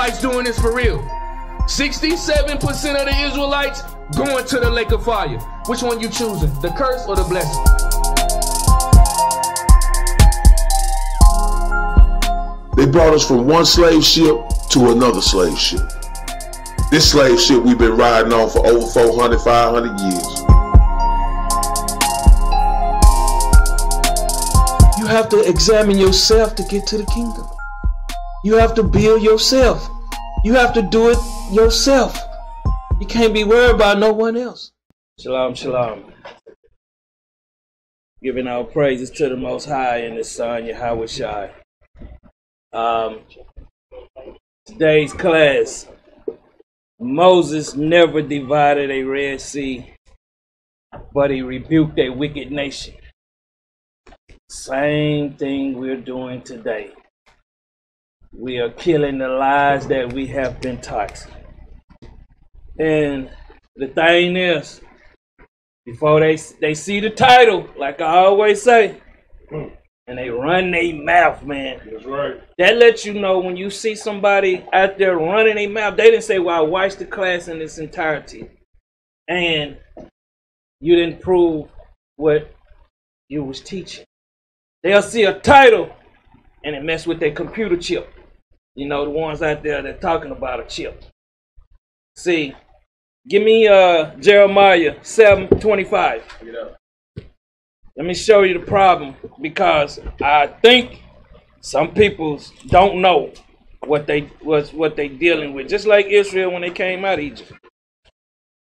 Israelites doing this for real. 67% of the Israelites going to the lake of fire. Which one you choosing? The curse or the blessing? They brought us from one slave ship to another slave ship. This slave ship we've been riding on for over 400, 500 years. You have to examine yourself to get to the kingdom. You have to build yourself. You have to do it yourself. You can't be worried about no one else. Shalom, shalom. Giving our praises to the Most High and His Son, Yahawashi. Today's class, Moses never divided a Red Sea, but he rebuked a wicked nation. Same thing we're doing today. We are killing the lies that we have been taught. And the thing is, before they see the title, like I always say, and they run their mouth, man. That's right. That lets you know when you see somebody out there running their mouth, they didn't say, well, I watched the class in its entirety. And you didn't prove what you was teaching. They'll see a title and it mess with their computer chip. You know, the ones out there that talking about a chip. See, give me Jeremiah 7:25. Let me show you the problem, because I think some people don't know what they dealing with, just like Israel when they came out of Egypt.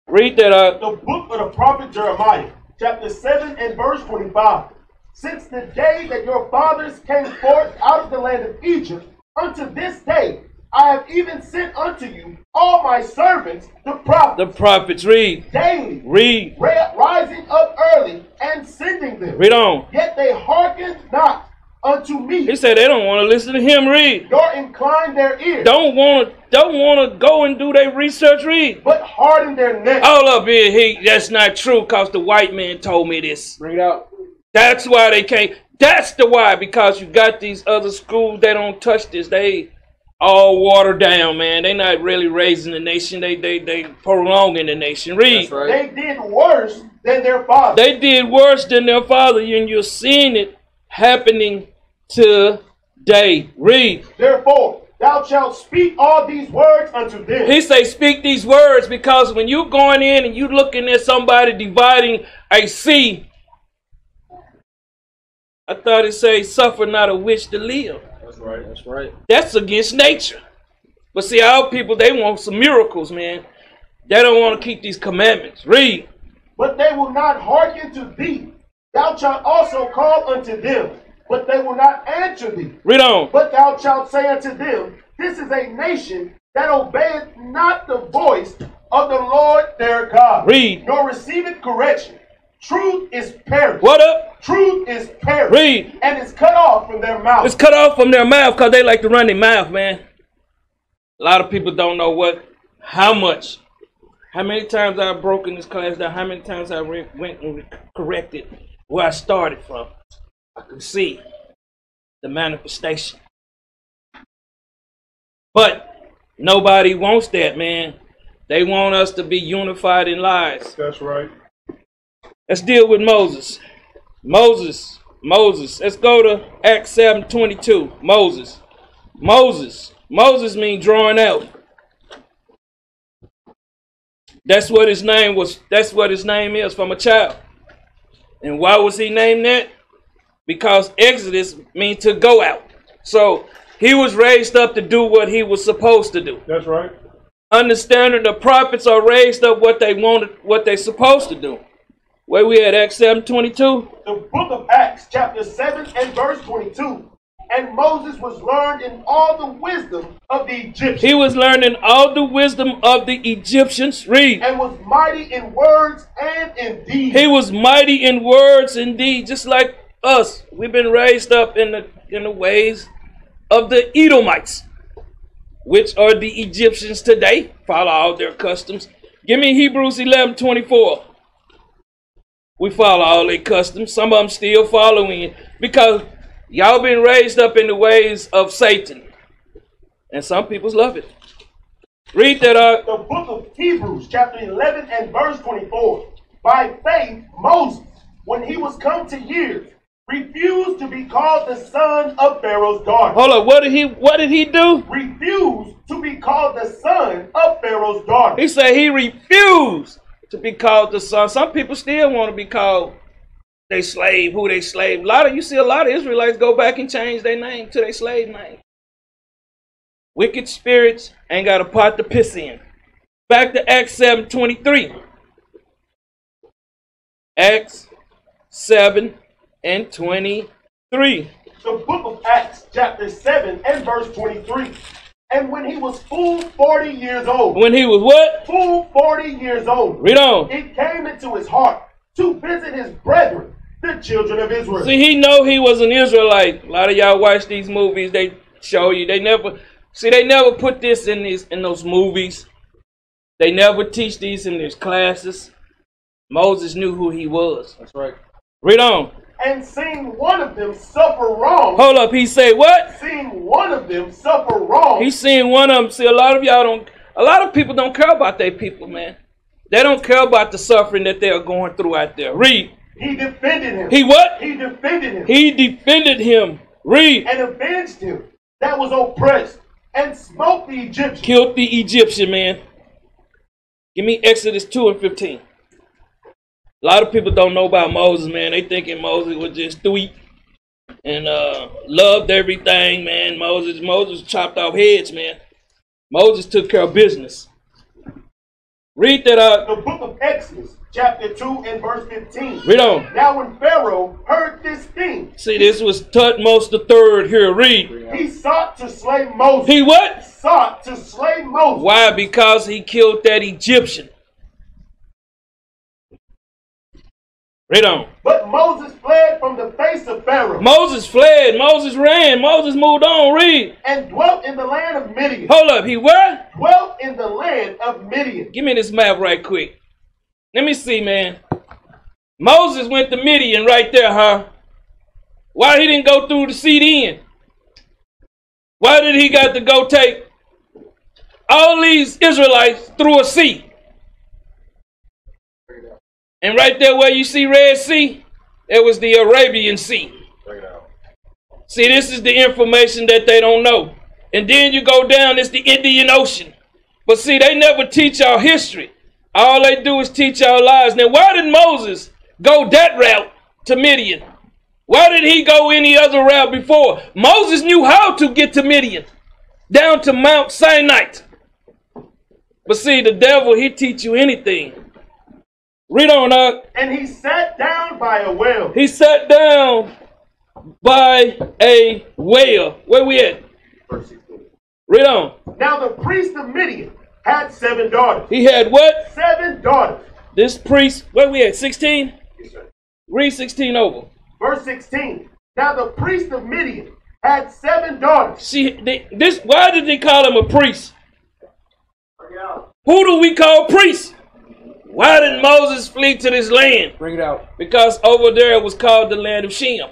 Read that up. The book of the prophet Jeremiah, chapter 7 and verse 25. Since the day that your fathers came forth out of the land of Egypt, unto this day, I have even sent unto you all my servants, the prophets. The prophets, read. Daily. Read. Rising up early and sending them. Read on. Yet they hearkened not unto me. He said they don't want to listen to him. Read. Nor incline their ears. Don't want to go and do their research. Read. But harden their neck. All up here, that's not true, because the white man told me this. Bring it out. That's why they can't. That's the why, because you got these other schools, they don't touch this. They all watered down, man. They not really raising the nation. They prolonging the nation. Read. That's right. They did worse than their father. They did worse than their father, and you're seeing it happening today. Read. Therefore, thou shalt speak all these words unto them. He say, speak these words, because when you going in and you looking at somebody dividing a sea, I thought it say, suffer not a witch to live. That's right. That's right. That's against nature. But see, our people, they want some miracles, man. They don't want to keep these commandments. Read. But they will not hearken to thee. Thou shalt also call unto them, but they will not answer thee. Read on. But thou shalt say unto them, this is a nation that obeyeth not the voice of the Lord their God. Read. Nor receiveth correction. Truth is perished. What up? Truth is perished. Read. And it's cut off from their mouth. It's cut off from their mouth because they like to run their mouth, man. A lot of people don't know how many times I've broken this class down, how many times I went and corrected where I started from. I could see the manifestation. But nobody wants that, man. They want us to be unified in lies. That's right. Let's deal with Moses. Moses. Let's go to Acts 7:22. Moses means drawing out. That's what his name was. That's what his name is from a child. And why was he named that? Because Exodus means to go out. So he was raised up to do what he was supposed to do. That's right. Understanding the prophets are raised up what they wanted, what they're supposed to do. Where we at, Acts 7:22? The book of Acts, chapter 7 and verse 22. And Moses was learned in all the wisdom of the Egyptians. He was learning all the wisdom of the Egyptians. Read. And was mighty in words and in deeds. He was mighty in words and deeds, just like us. We've been raised up in the ways of the Edomites, which are the Egyptians today. Follow all their customs. Give me Hebrews 11:24. We follow all their customs. Some of them still following it because y'all been raised up in the ways of Satan. And some people love it. Read that up. The book of Hebrews, chapter 11 and verse 24. By faith, Moses, when he was come to years, refused to be called the son of Pharaoh's daughter. Hold up, what did he do? Refused to be called the son of Pharaoh's daughter. He said he refused to be called the son. Some people still want to be called they slave, who they slave. You see a lot of Israelites go back and change their name to their slave name. Wicked spirits ain't got a pot to piss in. Back to Acts 7:23. Acts 7 and 23. The book of Acts, chapter 7 and verse 23. And when he was full 40 years old. When he was what? Full 40 years old. Read on. It came into his heart to visit his brethren, the children of Israel. See, he know he was an Israelite. A lot of y'all watch these movies, they show you. They never put this in those movies. They never teach these in these classes. Moses knew who he was. That's right. Read on. And seeing one of them suffer wrong. Hold up, he said what? Seeing one of them suffer wrong. He's seeing one of them. See, a lot of people don't care about their people, man. They don't care about the suffering that they are going through out there. Read. He defended him. He what? He defended him. He defended him. Read. And avenged him that was oppressed, and smote the Egyptian. Killed the Egyptian, man. Give me Exodus 2 and 15. A lot of people don't know about Moses, man. They thinking Moses was just sweet and loved everything, man. Moses chopped off heads, man. Moses took care of business. Read that out. The book of Exodus, chapter 2 and verse 15. Read on. Now when Pharaoh heard this thing. See, this was Tutmos the third here. Read. He sought to slay Moses. He what? Sought to slay Moses. Why? Because he killed that Egyptian. Read on. But Moses fled from the face of Pharaoh. Moses fled. Moses ran. Moses moved on. Read. And dwelt in the land of Midian. Hold up. He where? Dwelt in the land of Midian. Give me this map right quick. Let me see, man. Moses went to Midian right there, huh? Why he didn't go through the sea then? Why did he got to go take all these Israelites through a sea? And right there where you see Red Sea, it was the Arabian Sea. See, this is the information that they don't know. And then you go down, it's the Indian Ocean. But see, they never teach our history. All they do is teach our lies. Now, why did Moses go that route to Midian? Why did he go any other route before? Moses knew how to get to Midian, down to Mount Sinai. But see, the devil, he teach you anything. Read on up. And he sat down by a well. He sat down by a well. Where we at? Verse 16. Read on. Now the priest of Midian had 7 daughters. He had what? 7 daughters. This priest, where we at? 16? Yes, sir. Read 16 over. Verse 16. Now the priest of Midian had 7 daughters. Why did they call him a priest? Who do we call priests? Why did Moses flee to this land? Bring it out. Because over there it was called the land of Shem.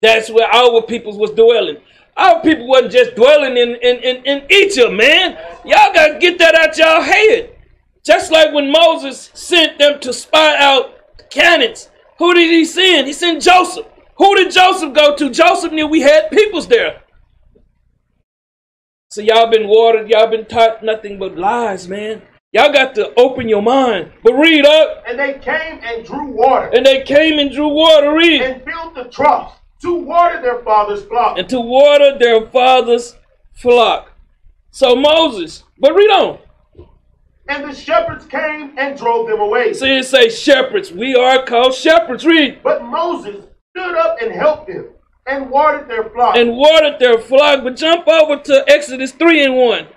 That's where our peoples was dwelling. Our people wasn't just dwelling in Egypt, man. Y'all got to get that out y'all head. Just like when Moses sent them to spy out the Canaanites. Who did he send? He sent Joseph. Who did Joseph go to? Joseph knew we had peoples there. So y'all been watered. Y'all been taught nothing but lies, man. Y'all got to open your mind. But read up. And they came and drew water. And they came and drew water. Read. And filled the troughs to water their father's flock. And to water their father's flock. So Moses. But read on. And the shepherds came and drove them away. See, it say shepherds. We are called shepherds. Read. But Moses stood up and helped them and watered their flock. And watered their flock. But jump over to Exodus 3 and 1.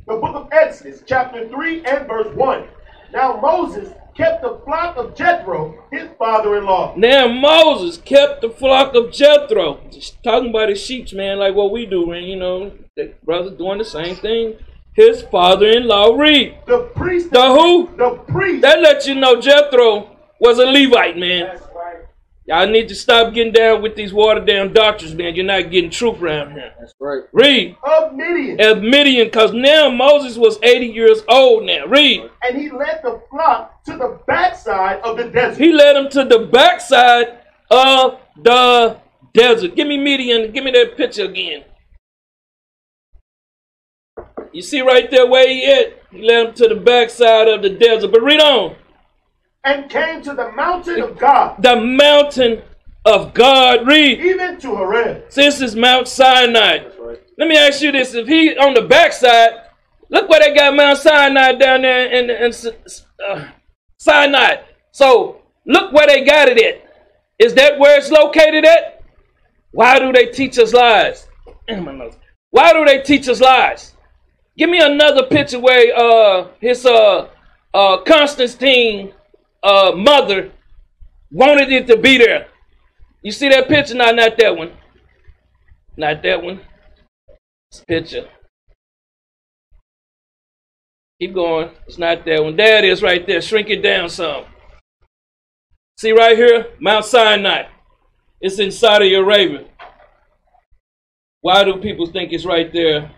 The book of Exodus, chapter 3 and verse 1. Now Moses kept the flock of Jethro, his father-in-law. Now Moses kept the flock of Jethro. Just talking about his sheep, man, like what we do. And, you know, the brother doing the same thing. His father-in-law. Read. The priest. The who? The priest. That lets you know Jethro was a Levite, man. That's right. Y'all need to stop getting down with these watered down doctrines, man. You're not getting truth around here. That's right. Read. Of Midian. Of Midian, because now Moses was 80 years old now. Read. And he led the flock to the backside of the desert. He led them to the backside of the desert. Give me Midian. Give me that picture again. You see right there where he at? He led them to the backside of the desert. But read on. And came to the mountain of God. The mountain of God. Read. Even to Horus. This is Mount Sinai. Right. Let me ask you this. If he on the backside, look where they got Mount Sinai down there in Sinai. So look where they got it at. Is that where it's located at? Why do they teach us lies? Why do they teach us lies? Give me another picture where his Constantine mother wanted it to be there. You see that picture? No, not that one. Not that one. This picture. Keep going. It's not that one. There it is right there. Shrink it down some. See right here? Mount Sinai. It's in Saudi Arabia. Why do people think it's right there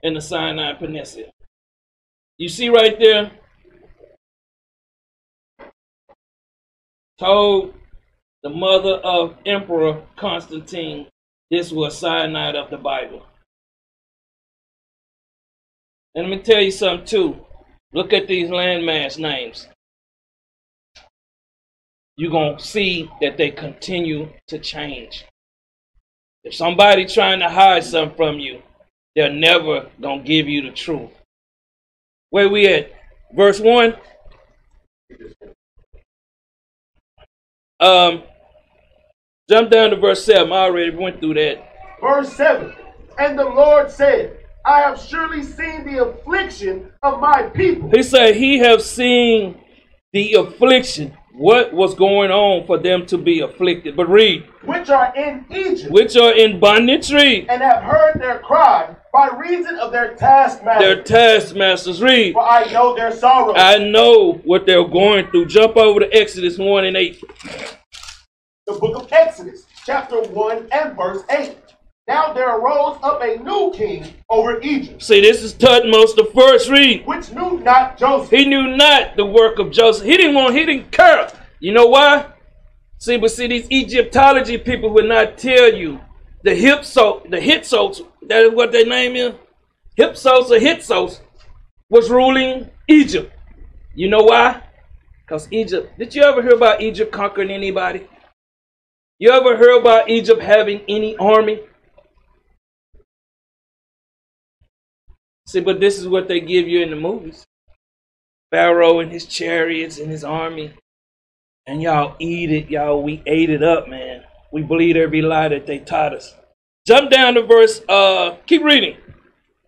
in the Sinai Peninsula? You see right there? Told the mother of Emperor Constantine this was Sinai of the Bible. And let me tell you something too. Look at these landmass names. You're going to see that they continue to change. If somebody trying to hide something from you, they're never going to give you the truth. Where we at? Verse 1. Jump down to verse 7. I already went through that. Verse 7. And the Lord said, I have surely seen the affliction of my people. He said he have seen the affliction. What was going on for them to be afflicted? But read. Which are in Egypt. Which are in bondage. Read. And have heard their cry by reason of their taskmasters. Their taskmasters. Read. For I know their sorrow. I know what they're going through. Jump over to Exodus 1 and 8. The book of Exodus, chapter 1 and verse 8. Now there arose up a new king over Egypt. See, this is Tutmos the first. Read. Which knew not Joseph. He knew not the work of Joseph. He didn't care. You know why? See, these Egyptology people would not tell you the Hyksos, that is what their name is. Hyksos was ruling Egypt. You know why? Because Egypt, did you ever hear about Egypt conquering anybody? You ever heard about Egypt having any army? See, but this is what they give you in the movies. Pharaoh and his chariots and his army. And y'all eat it, y'all. We ate it up, man. We believe every lie that they taught us. Jump down to verse, keep reading.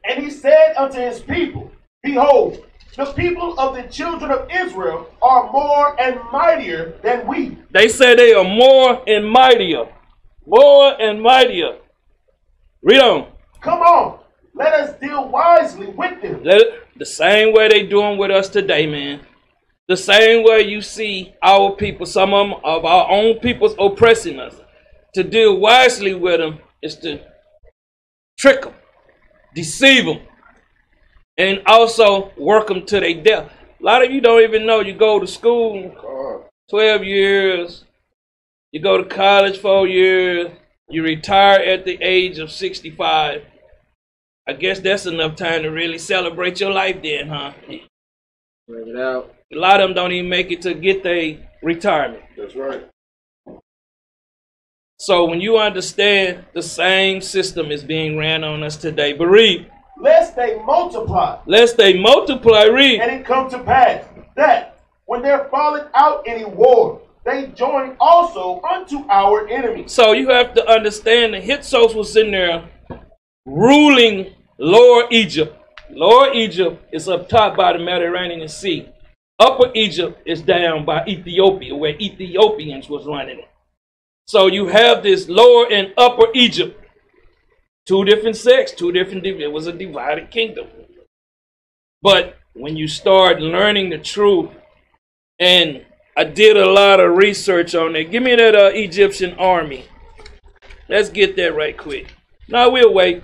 And he said unto his people, Behold, the people of the children of Israel are more and mightier than we. They say they are more and mightier. More and mightier. Read on. Come on, let us deal wisely with them. The same way they doing with us today, man. The same way you see our people, some of our own peoples oppressing us. To deal wisely with them is to trick them, deceive them, and also work them to their death. A lot of you don't even know. You go to school 12 years, you go to college 4 years, you retire at the age of 65. I guess that's enough time to really celebrate your life then, huh? Bring it out. A lot of them don't even make it to get their retirement. That's right. So when you understand, the same system is being ran on us today. But read. Lest they multiply. Lest they multiply. Read. And it come to pass that when there falleth out any war, they join also unto our enemies. So you have to understand the Hyksos was in there ruling Lower Egypt. Lower Egypt is up top by the Mediterranean Sea. Upper Egypt is down by Ethiopia, where Ethiopians was running it. So you have this Lower and Upper Egypt. Two different sects, it was a divided kingdom. But when you start learning the truth and I did a lot of research on it. Give me that Egyptian army. Let's get that right quick. No, we'll wait.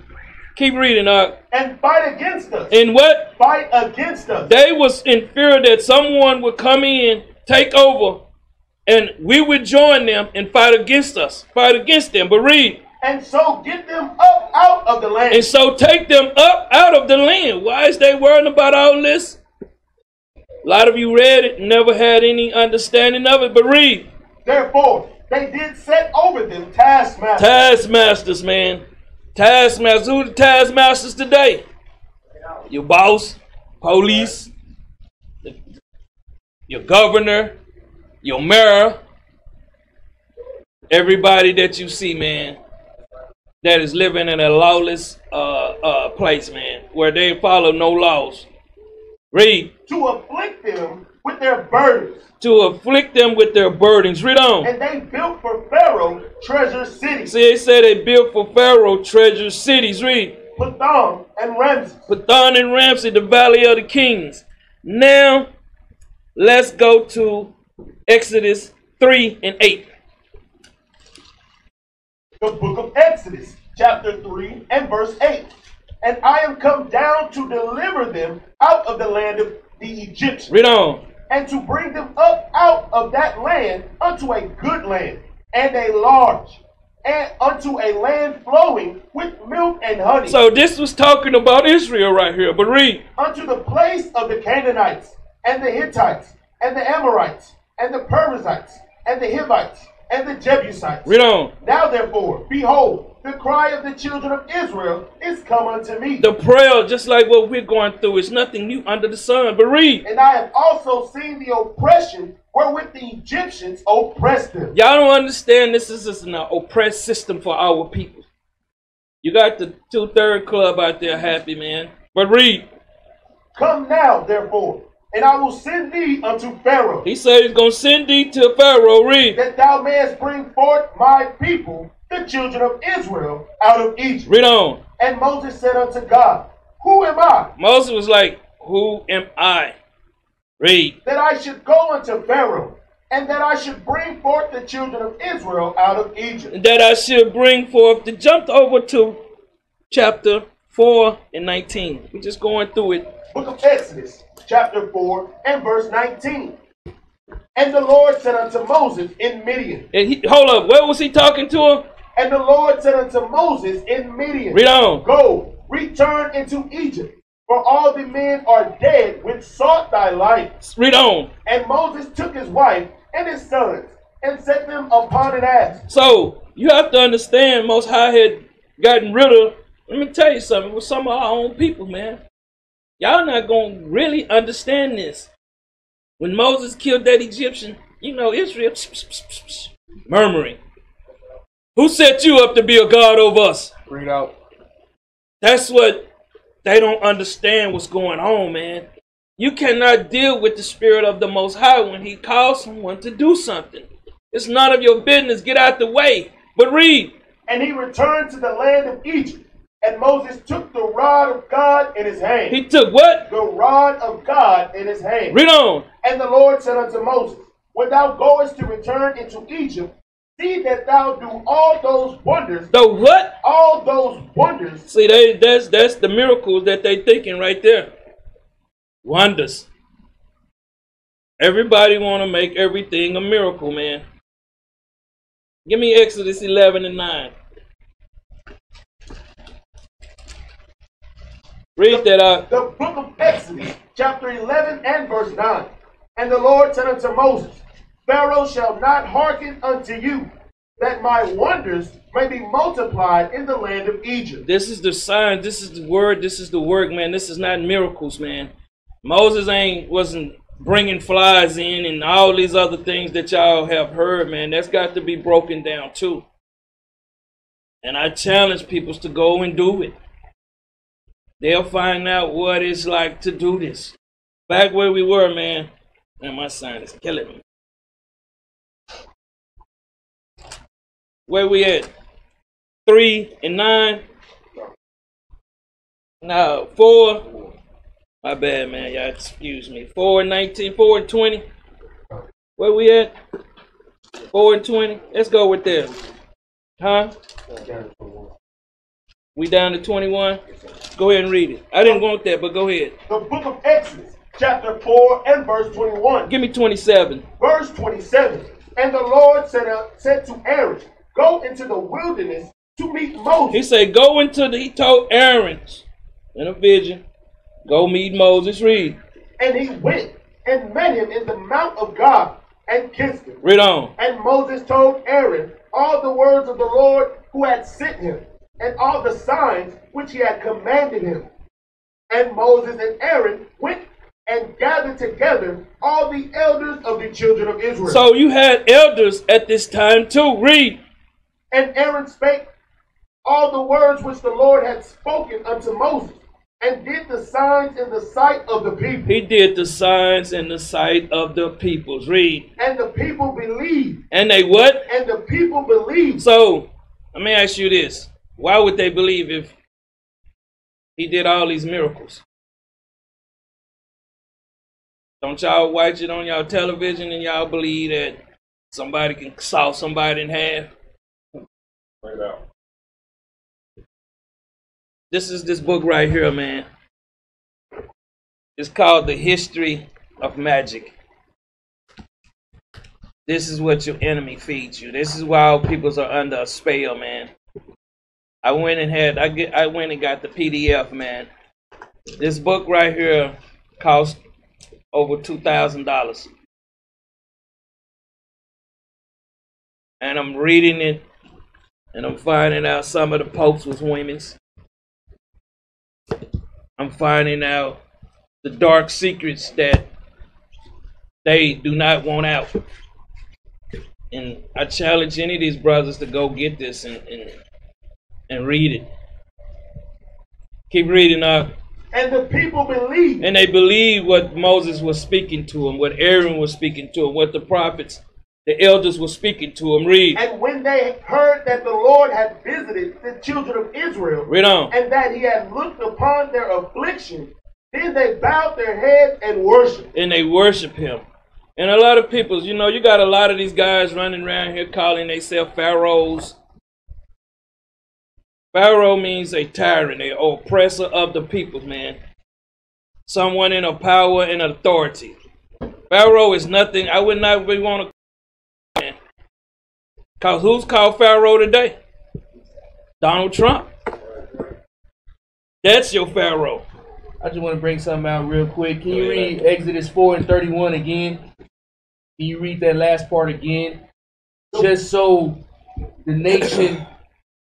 Keep reading up. And fight against us. And what? Fight against us. They was in fear that someone would come in, take over, and we would join them and fight against us. Fight against them. But read. And so get them up out of the land. And so take them up out of the land. Why is they worrying about all this? A lot of you read it and never had any understanding of it. But read. Therefore, they did set over them taskmasters. Taskmasters, man. Taskmasters. Who are the taskmasters today? Your boss, police, your governor, your mayor, everybody that you see, man, that is living in a lawless place, man, where they follow no laws. Read. To afflict them with their burdens. To afflict them with their burdens. Read on. And they built for Pharaoh treasure cities. See, they said they built for Pharaoh treasure cities. Read. Pathon and Ramses. Pathon and Ramses, the valley of the kings. Now, let's go to Exodus 3 and 8. The book of Exodus, chapter 3 and verse 8. And I am come down to deliver them out of the land of the Egyptians. Read on. And to bring them up out of that land unto a good land, and a large, and unto a land flowing with milk and honey. So this was talking about Israel right here, but read. Unto the place of the Canaanites, and the Hittites, and the Amorites, and the Perizzites, and the Hivites, and the Jebusites. Read on. Now therefore, behold, the cry of the children of Israel is come unto me. The prayer, just like what we're going through, is nothing new under the sun. But read. And I have also seen the oppression wherewith the Egyptians oppressed them. Y'all don't understand this is just an oppressed system for our people. You got the 2/3 club out there happy, man. But read. Come now, therefore, and I will send thee unto Pharaoh. He said he's going to send thee to Pharaoh. Read. That thou mayest bring forth my people, the children of Israel, out of Egypt. Read on. And Moses said unto God, Who am I? Moses was like, who am I? Read. That I should go unto Pharaoh, and that I should bring forth the children of Israel out of Egypt. That I should bring forth. To jump over to chapter 4 and 19. We're just going through it. Book of Exodus, chapter 4 and verse 19. And the Lord said unto Moses in Midian. And hold up, where was he talking to him? And the Lord said unto Moses in Midian. Read on. Go, return into Egypt, for all the men are dead which sought thy life. Read on. And Moses took his wife and his sons, and set them upon an ass. So, you have to understand, Most High had gotten rid of, let me tell you something, with some of our own people, man. Y'all not going to really understand this. When Moses killed that Egyptian, you know, Israel, murmuring. Who set you up to be a God over us? Read out. That's what they don't understand what's going on, man. You cannot deal with the spirit of the Most High when he calls someone to do something. It's none of your business. Get out the way. But read. And he returned to the land of Egypt. And Moses took the rod of God in his hand. He took what? The rod of God in his hand. Read on. And the Lord said unto Moses, When thou goest to return into Egypt, see that thou do all those wonders. The what? All those wonders. See, that's the miracles that they thinking right there. Wonders. Everybody want to make everything a miracle, man. Give me Exodus 11 and 9. Read that out. The book of Exodus, chapter 11 and verse 9. And the Lord said unto Moses, Pharaoh shall not hearken unto you, that my wonders may be multiplied in the land of Egypt. This is the sign, this is the word, this is the work, man. This is not miracles, man. Moses wasn't bringing flies in and all these other things that y'all have heard, man. That's got to be broken down too. And I challenge people to go and do it. They'll find out what it's like to do this. Back where we were, man. And my son is killing me. Where we at? 3 and 9. No, 4. My bad, man. Y'all excuse me. 4 and 19. 4 and 20. Where we at? 4 and 20. Let's go with that. Huh? We down to 21. Go ahead and read it. I didn't want that, but go ahead. The book of Exodus, chapter 4 and verse 21. Give me 27. Verse 27. And the Lord said to Aaron, go into the wilderness to meet Moses. He said, go into the, he told Aaron in a vision, go meet Moses. Read. And he went and met him in the mount of God and kissed him. Read on. And Moses told Aaron all the words of the Lord who had sent him, and all the signs which he had commanded him. And Moses and Aaron went and gathered together all the elders of the children of Israel. So you had elders at this time too. Read. And Aaron spake all the words which the Lord had spoken unto Moses, and did the signs in the sight of the people. He did the signs in the sight of the peoples. Read. And the people believed. And they what? And the people believed. So, let me ask you this. Why would they believe if he did all these miracles? Don't y'all watch it on y'all television and y'all believe that somebody can saw somebody in half? Right out. This is this book right here, man. It's called The History of Magic. This is what your enemy feeds you. This is why all peoples are under a spell, man. I went and got the PDF, man. This book right here cost over $2,000. And I'm reading it, and I'm finding out some of the popes was women's. I'm finding out the dark secrets that they do not want out. And I challenge any of these brothers to go get this and read it. Keep reading up. And the people believed. And they believed what Moses was speaking to them, what Aaron was speaking to them, what the prophets, the elders were speaking to them. Read. And when they heard that the Lord had visited the children of Israel, read on. And that he had looked upon their affliction, then they bowed their heads and worshiped. And they worship him. And a lot of people, you know, you got a lot of these guys running around here calling themselves pharaohs. Pharaoh means a tyrant, an oppressor of the people, man. Someone in a power and authority. Pharaoh is nothing. I would not really want to. Man. Because who's called Pharaoh today? Donald Trump. That's your Pharaoh. I just want to bring something out real quick. Can you read Exodus 4 and 31 again? Can you read that last part again? Just so the nation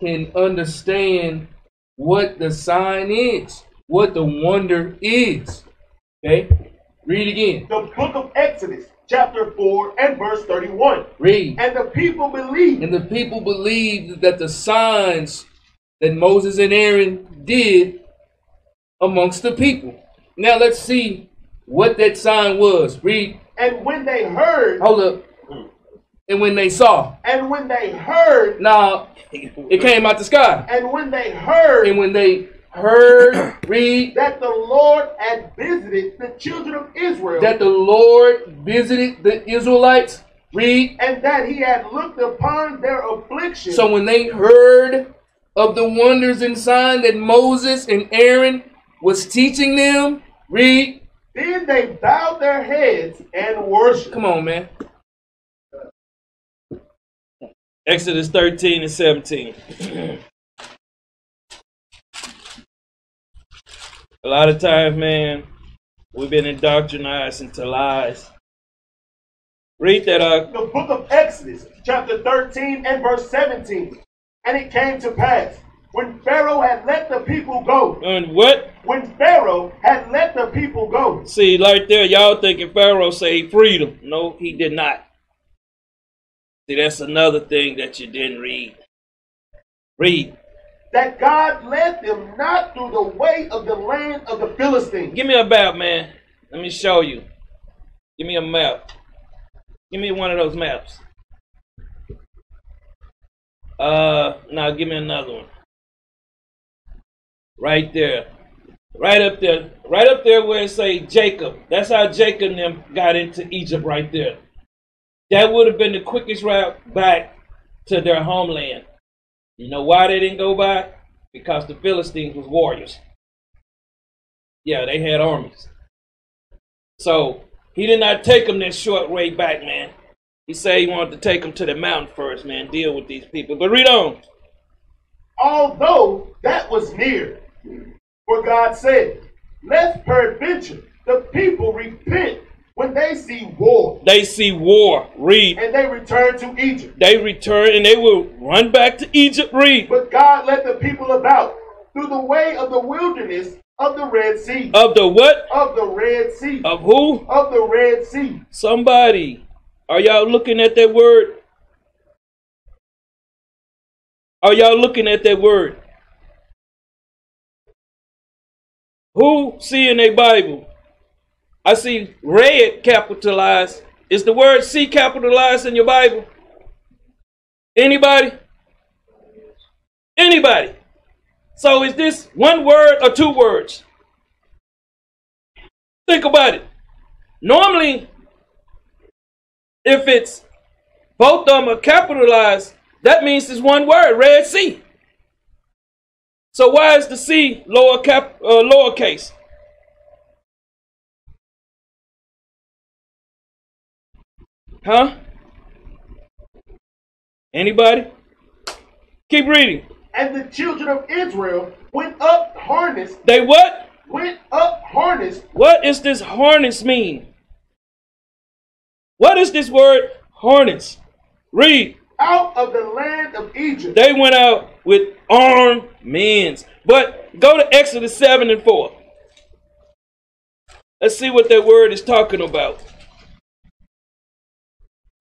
can understand what the sign is, what the wonder is. Okay? Read again. The book of Exodus, chapter 4 and verse 31. Read. And the people believed. And the people believed that the signs that Moses and Aaron did amongst the people. Now let's see what that sign was. Read. And when they heard. Hold up. And when they saw. And when they heard. Now, it came out the sky. And when they heard. And when they heard, read. That the Lord had visited the children of Israel. That the Lord visited the Israelites. Read. And that he had looked upon their affliction. So when they heard of the wonders and signs that Moses and Aaron was teaching them, read. Then they bowed their heads and worshiped. Come on, man. Exodus 13 and 17. A lot of times, man, we've been indoctrinized into lies. Read that up. The book of Exodus, chapter 13 and verse 17. And it came to pass, when Pharaoh had let the people go. And what? When Pharaoh had let the people go. See, right there, y'all thinking Pharaoh say freedom. No, he did not. See, that's another thing that you didn't read. Read. That God led them not through the way of the land of the Philistines. Give me a map, man. Let me show you. Give me a map. Give me one of those maps. Now give me another one. Right there. Right up there. Right up there where it say Jacob. That's how Jacob and them got into Egypt right there. That would have been the quickest route back to their homeland. You know why they didn't go back? Because the Philistines was warriors. Yeah, they had armies. So he did not take them that short way back, man. He said he wanted to take them to the mountain first, man. Deal with these people. But read on. Although that was near, for God said, lest peradventure the people repent when they see war. They see war. Read. And they return to Egypt. They return and they will run back to Egypt. Read. But God led the people about through the way of the wilderness of the Red Sea. Of the what? Of the Red Sea. Of who? Of the Red Sea. Somebody. Are y'all looking at that word? Are y'all looking at that word? Who see in their Bible? I see red capitalized. Is the word see capitalized in your Bible? Anybody? Anybody? So is this one word or two words? Think about it. Normally, if it's both of them are capitalized, that means it's one word, Red Sea. So why is the C lowercase? Huh? Anybody? Keep reading. And the children of Israel went up harnessed. They what? Went up harnessed. What does this harness mean? What is this word harness? Read. Out of the land of Egypt. They went out with armed men. But go to Exodus 7 and 4. Let's see what that word is talking about.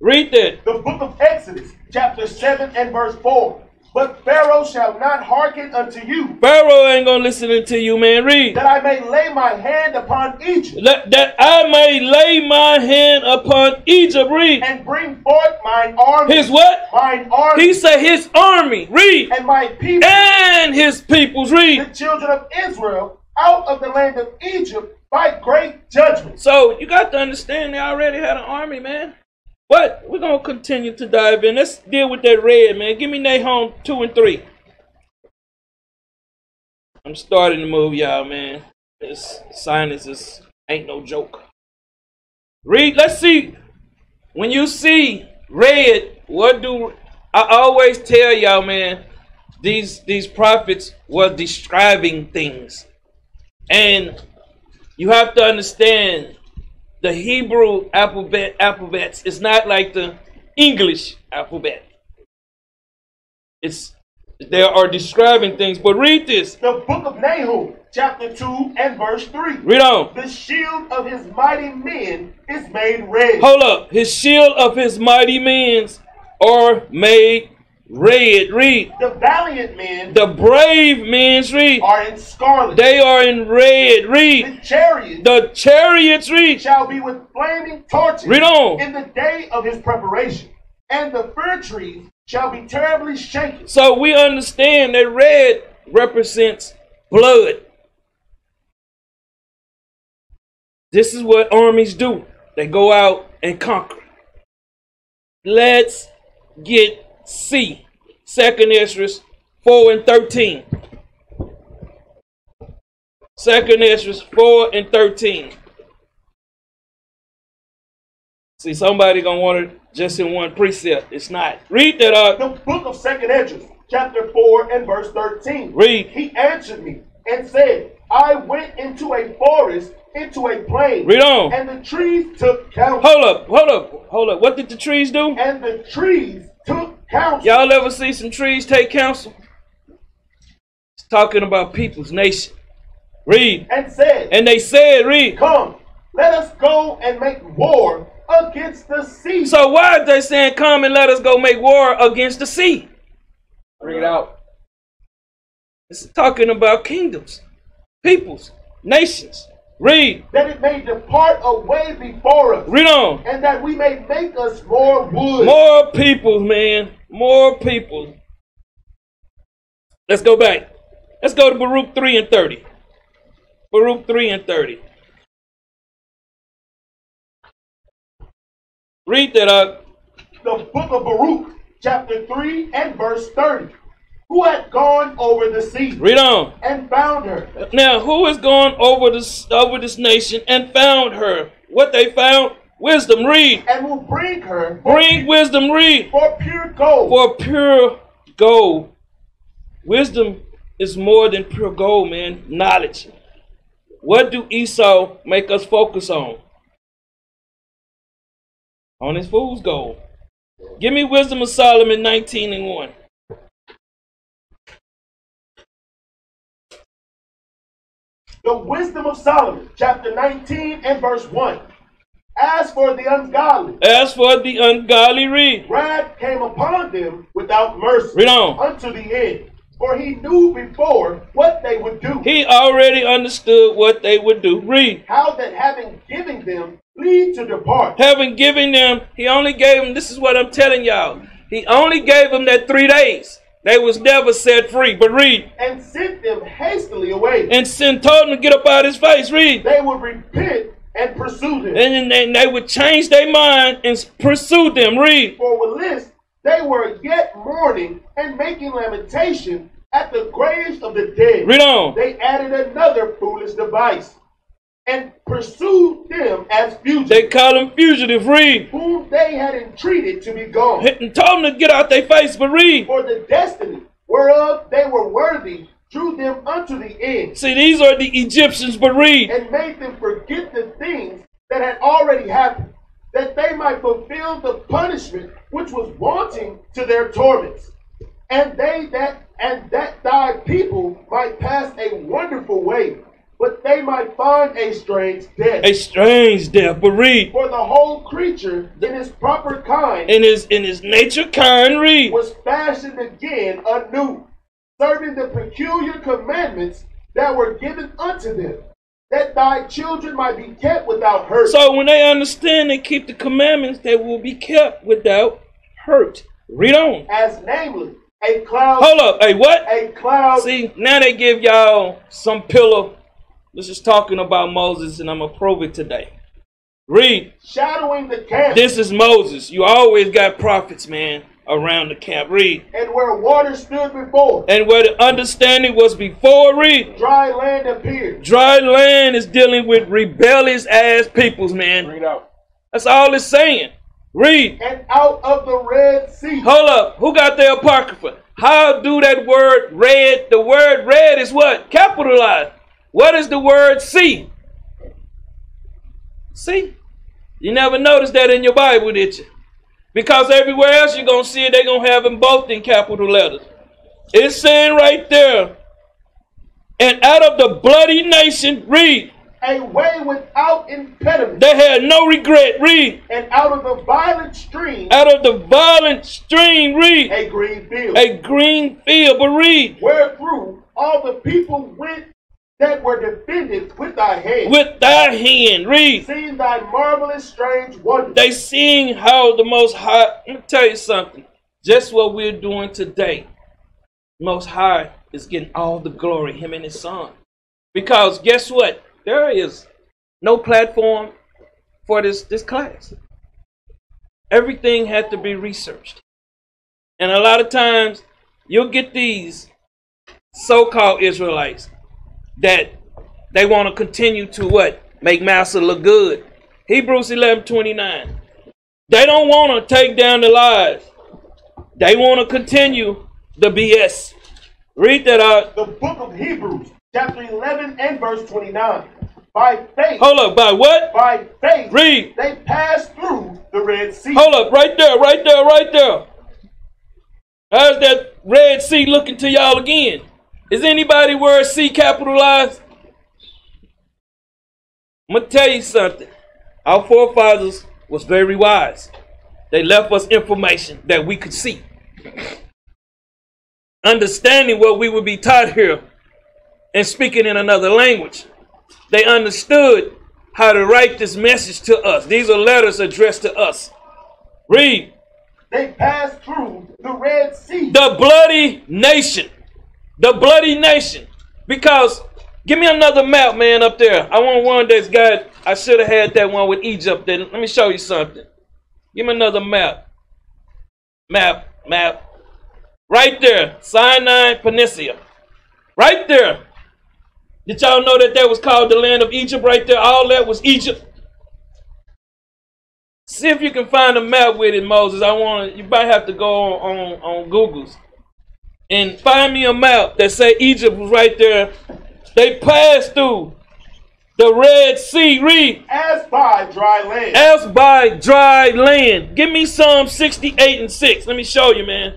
Read that. The book of Exodus, chapter 7 and verse 4. But Pharaoh shall not hearken unto you. Pharaoh ain't gonna listen to you, man. Read. That I may lay my hand upon Egypt. That I may lay my hand upon Egypt. Read. And bring forth mine army. His what? Mine army. He said his army. Read. And my people. And his peoples. Read. The children of Israel out of the land of Egypt by great judgment. So you got to understand they already had an army, man. But we're going to continue to dive in. Let's deal with that red, man. Give me Nahum 2 and 3. I'm starting to move, y'all, man. This sinuses ain't no joke. Read, let's see. When you see red, what do... I always tell y'all, man, these prophets were describing things. And you have to understand... The Hebrew alphabets is not like the English alphabet. They are describing things. But read this. The book of Nahum, chapter 2 and verse 3. Read on. The shield of his mighty men is made red. Hold up. His shield of his mighty men are made red. Read. The valiant men. The brave men. Read. Are in scarlet. They are in red. Read. The chariots. Read. Shall be with flaming torches. Read on. In the day of his preparation. And the fir trees shall be terribly shaken. So we understand that red represents blood. This is what armies do. They go out and conquer. Let's get C. 2nd Ezra 4 and 13. 2nd Ezra 4 and 13. See, somebody gonna want it just in one precept. It's not. Read that up. The book of 2nd Ezra, chapter 4 and verse 13. Read. He answered me and said, I went into a forest, into a plain. Read on. And the trees took counsel. Hold up. What did the trees do? And the trees took counsel. Y'all ever see some trees take counsel? It's talking about people's nation. Read. And they said, read. Come, let us go and make war against the sea. So why are they saying, come and let us go make war against the sea? Bring it out. It's talking about kingdoms, peoples, nations. Read. That it may depart away before us. Read on. And that we may make us more wood. More people, man. More people. Let's go back. Let's go to Baruch 3 and 30. Baruch 3 and 30. Read that up. the book of Baruch, chapter 3 and verse 30. Who had gone over the sea? Read on. And found her. Now, who has gone over this nation and found her? What they found? Wisdom. Read. And will bring her. Bring wisdom. Read. For pure gold. For pure gold. Wisdom is more than pure gold, man. Knowledge. What do Esau make us focus on? On his fool's gold. Give me Wisdom of Solomon 19 and 1. The Wisdom of Solomon, chapter 19 and verse 1. As for the ungodly, Read. wrath came upon them without mercy. Read on. Unto the end. For he knew before what they would do. He already understood what they would do. Read. How that having given them leave to depart. Having given them, he only gave them, this is what I'm telling y'all. He only gave them that 3 days. They was never set free. But read. And sent them hastily away. And told them to get up out of his face. Read. They would repent and pursue them. And then they would change their mind and pursue them. Read. For with this, they were yet mourning and making lamentation at the graves of the dead. Read on. They added another foolish device and pursued them as fugitives. They call them fugitive. Read. Whom they had entreated to be gone. And told them to get out their face. But read. For the destiny whereof they were worthy drew them unto the end. See, these are the Egyptians. But read. And made them forget the things that had already happened, that they might fulfill the punishment which was wanting to their torments. And that thy people might pass a wonderful way, but they might find a strange death. A strange death. But read. For the whole creature in its proper kind, In his nature kind. Read. was fashioned again anew, serving the peculiar commandments that were given unto them, that thy children might be kept without hurt. So when they understand and keep the commandments, they will be kept without hurt. Read on. As namely, a cloud. Hold up. Hey, what? A cloud. See, now they give y'all some pillar. This is talking about Moses, and I'm going to prove it today. Read. Shadowing the camp. This is Moses. You always got prophets, man, around the camp. Read. And where water stood before. And where the understanding was before. Read. Dry land appeared. Dry land is dealing with rebellious ass peoples, man. Bring it out. That's all it's saying. Read. And out of the Red Sea. Hold up. Who got the Apocrypha? How do that word red? The word red is what? Capitalized. What is the word sea? See? You never noticed that in your Bible, did you? Because everywhere else you're going to see it, they're going to have them both in capital letters. It's saying right there, and out of the bloody nation, read. A way without impediment. They had no regret, read. And out of the violent stream. Out of the violent stream, read. A green field. A green field, but read. Wherethrough all the people went that were defended with thy hand. With thy hand, read. Seeing thy marvelous strange wonders. They seeing how the Most High, let me tell you something. Just what we're doing today. Most High is getting all the glory, him and his son. Because guess what? There is no platform for this class. Everything had to be researched. And a lot of times, you'll get these so-called Israelites that they want to continue to what? Make Master look good. Hebrews 11:29. They don't want to take down the lies. They want to continue the BS. Read that out. The book of Hebrews, chapter 11 and verse 29. By faith. Hold up, by what? By faith. Read. They passed through the Red Sea. Hold up, right there, right there, right there. How's that Red Sea looking to y'all again? Is anybody word C capitalized? I'm going to tell you something. Our forefathers was very wise. They left us information that we could see. Understanding what we would be taught here and speaking in another language. They understood how to write this message to us. These are letters addressed to us. Read. They passed through the Red Sea. The bloody nation. The bloody nation. Because, give me another map, man, up there. I want one that's got, I should have had that one with Egypt. Then let me show you something. Give me another map. Map. Right there. Sinai Peninsula. Right there. Did y'all know that was called the land of Egypt right there? All that was Egypt. See if you can find a map with it, Moses. You might have to go on Google's and find me a map that say Egypt was right there. They passed through the Red Sea. Read. As by dry land. As by dry land. Give me Psalm 68 and 6. Let me show you, man.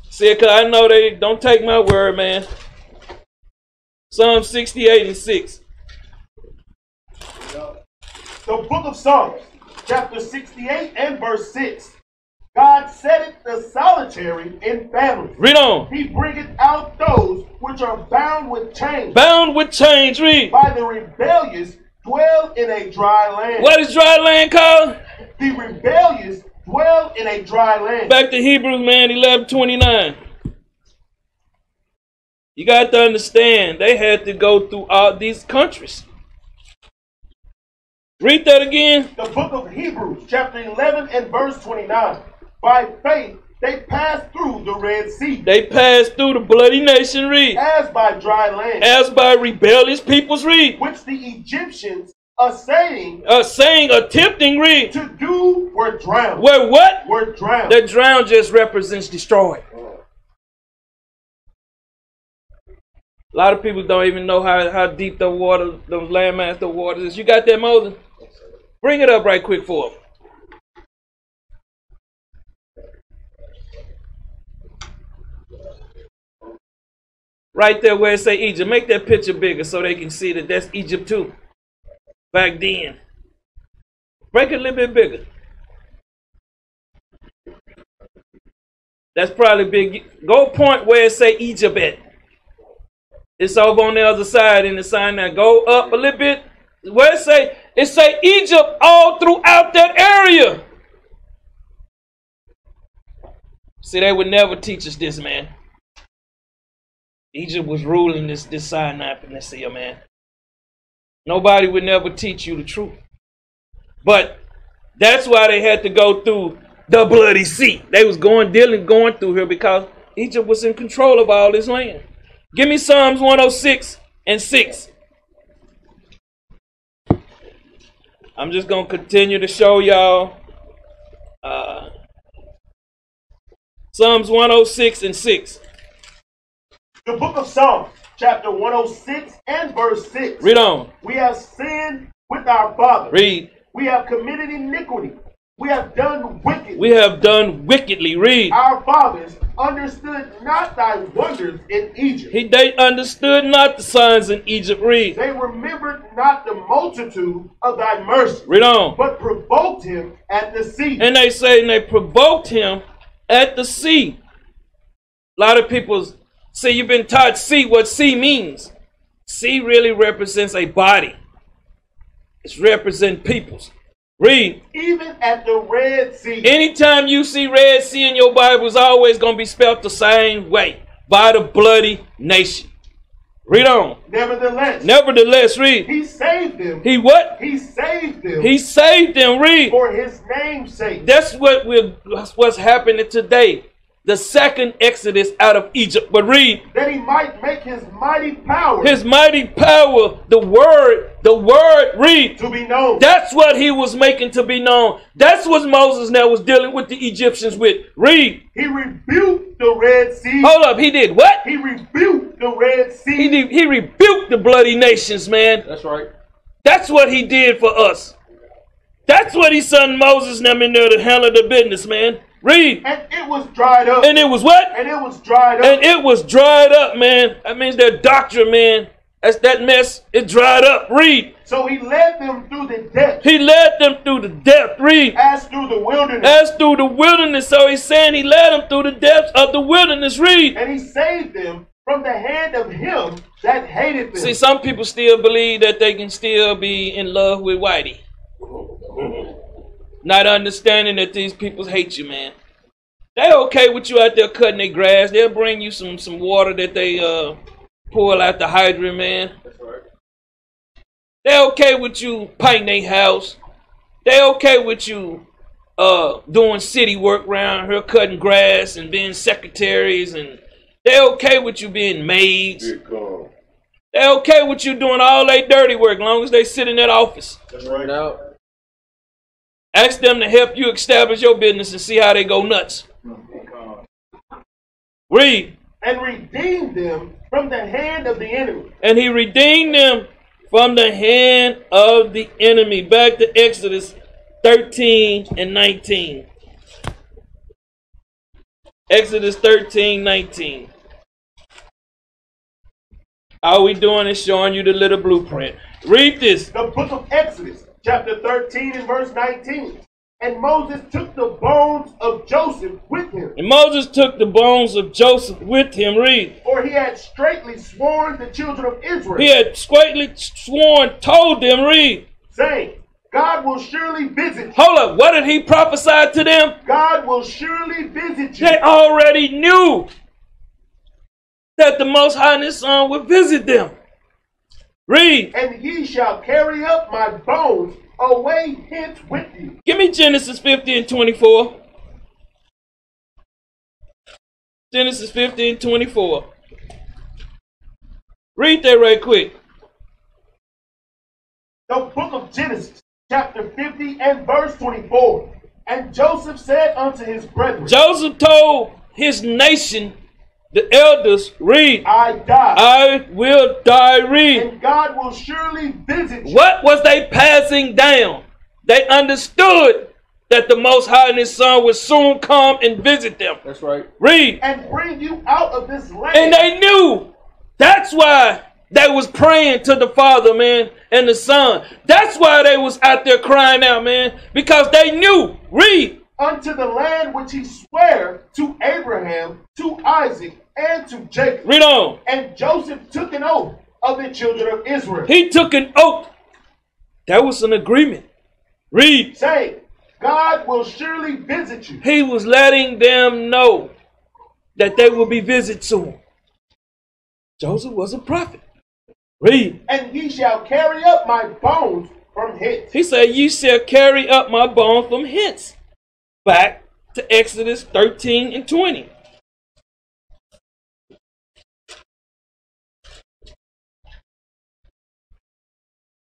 See, because I know they don't take my word, man. Psalm 68 and 6. The book of Psalms, chapter 68 and verse 6. God setteth the solitary in families. Read on. He bringeth out those which are bound with chains. Bound with chains, read. By the rebellious dwell in a dry land. What is dry land called? The rebellious dwell in a dry land. Back to Hebrews, man, 11:29. You got to understand, they had to go through all these countries. Read that again. The book of Hebrews, chapter 11 and verse 29. By faith, they passed through the Red Sea. They passed through the bloody nation, read. As by dry land. As by rebellious peoples, read. Which the Egyptians attempting, read. To do were drowned. Were what? Were drowned. That drown just represents destroyed. A lot of people don't even know how deep the water, those landmass, the waters is. You got that, Moses? Bring it up right quick for them. Right there where it say Egypt. Make that picture bigger so they can see that that's Egypt too. Back then. Make it a little bit bigger. That's probably big. Go point where it say Egypt at. It's over on the other side in the sign now. Go up a little bit. Where it say Egypt all throughout that area. See, they would never teach us this, man. Egypt was ruling this Sinai Peninsula, man. Nobody would never teach you the truth. But that's why they had to go through the bloody sea. They was going through here because Egypt was in control of all this land. Give me Psalms 106 and 6. I'm just going to continue to show y'all Psalms 106 and 6. The book of Psalms, chapter 106 and verse 6. Read on. We have sinned with our fathers. Read. We have committed iniquity. We have done wickedly. We have done wickedly. Read. Our fathers understood not thy wonders in Egypt. They understood not the signs in Egypt. Read. They remembered not the multitude of thy mercy. Read on. But provoked him at the sea. And they provoked him at the sea. A lot of people say you've been taught what sea means. Sea really represents a body. It represents peoples. Read. Even at the Red Sea. Anytime you see Red Sea in your Bible, it's always going to be spelled the same way. By the bloody nation. Read on. Nevertheless, read. He saved them. He what? He saved them. He saved them. Read. For his name's sake. That's what's happening today. The second exodus out of Egypt. But read. That he might make his mighty power. His mighty power. The word, read. To be known. That's what he was making to be known. That's what Moses now was dealing with the Egyptians with. Read. He rebuked the Red Sea. Hold up. He did what? He rebuked the Red Sea. He rebuked the bloody nations, man. That's right. That's what he did for us. That's what he sent Moses and them in there to handle the business, man. Read. And it was dried up. And it was what? And it was dried up. And it was dried up, man. That means their doctrine, man. That's that mess. It dried up. Read. So he led them through the depth. He led them through the depth. Read. As through the wilderness. As through the wilderness. So he's saying he led them through the depths of the wilderness. Read. And he saved them from the hand of him that hated them. See, some people still believe that they can still be in love with Whitey. Not understanding that these people hate you, man. They okay with you out there cutting their grass. They'll bring you some water that they pull out the hydrant, man. That's right. They okay with you painting their house. They okay with you doing city work around here, cutting grass and being secretaries, and they're okay with you being maids. They're okay with you doing all their dirty work as long as they sit in that office. That's right. No. Ask them to help you establish your business and see how they go nuts. Read. And redeemed them from the hand of the enemy. And he redeemed them from the hand of the enemy. Back to Exodus 13 and 19. Exodus 13, 19. All we doing is showing you the little blueprint. Read this. The book of Exodus, chapter 13 and verse 19. And Moses took the bones of Joseph with him. And Moses took the bones of Joseph with him. Read. For he had straitly sworn the children of Israel. He had straitly sworn, told them, read. Saying, God will surely visit you. Hold up. What did he prophesy to them? God will surely visit you. They already knew that the Most High and His Son would visit them. Read. And ye shall carry up my bones away hence with you. Give me Genesis 50 and 24. Genesis 50 and 24. Read that right quick. The book of Genesis, chapter 50 and verse 24. And Joseph said unto his brethren. Joseph told his nation, the elders, read. I die. I will die, read. And God will surely visit you. What was they passing down? They understood that the Most High and His Son would soon come and visit them. That's right. Read. And bring you out of this land. And they knew. That's why they was praying to the Father, man, and the Son. That's why they was out there crying out, man, because they knew. Read. Unto the land which he sware to Abraham, to Isaac, and to Jacob. Read on. And Joseph took an oath of the children of Israel. He took an oath. That was an agreement. Read. Saying, God will surely visit you. He was letting them know that they will be visited soon. Joseph was a prophet. Read. And ye shall carry up my bones from hence. He said, ye shall carry up my bones from hence. Back to Exodus 13 and 20.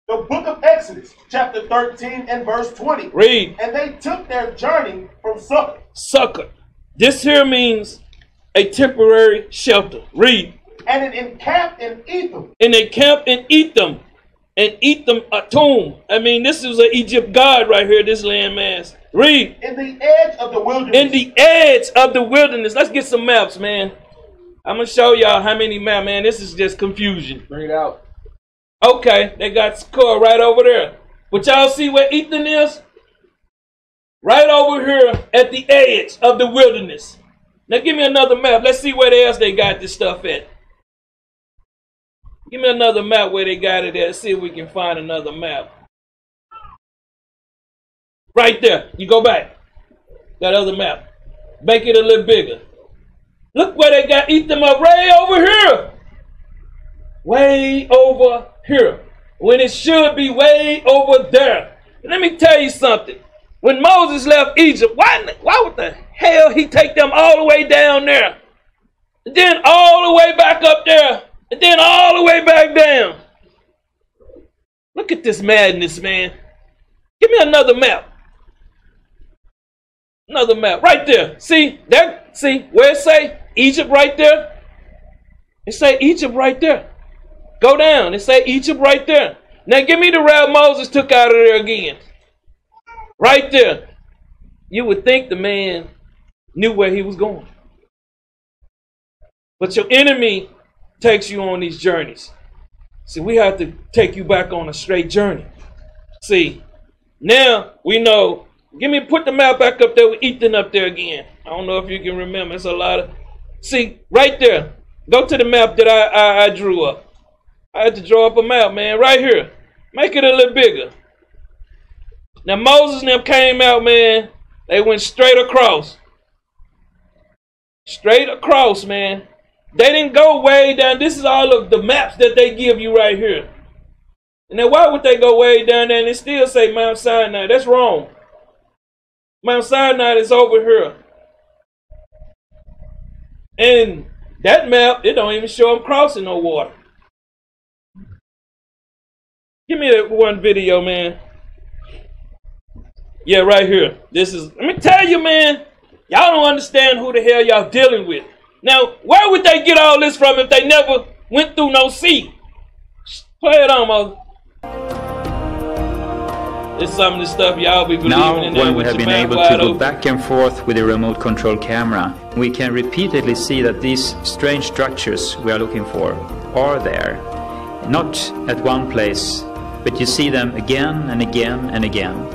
The book of Exodus, chapter 13 and verse 20. Read. And they took their journey from Sukkot. Succor. This here means a temporary shelter. Read. And it encamped in Etham. And they camped in Etham. And Etham a tomb. I mean, this is an Egypt god right here, this landmass. Read. In the edge of the wilderness. In the edge of the wilderness. Let's get some maps, man. I'm going to show y'all how many maps, man. This is just confusion. Bring it out. Okay, they got score right over there. But y'all see where Etham is? Right over here at the edge of the wilderness. Now give me another map. Let's see where else they got this stuff at. Give me another map where they got it at. Let's see if we can find another map. Right there. You go back. That other map. Make it a little bigger. Look where they got Etham up right over here. Way over here. When it should be way over there. Let me tell you something. When Moses left Egypt, why would the hell he take them all the way down there? And then all the way back up there. And then all the way back down. Look at this madness, man. Give me another map. Another map. Right there. See? There. See where it say Egypt right there? It say Egypt right there. Go down. It say Egypt right there. Now give me the route Moses took out of there again. Right there. You would think the man knew where he was going. But your enemy takes you on these journeys. See, we have to take you back on a straight journey. See, now we know. Put the map back up there with Ethan up there again. I don't know if you can remember. It's a lot of. See, right there. Go to the map that I drew up. I had to draw up a map, man, right here. Make it a little bigger. Now Moses and them came out, man. They went straight across. Straight across, man. They didn't go way down. This is all of the maps that they give you right here. And then why would they go way down there and still say Mount Sinai? That's wrong. Mount Sinai is over here. And that map, it don't even show them crossing no water. Give me that one video, man. Yeah, right here. This is, let me tell you, man, y'all don't understand who the hell y'all dealing with. Now, where would they get all this from if they never went through no sea? Play it on, Moses. It's some of the stuff y'all be believing now, in. Now, when we have been able to go back and forth with the remote control camera, we can repeatedly see that these strange structures we are looking for are there. Not at one place, but you see them again and again and again.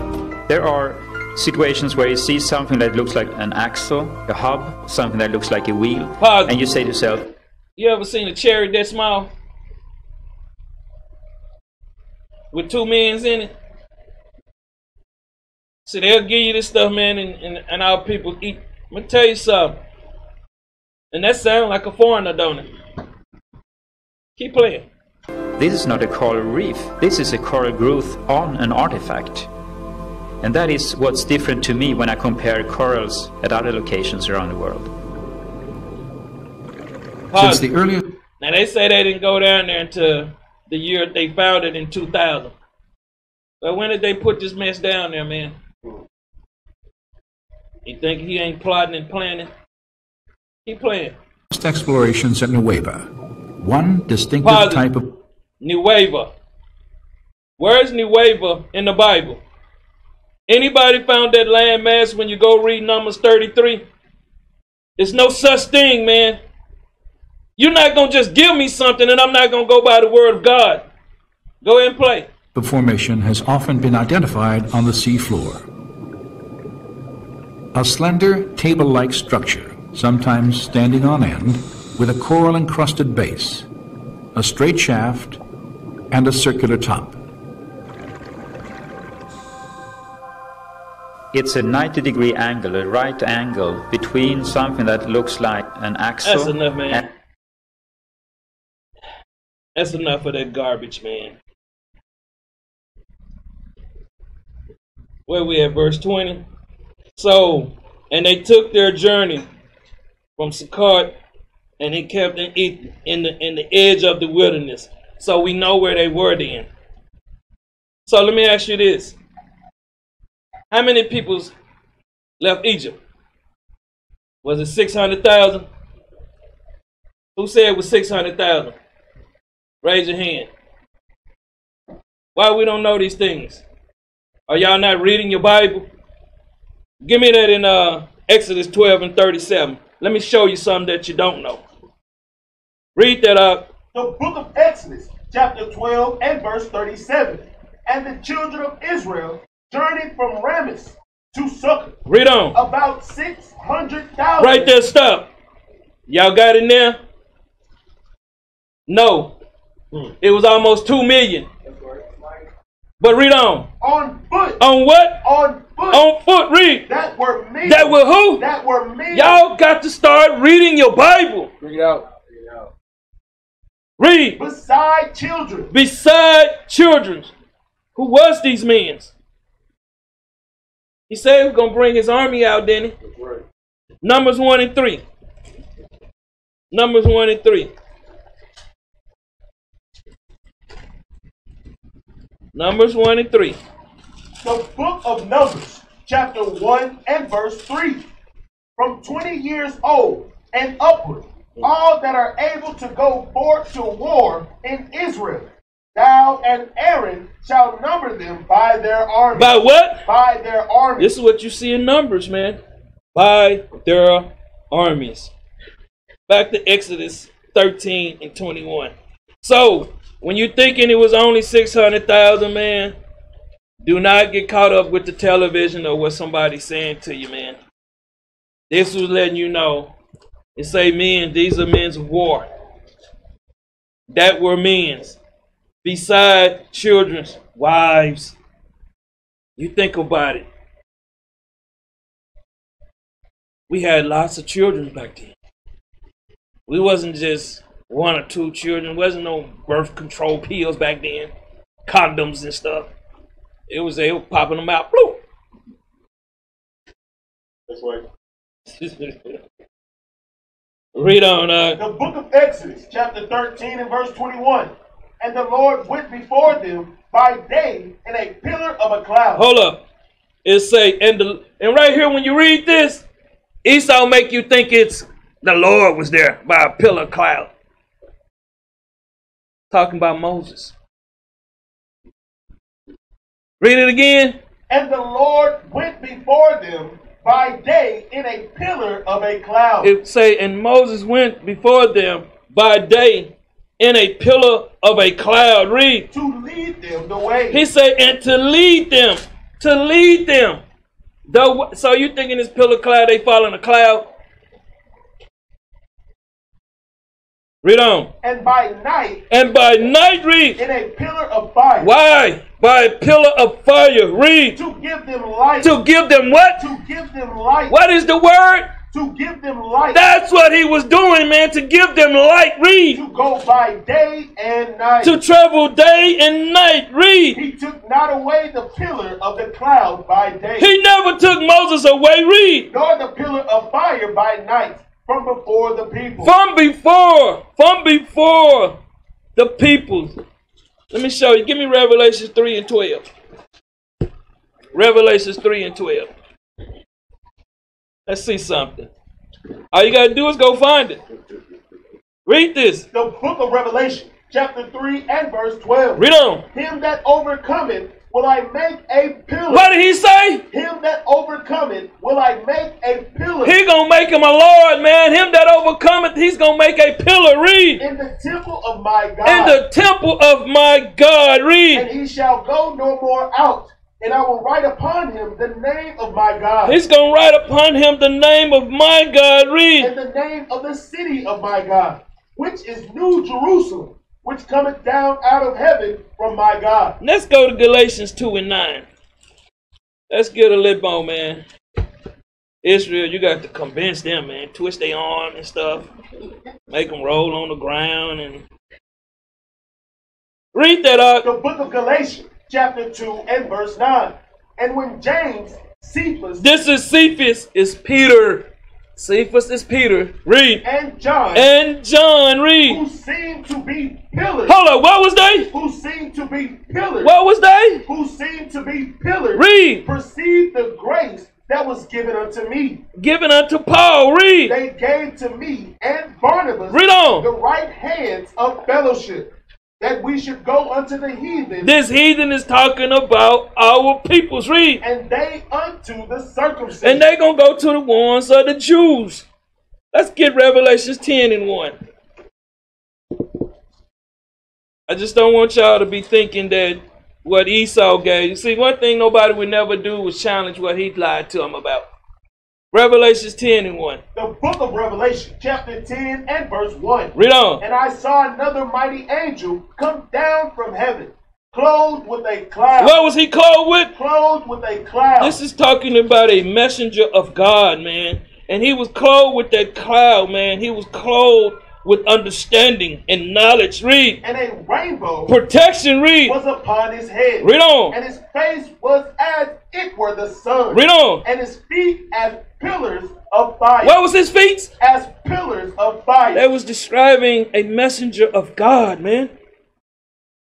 There are situations where you see something that looks like an axle, a hub, something that looks like a wheel, and you say to yourself, you ever seen a chariot that small? With 2 men in it? So they'll give you this stuff, man, and our people eat. Let me tell you something. And that sounds like a foreigner, don't it? Keep playing. This is not a coral reef. This is a coral growth on an artifact. And that is what's different to me when I compare corals at other locations around the world. Since the earliest... Now they say they didn't go down there until the year they found it in 2000. But when did they put this mess down there, man? You think he ain't plotting and planning? Keep playing. Explorations at Nueva. One distinctive type of... Nueva. Where's Nueva in the Bible? Anybody found that landmass when you go read Numbers 33? There's no such thing, man. You're not going to just give me something and I'm not going to go by the word of God. Go ahead and play. The formation has often been identified on the sea floor. A slender, table-like structure, sometimes standing on end, with a coral-encrusted base, a straight shaft, and a circular top. It's a 90-degree angle, a right angle, between something that looks like an axle. That's enough, man. That's enough of that garbage, man. Where we at, verse 20? So, and they took their journey from Sukkot, and he kept them in the edge of the wilderness. So we know where they were then. So let me ask you this. How many people left Egypt? Was it 600,000? Who said it was 600,000? Raise your hand. Why we don't know these things? Are y'all not reading your Bible? Give me that in Exodus 12 and 37. Let me show you something that you don't know. Read that up. The book of Exodus, chapter 12 and verse 37. And the children of Israel journeyed from Ramses to Sukkot. Read on. About 600,000. Right there, stop. Y'all got it now? No. It was almost 2 million. But read on. On foot. On what? On foot. On foot. Read. That were me. That were who? That were me. Y'all got to start reading your Bible. Bring it out. Bring it out. Read. Beside children. Beside children. Who was these men? He said he was going to bring his army out, didn't he? That's right. Numbers 1 and 3. Numbers 1 and 3. Numbers 1 and 3. The book of Numbers, chapter 1 and verse 3. From 20 years old and upward, all that are able to go forth to war in Israel, thou and Aaron shall number them by their armies. By what? By their armies. This is what you see in Numbers, man. By their armies. Back to Exodus 13 and 21. So, when you're thinking it was only 600,000, man, do not get caught up with the television or what somebody's saying to you, man. This was letting you know. It say men, these are men's of war. That were men's. Beside children's wives. You think about it. We had lots of children back then. We wasn't just 1 or 2 children. Wasn't no birth control pills back then. Condoms and stuff. They were popping them out. Bloop. That's right. Read on. The book of Exodus, chapter 13 and verse 21. And the Lord went before them by day in a pillar of a cloud. Hold up. It say, and right here when you read this, Esau make you think it's the Lord was there by a pillar of cloud. Talking about Moses. Read it again. And the Lord went before them by day in a pillar of a cloud. It say, and Moses went before them by day in a pillar of a cloud. Read. To lead them the way. He said, and to lead them. To lead them. So you thinking this pillar of cloud, they fall in a cloud? Read on. And by night. And by night, read. In a pillar of fire. Why? By a pillar of fire. Read. To give them light. To give them what? To give them light. What is the word? To give them light. That's what he was doing, man. To give them light. Read. To go by day and night. To travel day and night. Read. He took not away the pillar of the cloud by day. He never took Moses away. Read. Nor the pillar of fire by night from before the people. From before the people. Let me show you. Give me Revelations 3 and 12. Revelations 3 and 12. Let's see something. All you got to do is go find it. Read this. The book of Revelation, chapter 3 and verse 12. Read on. Him that overcometh will I make a pillar. What did he say? Him that overcometh will I make a pillar. He gonna make him a Lord, man. Him that overcometh, he's gonna make a pillar. Read. In the temple of my God. In the temple of my God. Read. And he shall go no more out. And I will write upon him the name of my God. He's going to write upon him the name of my God. Read. And the name of the city of my God, which is New Jerusalem, which cometh down out of heaven from my God. Let's go to Galatians 2 and 9. Let's get a lip on, man. Israel, you got to convince them, man. Twist their arm and stuff. Make them roll on the ground. And read that out. The book of Galatians, chapter 2 and verse 9. And when James, Cephas. This is Cephas, is Peter. Cephas is Peter. Read. And John. And John, read. Who seemed to be pillars. Hold on, what was they? Who seemed to be pillars. What was they? Who seemed to be pillars. Read. Perceived the grace that was given unto me. Given unto Paul. Read. They gave to me and Barnabas. Read on. The right hands of fellowship, that we should go unto the heathen. This heathen is talking about our peoples. Read. And they unto the circumcision. And they going to go to the ones of the Jews. Let's get Revelations 10 and 1. I just don't want y'all to be thinking that what Esau gave. You see, one thing nobody would never do was challenge what he lied to them about. Revelations 10 and 1. The book of Revelation, chapter 10 and verse 1. Read on. And I saw another mighty angel come down from heaven, clothed with a cloud. What was he clothed with? Clothed with a cloud. This is talking about a messenger of God, man. And he was clothed with that cloud, man. He was clothed with understanding and knowledge. Read. And a rainbow. Protection. Read. Was upon his head. Read on. And his face was as it were the sun. Read on. And his feet as pillars of fire. What was his feet? As pillars of fire. That was describing a messenger of God, man.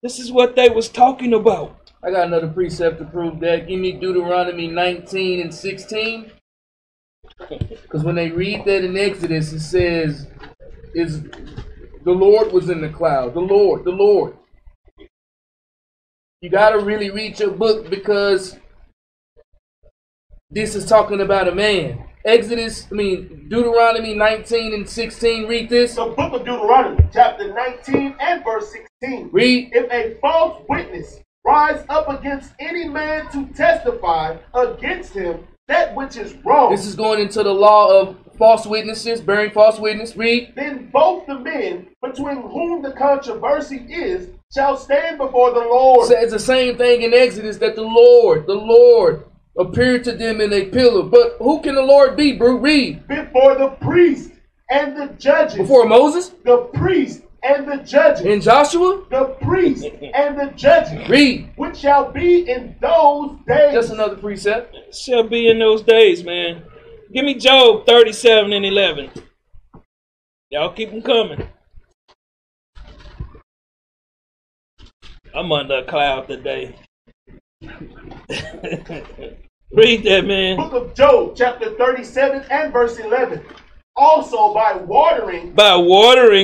This is what they was talking about. I got another precept to prove that. Give me Deuteronomy 19 and 16. Because when they read that in Exodus, it says, the Lord was in the cloud. The Lord. You got to really read your book because this is talking about a man. Deuteronomy 19 and 16. Read this. The book of Deuteronomy, chapter 19 and verse 16. Read. If a false witness rise up against any man to testify against him that which is wrong. This is going into the law of false witnesses, bearing false witness. Read. Then both the men between whom the controversy is shall stand before the Lord. So it's the same thing in Exodus that the Lord appeared to them in a pillar. But who can the Lord be, bro? Read. Before the priest and the judges. Before Moses? The priest and the judges. In Joshua? The priest and the judges. Read. Which shall be in those days. Just another precept. Shall be in those days, man. Give me Job 37 and 11. Y'all keep them coming. I'm under a cloud today. Read that, man. Book of Job, chapter 37 and verse 11. Also by watering,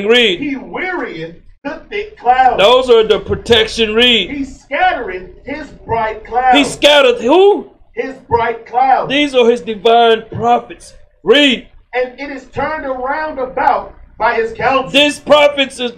Read. he wearieth the thick clouds. Those are the protection, read. He scattereth his bright clouds. He scattered who? His bright clouds. These are his divine prophets. Read. And it is turned around about by his counsel. These prophets is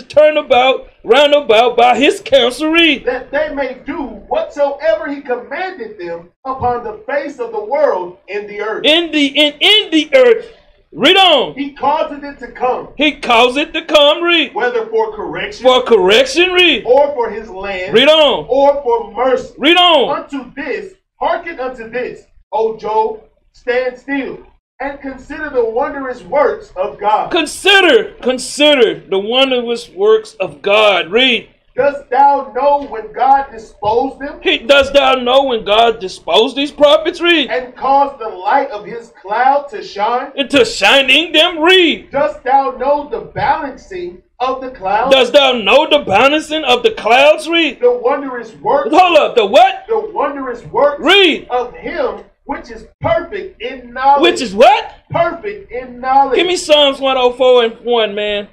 turned about, round about by his counsel. Read. That they may do whatsoever he commanded them upon the face of the world in the earth. In the earth. Read on. He causeth it to come. He caused it to come. Read. Whether for correction. For correction. Read. Or for his land. Read on. Or for mercy. Read on. Unto this, hearken unto this, O Job, stand still, and consider the wondrous works of God. Consider the wondrous works of God. Read. Dost thou know when God disposed them? Does thou know when God disposed these prophets? Read. And caused the light of his cloud to shine? Into shining them? Read. Dost thou know the balancing of the clouds? Does thou know the balancing of the clouds? Read. The wondrous works. Hold up. The what? The wondrous works. Read. Of him which is perfect in knowledge. Which is what? Perfect in knowledge. Give me Psalms 104 and 1, man.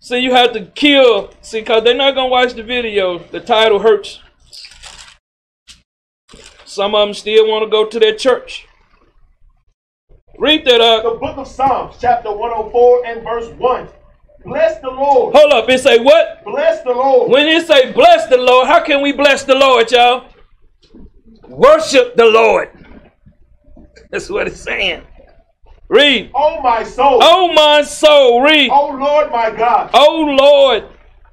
See, you have to kill. See, because they're not going to watch the video. The title hurts. Some of them still want to go to their church. Read that up. The book of Psalms, chapter 104 and verse 1. Bless the Lord. Hold up. It say what? Bless the Lord. When it say bless the Lord, how can we bless the Lord, y'all? Worship the Lord. That's what it's saying. Read. Oh my soul. Oh my soul. Read. Oh Lord my God. Oh Lord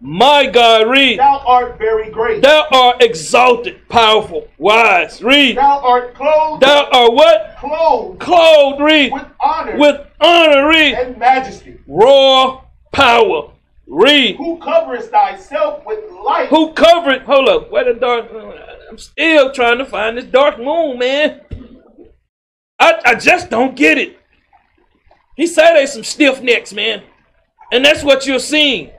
my God. Read. Thou art very great. Thou art exalted, powerful, wise. Read. Thou art clothed. Thou art what? Clothed. Clothed. Read. With honor. With honor. Read. And majesty. Royal power. Read. Who coverest thyself with light. Who covered? Hold up. Where the dark? I'm still trying to find this dark moon, man. I just don't get it. He said there's some stiff necks, man. And that's what you're seeing.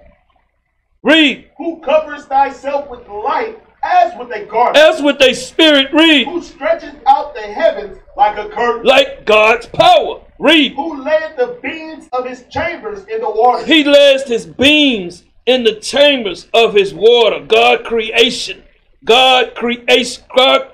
Read. Who covers thyself with light as with a garment. As with a spirit. Read. Who stretches out the heavens like a curtain. Like God's power. Read. Who laid the beams of his chambers in the water. He lays his beams in the chambers of his water. God creation. God creation. God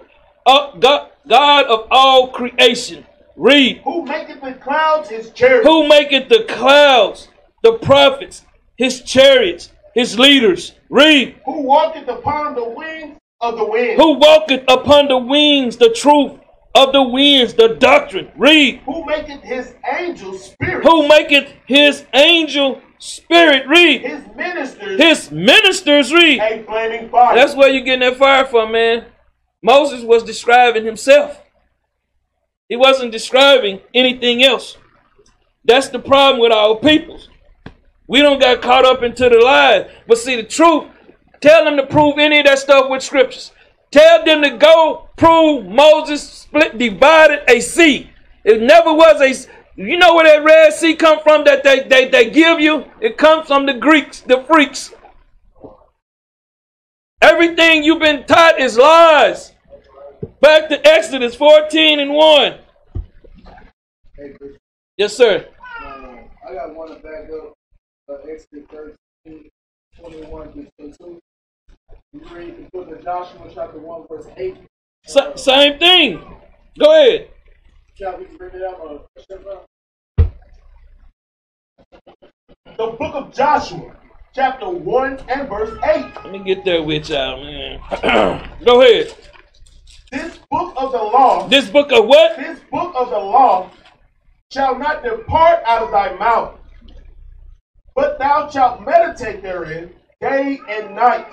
of all creation. Read. Who maketh the clouds his chariots. Who maketh the clouds, the prophets, his chariots, his leaders. Read. Who walketh upon the wings of the wind. Who walketh upon the wings, the truth of the winds, the doctrine. Read. Who maketh his angel spirit. Who maketh his angel spirit. Read. His ministers. His ministers. Read. A flaming fire. That's where you're getting that fire from, man. Moses was describing himself. He wasn't describing anything else. That's the problem with our peoples. We don't got caught up into the lies. But see, the truth, tell them to prove any of that stuff with scriptures. Tell them to go prove Moses divided a sea. It never was a... You know where that Red Sea come from that they give you? It comes from the Greeks, the freaks. Everything you've been taught is lies. Back to Exodus 14 and 1. Hey, Chris, Yes, sir. I got one to back up. Exodus 13, 21 through 22. You read the book of Joshua, chapter 1, verse 8. Same thing. Go ahead. Shall we read it out? The book of Joshua, chapter 1 and verse 8. Let me get there with y'all, man. Go ahead. This book of the law. This book of what? This book of the law shall not depart out of thy mouth, but thou shalt meditate therein day and night,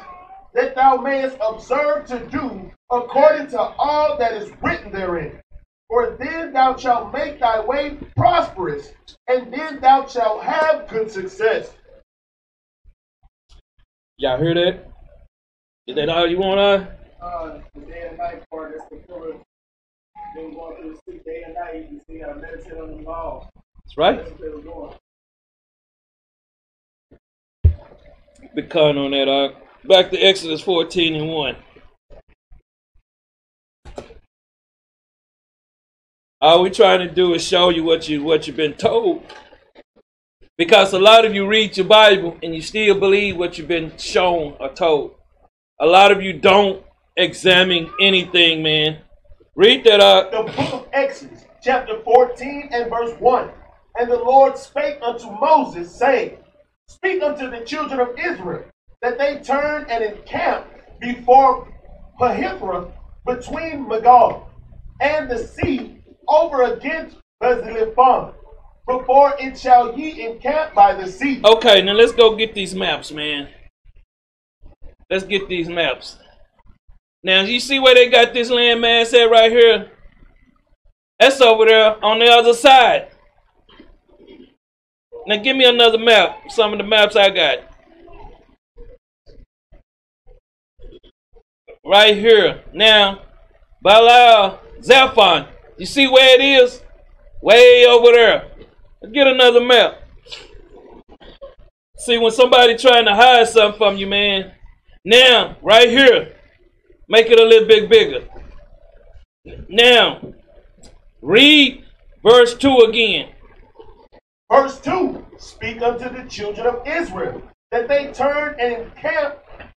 that thou mayest observe to do according to all that is written therein. For then thou shalt make thy way prosperous, and then thou shalt have good success. Y'all hear that? Is that all you want on? The day and night part, that's the pillar They were going through the city day and night. You see, gotta meditate on the law. That's right. That's what they were doing. Big con on that. Back to Exodus 14 and 1. All we're trying to do is show you what you've been told. Because a lot of you read your Bible and you still believe what you've been shown or told. A lot of you don't examine anything, man. Read that out. The book of Exodus, chapter 14 and verse 1. And the Lord spake unto Moses, saying, Speak unto the children of Israel, that they turn and encamp before Pahithra, between Magog and the sea, over against Bezaliphon, before it shall ye encamp by the sea. Okay, now let's go get these maps, man. Let's get these maps. Now, you see where they got this landmass at right here? That's over there on the other side. Now, give me another map. Some of the maps I got. Right here. Now, Baal Zephon. You see where it is? Way over there. Let's get another map. See, when somebody trying to hide something from you, man. Now, right here. Make it a little bit bigger. Now, read verse 2 again. Verse 2, Speak unto the children of Israel, that they turn and encamp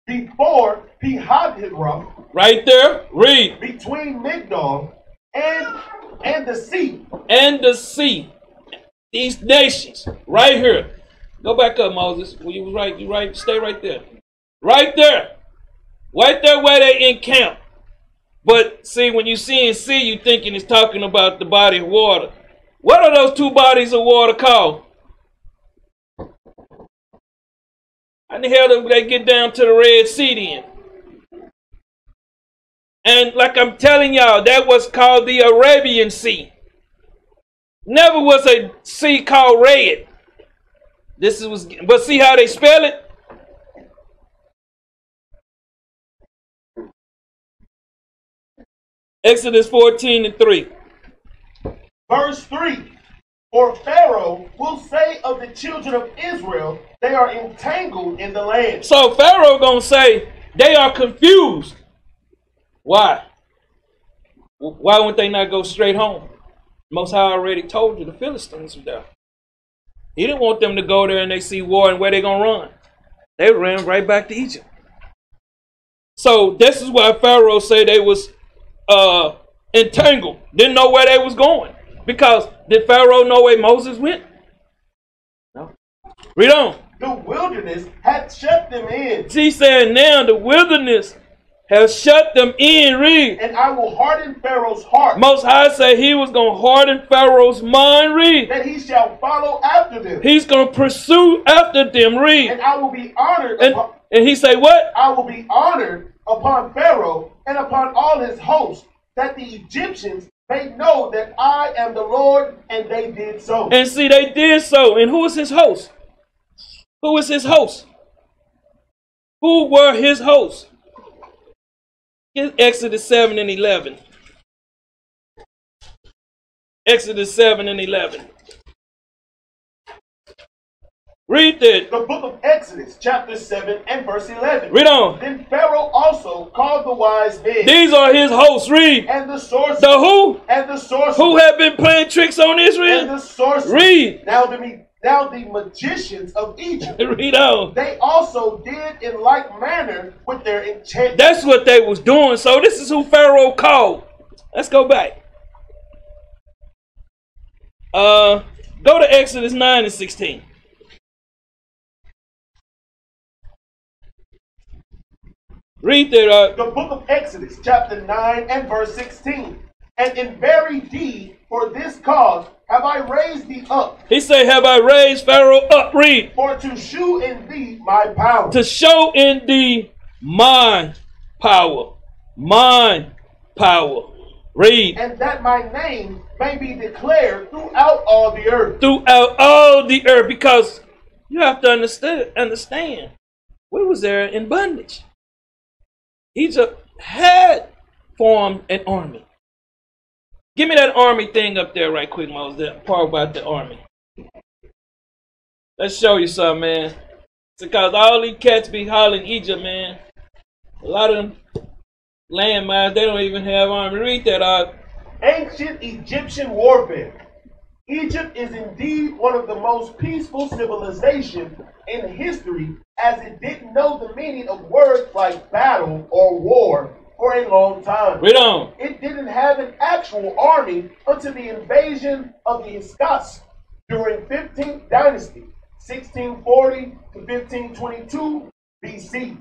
before Pihahirah, right there, read. Between Migdol and the sea. And the sea. These nations, right here. Go back up, Moses. Well, you was right. You right. Stay right there. Right there. Right there where they encamp. But see, when you see and see, you thinking it's talking about the body of water. What are those two bodies of water called? How the hell do they get down to the Red Sea then? And like I'm telling y'all, that was called the Arabian Sea. Never was a sea called red. But see how they spell it? Exodus 14 and 3. Verse 3. For Pharaoh will say of the children of Israel, they are entangled in the land. So Pharaoh gonna say they are confused. Why? Why wouldn't they not go straight home? Most High already told you the Philistines were there. He didn't want them to go there and they see war and where they gonna run. They ran right back to Egypt. So this is why Pharaoh said they was entangled. Didn't know where they was going. Because did Pharaoh know where Moses went? No. Read on. The wilderness had shut them in. He said now the wilderness has shut them in. Read. And I will harden Pharaoh's heart. Most High said he was going to harden Pharaoh's mind. Read. That he shall follow after them. He's going to pursue after them. Read. And I will be honored. And he say what? I will be honored upon Pharaoh and upon all his hosts, that the Egyptians may know that I am the Lord, and they did so. And see, they did so. And who is his host? Who is his host? Who were his hosts? Exodus 7 and 11. Exodus 7 and 11. Read that. The book of Exodus, chapter 7 and verse 11. Read on. Then Pharaoh also called the wise men. These are his hosts. Read. And the sorcerers. The who? And the sorcerers. Who have been playing tricks on Israel? And the sorcerers. Read. Now the magicians of Egypt. Read on. They also did in like manner with their enchantments. That's what they was doing. So this is who Pharaoh called. Let's go back. Go to Exodus 9 and 16. Read that. The book of Exodus, chapter 9 and verse 16. And in very deed, for this cause, have I raised thee up. He said, have I raised Pharaoh up? Read. For to shew in thee my power. To show in thee my power. My power. Read. And that my name may be declared throughout all the earth. Throughout all the earth. Because you have to understand. We was there in bondage. Egypt had formed an army. Give me that army thing up there right quick, Moses. That part about the army. Let's show you something, man. It's because all these cats be hollering Egypt, man. A lot of them landmines, they don't even have army. Read that out. Ancient Egyptian warfare. Egypt is indeed one of the most peaceful civilizations in history, as it didn't know the meaning of words like battle or war for a long time. Read on. It didn't have an actual army until the invasion of the Scots during 15th dynasty, 1640 to 1522 BC.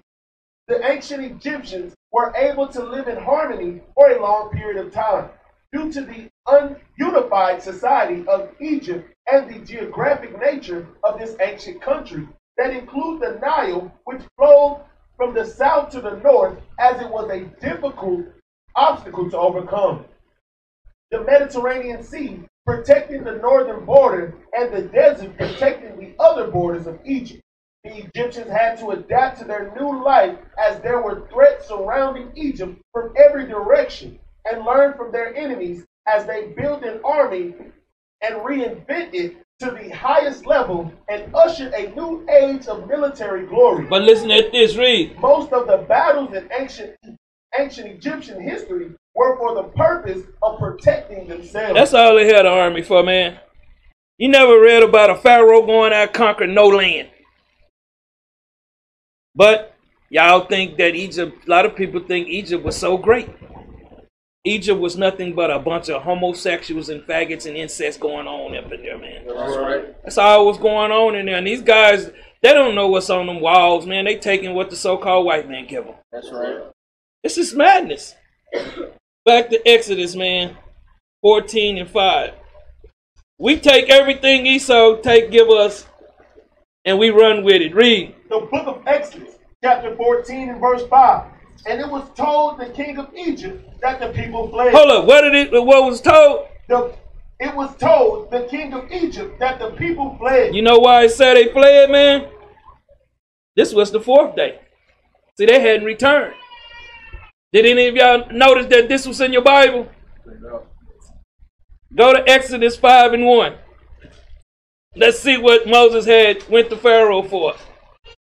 The ancient Egyptians were able to live in harmony for a long period of time due to the ununified society of Egypt and the geographic nature of this ancient country that include the Nile, which flowed from the south to the north, as it was a difficult obstacle to overcome. The Mediterranean Sea protecting the northern border and the desert protecting the other borders of Egypt. The Egyptians had to adapt to their new life as there were threats surrounding Egypt from every direction, and learn from their enemies as they built an army and reinvent it to the highest level and usher a new age of military glory. But listen at this, read. Most of the battles in ancient Egyptian history were for the purpose of protecting themselves. That's all they had an army for, man. You never read about a pharaoh going out conquering no land. But y'all think that Egypt, a lot of people think Egypt was so great. Egypt was nothing but a bunch of homosexuals and faggots and incest going on up in there, man. That's right. That's all what's going on in there. And these guys, they don't know what's on them walls, man. They taking what the so-called white man give them. That's right. This is madness. Back to Exodus, man. 14 and 5. We take everything Esau give us, and we run with it. Read. The book of Exodus, chapter 14 and verse 5. And it was told the king of Egypt that the people fled. Hold up, what was told? It was told the king of Egypt that the people fled. You know why it said they fled, man? This was the 4th day. See, they hadn't returned. Did any of y'all notice that this was in your Bible? Go to Exodus 5 and 1. Let's see what Moses went to Pharaoh for.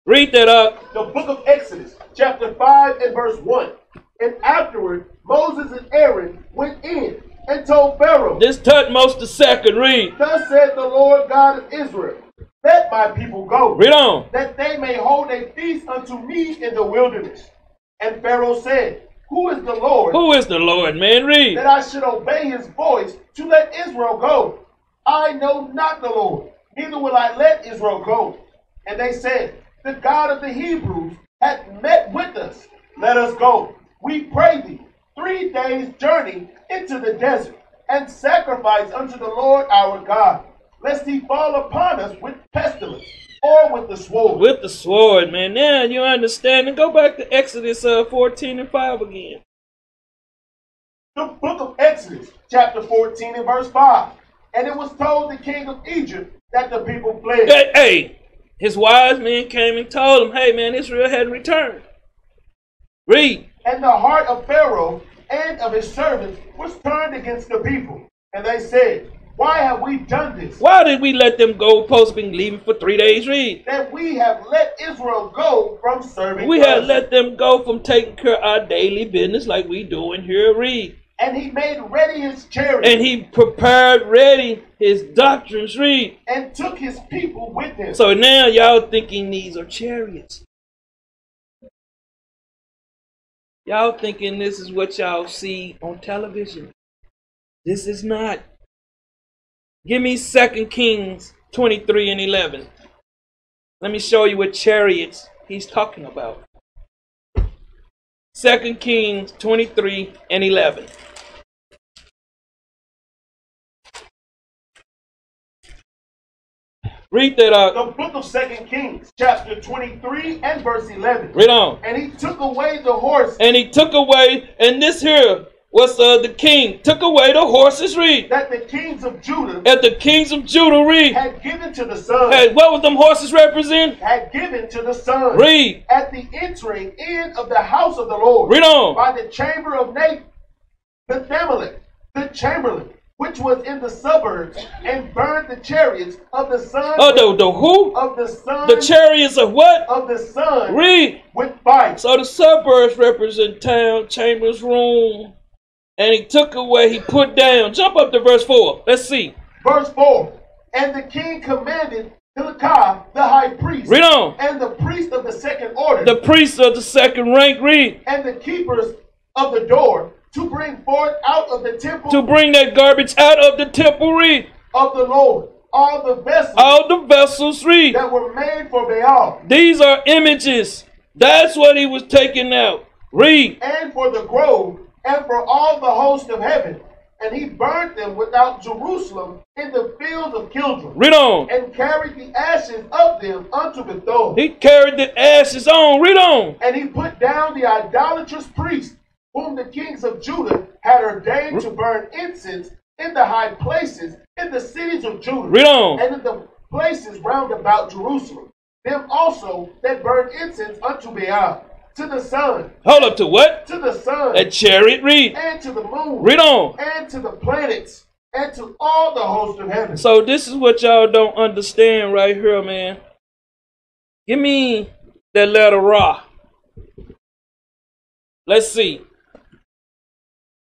Read that up. The book of Exodus, chapter 5 and verse 1. And afterward, Moses and Aaron went in and told Pharaoh, This Tutmos the second, read. Thus said the Lord God of Israel, let my people go, Read on. that they may hold a feast unto me in the wilderness. And Pharaoh said, Who is the Lord? Who is the Lord, man? Read. That I should obey his voice to let Israel go. I know not the Lord, neither will I let Israel go. And they said, The God of the Hebrews hath met with us. Let us go, we pray thee, 3 days' journey into the desert, and sacrifice unto the Lord our God, lest he fall upon us with pestilence or with the sword. With the sword, man. Now you understand. And go back to Exodus 14 and 5 again. The book of Exodus, chapter 14 and verse 5. And it was told the king of Egypt that the people fled. Hey, his wise men came and told him, hey, man, Israel hadn't returned. Read. And the heart of Pharaoh and of his servants was turned against the people. And they said, Why have we done this? Why did we let them go post being leaving for 3 days? Read. That we have let Israel go from serving We us. have let them go from taking care of our daily business like we doing here. Read. And he made ready his chariots. And he prepared ready his doctrines. Read. And took his people with him. So now y'all thinking these are chariots. Y'all thinking this is what y'all see on television. This is not. Give me 2 Kings 23 and 11. Let me show you what chariots he's talking about. 2 Kings 23 and 11. Read that out. The book of 2 Kings, chapter 23 and verse 11. Read on. And he took away the horse. And he took away, and this here was the king took away the horses. Read. That the kings of Judah. That the kings of Judah, read. Had given to the sun. Hey, what was them horses represent? Had given to the sun. Read. At the entering in of the house of the Lord. Read on. By the chamber of Nathan, the Thamelech, the chamberlain, which was in the suburbs, and burned the chariots of the sun. Oh, the who? Of the sun. The chariots of what? Of the sun. Read. With fire. So the suburbs represent town, chambers, room. And he took away, he put down. Jump up to verse 4. Let's see. Verse 4. And the king commanded Hilkiah, the high priest. Read on. And the priest of the second order. The priest of the second rank. Read. And the keepers of the door to bring forth out of the temple. To bring that garbage out of the temple. Read. Of the Lord. All the vessels. All the vessels. Read. That were made for Baal. These are images. That's what he was taking out. Read. And for the grove. And for all the host of heaven. And he burned them without Jerusalem in the fields of Kildren. Read on. And carried the ashes of them unto Bethel. He carried the ashes on. Read on. And he put down the idolatrous priests, whom the kings of Judah had ordained to burn incense in the high places in the cities of Judah. Read on. And in the places round about Jerusalem. Them also that burned incense unto Baal. To the sun. Hold up, to what? To the sun. A chariot. Read. And to the moon. Read on. And to the planets. And to all the host of heaven. So this is what y'all don't understand right here, man. Give me that letter Ra. Let's see.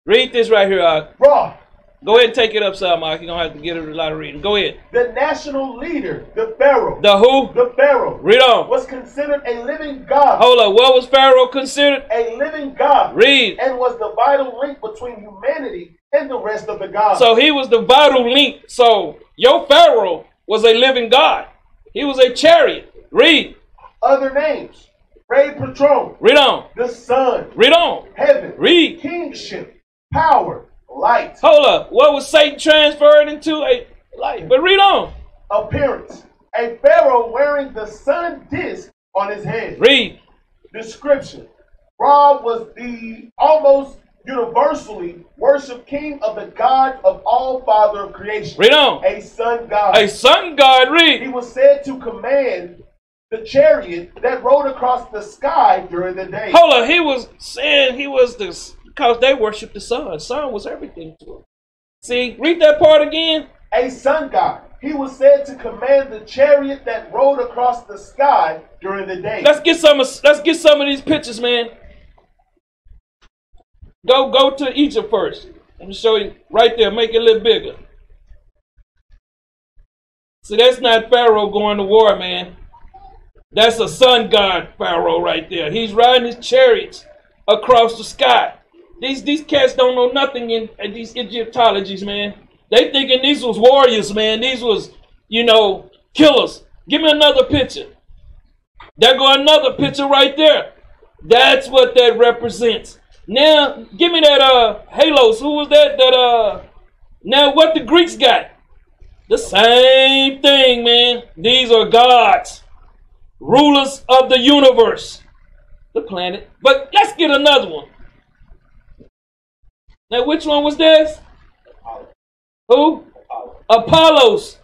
Read this right here. Ra. Go ahead and take it up, Mark. You're going to have to get a lot of reading. Go ahead. The national leader, the Pharaoh. The who? The Pharaoh. Read on. Was considered a living God. Hold up. What was Pharaoh considered? A living God. Read. And was the vital link between humanity and the rest of the gods. So he was the vital link. So your Pharaoh was a living God. He was a chariot. Read. Other names. Ray Patron. Read on. The sun. Read on. Heaven. Read. Kingship. Power. Light. Hold up. What was Satan transferred into? A light. But read on. Appearance. A pharaoh wearing the sun disk on his head. Read. Description. Ra was the almost universally worshipped king of the God of all, Father of creation. Read on. A sun god. A sun god. Read. He was said to command the chariot that rode across the sky during the day. Hold up. He was saying he was the... Because they worshiped the sun. The sun was everything to them. See, read that part again. A sun god. He was said to command the chariot that rode across the sky during the day. Let's get some of these pictures, man. Go to Egypt first. Let me show you right there. Make it a little bigger. See, that's not Pharaoh going to war, man. That's a sun god Pharaoh right there. He's riding his chariots across the sky. These cats don't know nothing in these Egyptologies, man. They thinking these was warriors, man. These was, killers. Give me another picture. There go another picture right there. That's what that represents. Now, give me that halos. Who was that? Now what the Greeks got? The same thing, man. These are gods. Rulers of the universe. The planet. But let's get another one. Now, which one was this? Apollo. Who? Apollos.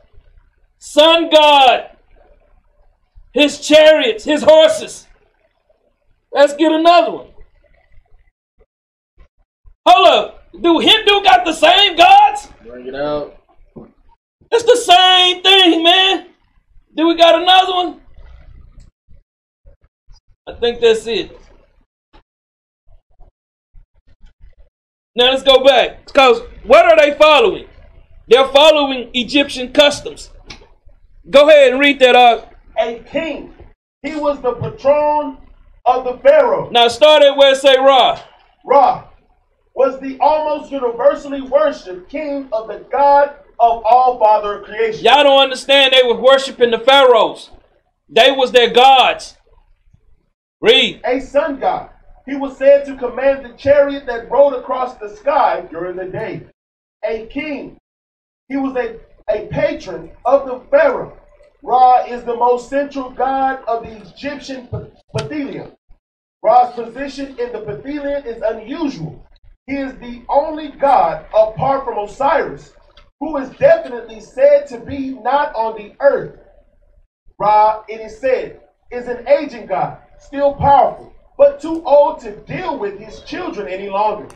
Sun god. His chariots, his horses. Let's get another one. Hold up. Do Hindu got the same gods? Bring it out. It's the same thing, man. Do we got another one? I think that's it. Now let's go back. Because what are they following? They're following Egyptian customs. Go ahead and read that out. A king. He was the patron of the Pharaoh. Now start at where it say Ra. Ra was the almost universally worshipped king of the God of all, Father of creation. Y'all don't understand. They were worshiping the pharaohs. They was their gods. Read. A sun god. He was said to command the chariot that rode across the sky during the day. A king. He was a patron of the Pharaoh. Ra is the most central god of the Egyptian pantheon. Ra's position in the pantheon is unusual. He is the only god, apart from Osiris, who is definitely said to be not on the earth. Ra, it is said, is an aging god, still powerful, but too old to deal with his children any longer.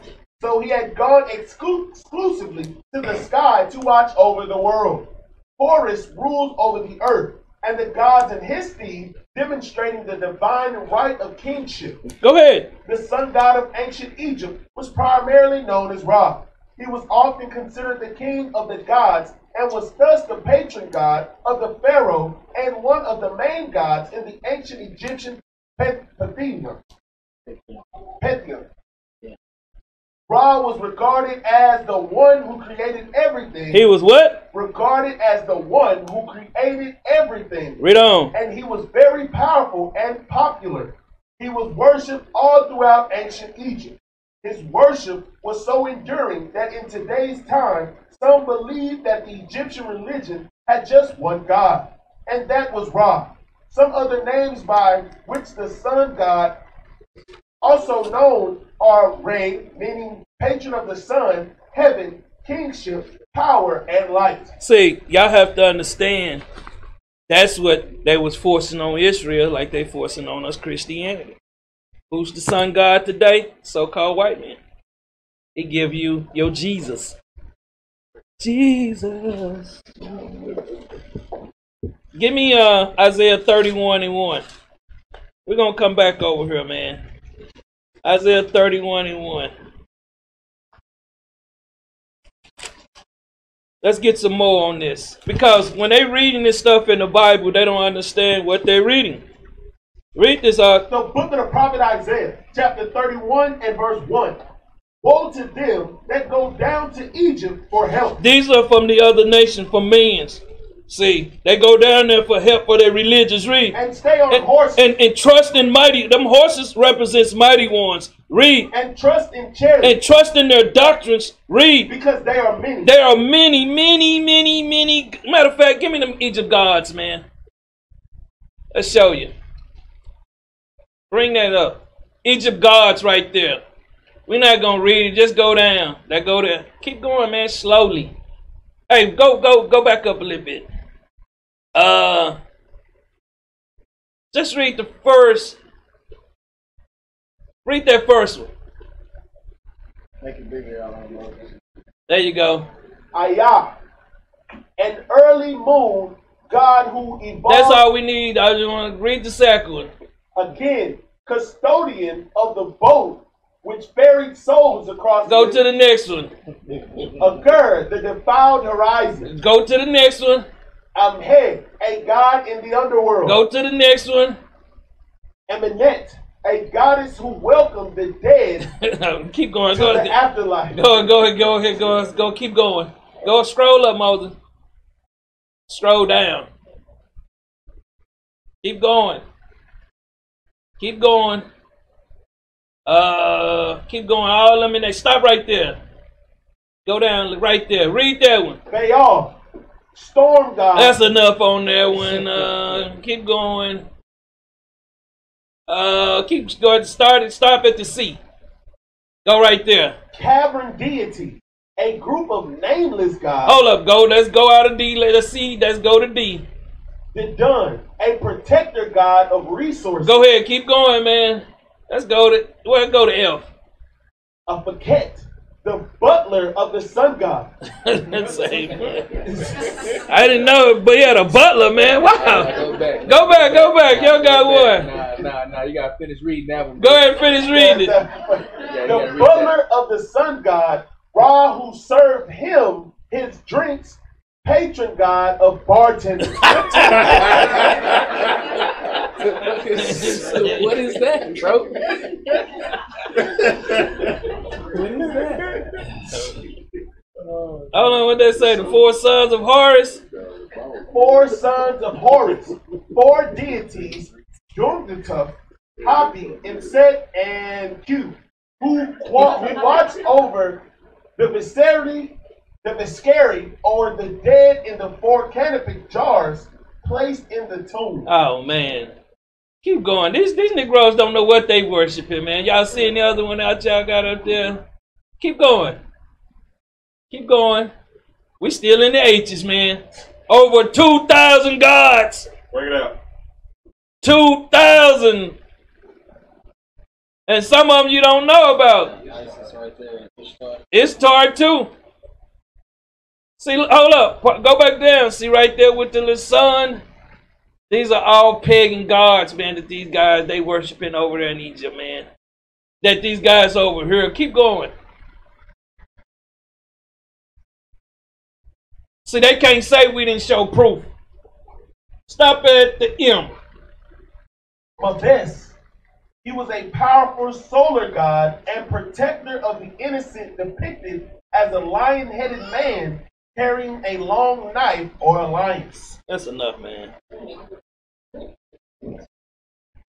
So he had gone exclusively to the sky to watch over the world. Horus rules over the earth, and the gods in his stead, demonstrating the divine right of kingship. Go ahead. The sun god of ancient Egypt was primarily known as Ra. He was often considered the king of the gods and was thus the patron god of the pharaoh and one of the main gods in the ancient Egyptian pantheon. Ra was regarded as the one who created everything. He was what? Regarded as the one who created everything. Read on. And he was very powerful and popular. He was worshipped all throughout ancient Egypt. His worship was so enduring that in today's time, some believe that the Egyptian religion had just one god, and that was Ra. Some other names by which the sun god, also known, are Re, meaning patron of the sun, heaven, kingship, power, and light. See, y'all have to understand, that's what they was forcing on Israel, like they forcing on us Christianity. Who's the sun god today? So-called white man. He give you your Jesus. Jesus. Give me Isaiah 31:1. We're going to come back over here, man. Isaiah 31:1. Let's get some more on this. Because when they reading this stuff in the Bible, they don't understand what they're reading. Read this. The book of the prophet Isaiah, chapter 31 and verse 1. Woe to them that go down to Egypt for help. These are from the other nation, from millions. See, they go down there for help for their religious read. And stay on horses. And trust in mighty. Them horses represents mighty ones. Read. And trust in chariots. And trust in their doctrines. Read. Because they are many. There are many, many, many, many. Matter of fact, give me them Egypt gods, man. Let's show you. Bring that up. Egypt gods right there. We're not going to read it. Just go down. That go there. Keep going, man, slowly. Hey, go back up a little bit. Just read the first. Read that first one. Make it bigger. There you go. Ayah, an early moon god who evolved. That's all we need. I just want to read the second one. Again, custodian of the boat which ferried souls across. Go to the next one. Agur, the defiled horizon. Go to the next one. Amhed, a god in the underworld. Go to the next one. Eminet, a goddess who welcomed the dead. Keep going. To Go the afterlife. Go ahead. Go. Keep going. Go. Scroll up, Moses. Scroll down. Keep going. Keep going. Keep going. All of them in there. Stop right there. Go down right there. Read that one. Baal, storm god. That's enough on that one. Keep going. Keep going. Stop at the sea. Go right there. Cavern deity, a group of nameless gods. Hold up. Go. Let's go out of D. Let's see. Let's go to D. The Dun, a protector god of resources. Go ahead. Keep going, man. Let's go to. Well, go to F. A Paquette, the butler of the sun god. That's same. I didn't know, but yeah, the butler, man. Wow. Go back. Y'all got one. Nah. You gotta finish reading that one. Go ahead and finish reading it. The butler of the sun god, Ra, who served him his drinks, patron god of bartenders. What is that, bro? What is that? I don't know what they say. The 4 sons of Horus. 4 sons of Horus, 4 deities, Jungdutuf, Hapi, Imset, and Q, who watched over the Visceri, or the dead in the 4 canopic jars placed in the tomb. Oh man, keep going. These Negroes don't know what they worshiping, man. Y'all seeing the other one out y'all got up there? Keep going. Keep going. We still in the H's, man. Over 2,000 gods. Bring it out. 2,000. And some of them you don't know about. Ishtar too. See, hold up. Go back down. See right there with the little sun? These are all pagan gods, man, that these guys, they worshiping over there in Egypt, man. That these guys over here. Keep going. See, they can't say we didn't show proof. Stop at the M. Mabes. He was a powerful solar god and protector of the innocent, depicted as a lion-headed man carrying a long knife or a lioness. That's enough, man.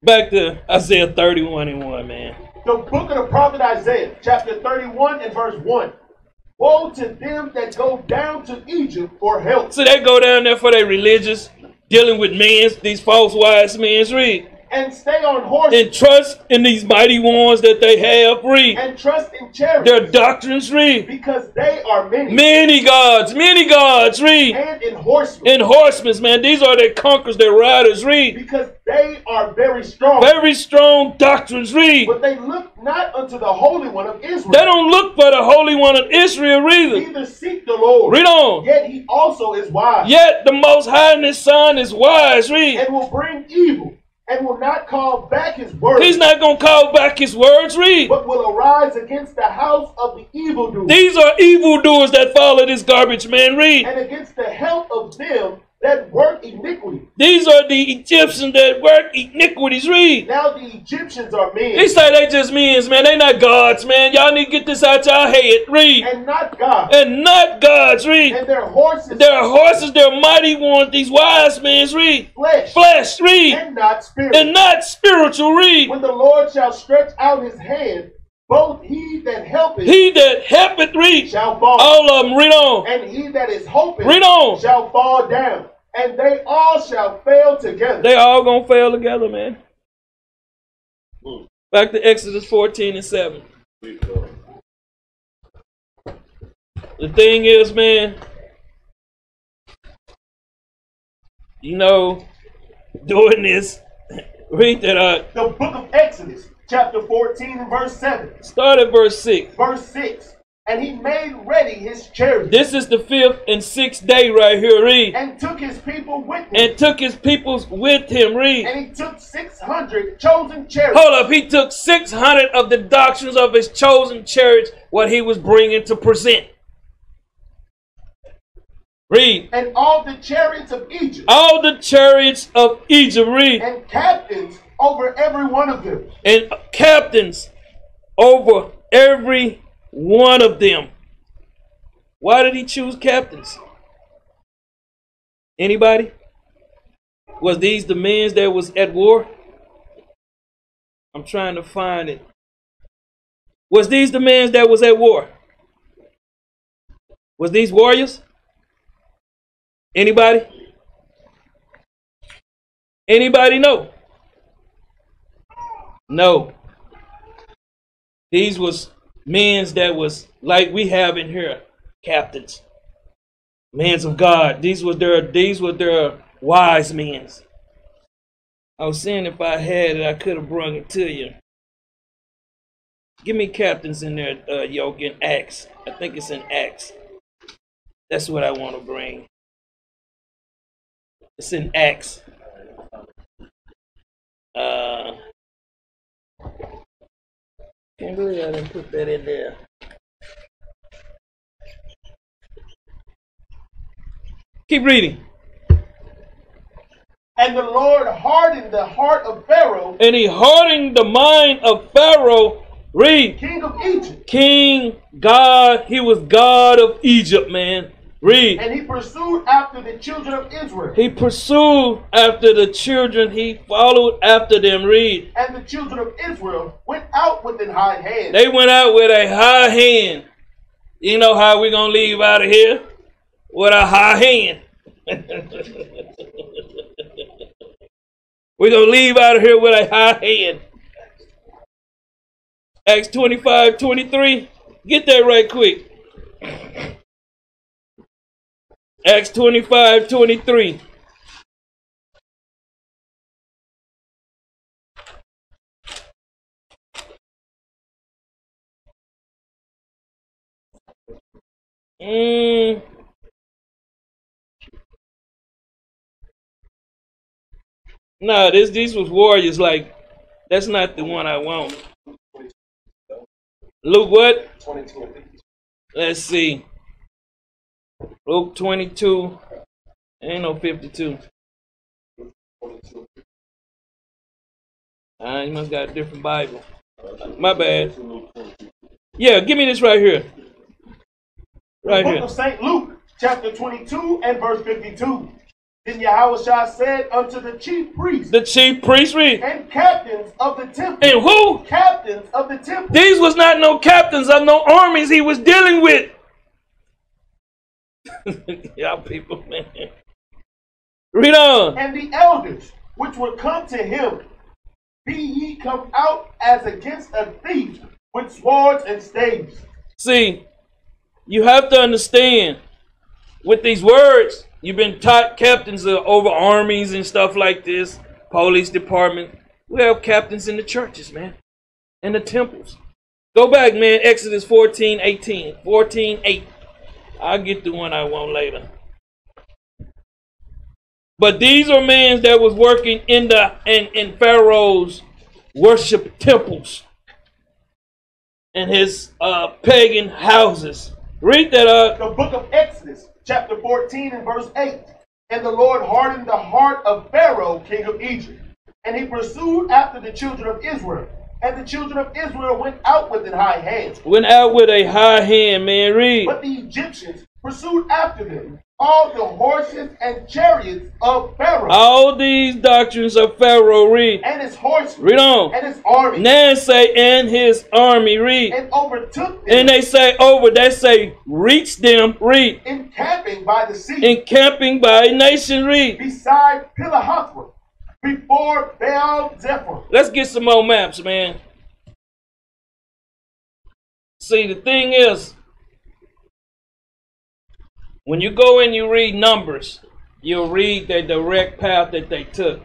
Back to Isaiah 31:1, man. The book of the prophet Isaiah, chapter 31 and verse 1. Woe to them that go down to Egypt for help. So they go down there for their religious, dealing with men, these false wise men, read. And stay on horses. And trust in these mighty ones that they have, read. And trust in chariots. Their doctrines, read. Because they are many. Many gods, read. And in horsemen. In horsemen, man. These are their conquerors, their riders, read. Because they are very strong. Very strong doctrines, read. But they look not unto the Holy One of Israel. They don't look for the Holy One of Israel, either. Neither seek the Lord. Read on. Yet he also is wise. Yet the Most High and His Son is wise, read. And will bring evil. And will not call back his words. He's not going to call back his words, read. But will arise against the house of the evildoers. These are evildoers that follow this garbage, man, read. And against the help of them that work iniquity. These are the Egyptians that work iniquities, read. Now the Egyptians are men. They say they just men, man. They not gods, man. Y'all need to get this out y'all head, read. And not gods. And not gods, read. And their horses. Their horses, their mighty ones, these wise men, read. Flesh, read. And not spiritual. And not spiritual, read. When the Lord shall stretch out his hand, both he that helpeth. He that helpeth, read. Shall fall. All of them, read on. And he that is hoping. Read on. Shall fall down. And they all shall fail together. They all gonna fail together, man. Back to Exodus 14:7. The thing is, man, you know, doing this, read that the book of Exodus, chapter 14 and verse 7. Start at verse 6. Verse 6. And he made ready his chariot. This is the 5th and 6th day right here, read. And took his people with him. And took his peoples with him, read. And he took 600 chosen chariots. Hold up, he took 600 of the doctrines of his chosen chariots, what he was bringing to present. Read. And all the chariots of Egypt. All the chariots of Egypt, read. And captains over every one of them. And captains over every one of them. Why did he choose captains? Anybody? Was these the men that was at war? I'm trying to find it. Was these the men that was at war? Was these warriors? Anybody? Anybody know? No. These was men that was like we have in here, captains, men of God. These were their wise men. I was saying if I had it, I could have brought it to you. Give me captains in there, Yoke, in Acts. I think it's in Acts. That's what I want to bring. It's in Acts. Can't believe I didn't put that in there. Keep reading. And the Lord hardened the heart of Pharaoh. And he hardened the mind of Pharaoh. Read. King of Egypt. King, God. He was God of Egypt, man. Read. And he pursued after the children of Israel. He pursued after the children. He followed after them. Read. And the children of Israel went out with an high hand. They went out with a high hand. You know how we're going to leave out of here? With a high hand. We're going to leave out of here with a high hand. Acts 25:23. Get that right quick. Acts 25:23. No, these was warriors. Like, that's not the one I want. Luke what? 22. Let's see. Luke 22. Ain't no 52. You must got a different Bible. My bad. Yeah, give me this right here. Right the here. book of St. Luke, chapter 22 and verse 52. Then Yahawashi said unto the chief priests. The chief priests read. And captains of the temple. And who? Captains of the temple. These was not no captains of no armies he was dealing with. Y'all people, man. Read on. And the elders which were come to him, be ye come out as against a thief with swords and staves. See, you have to understand, with these words, you've been taught captains over armies and stuff like this, police department. We have captains in the churches, man, and the temples. Go back, man, Exodus 14:18, 14:8. I'll get the one I want later. But these are men that was working in Pharaoh's worship temples and his pagan houses. Read that up. The book of Exodus, chapter 14 and verse 8. And the Lord hardened the heart of Pharaoh, king of Egypt, and he pursued after the children of Israel. And the children of Israel went out with a high hand. Went out with a high hand, man. Read. But the Egyptians pursued after them, all the horses and chariots of Pharaoh. All these doctrines of Pharaoh. Read. And his horses. Read on. And his army. Now say, and his army. Read. And overtook them. And they say over. They say reach them. Read. Encamping by the sea. Encamping by a nation. Read. Beside Pilahathroth, before Baal Zephyr. Let's get some more maps, man. See, the thing is, when you go and you read Numbers, you'll read the direct path that they took.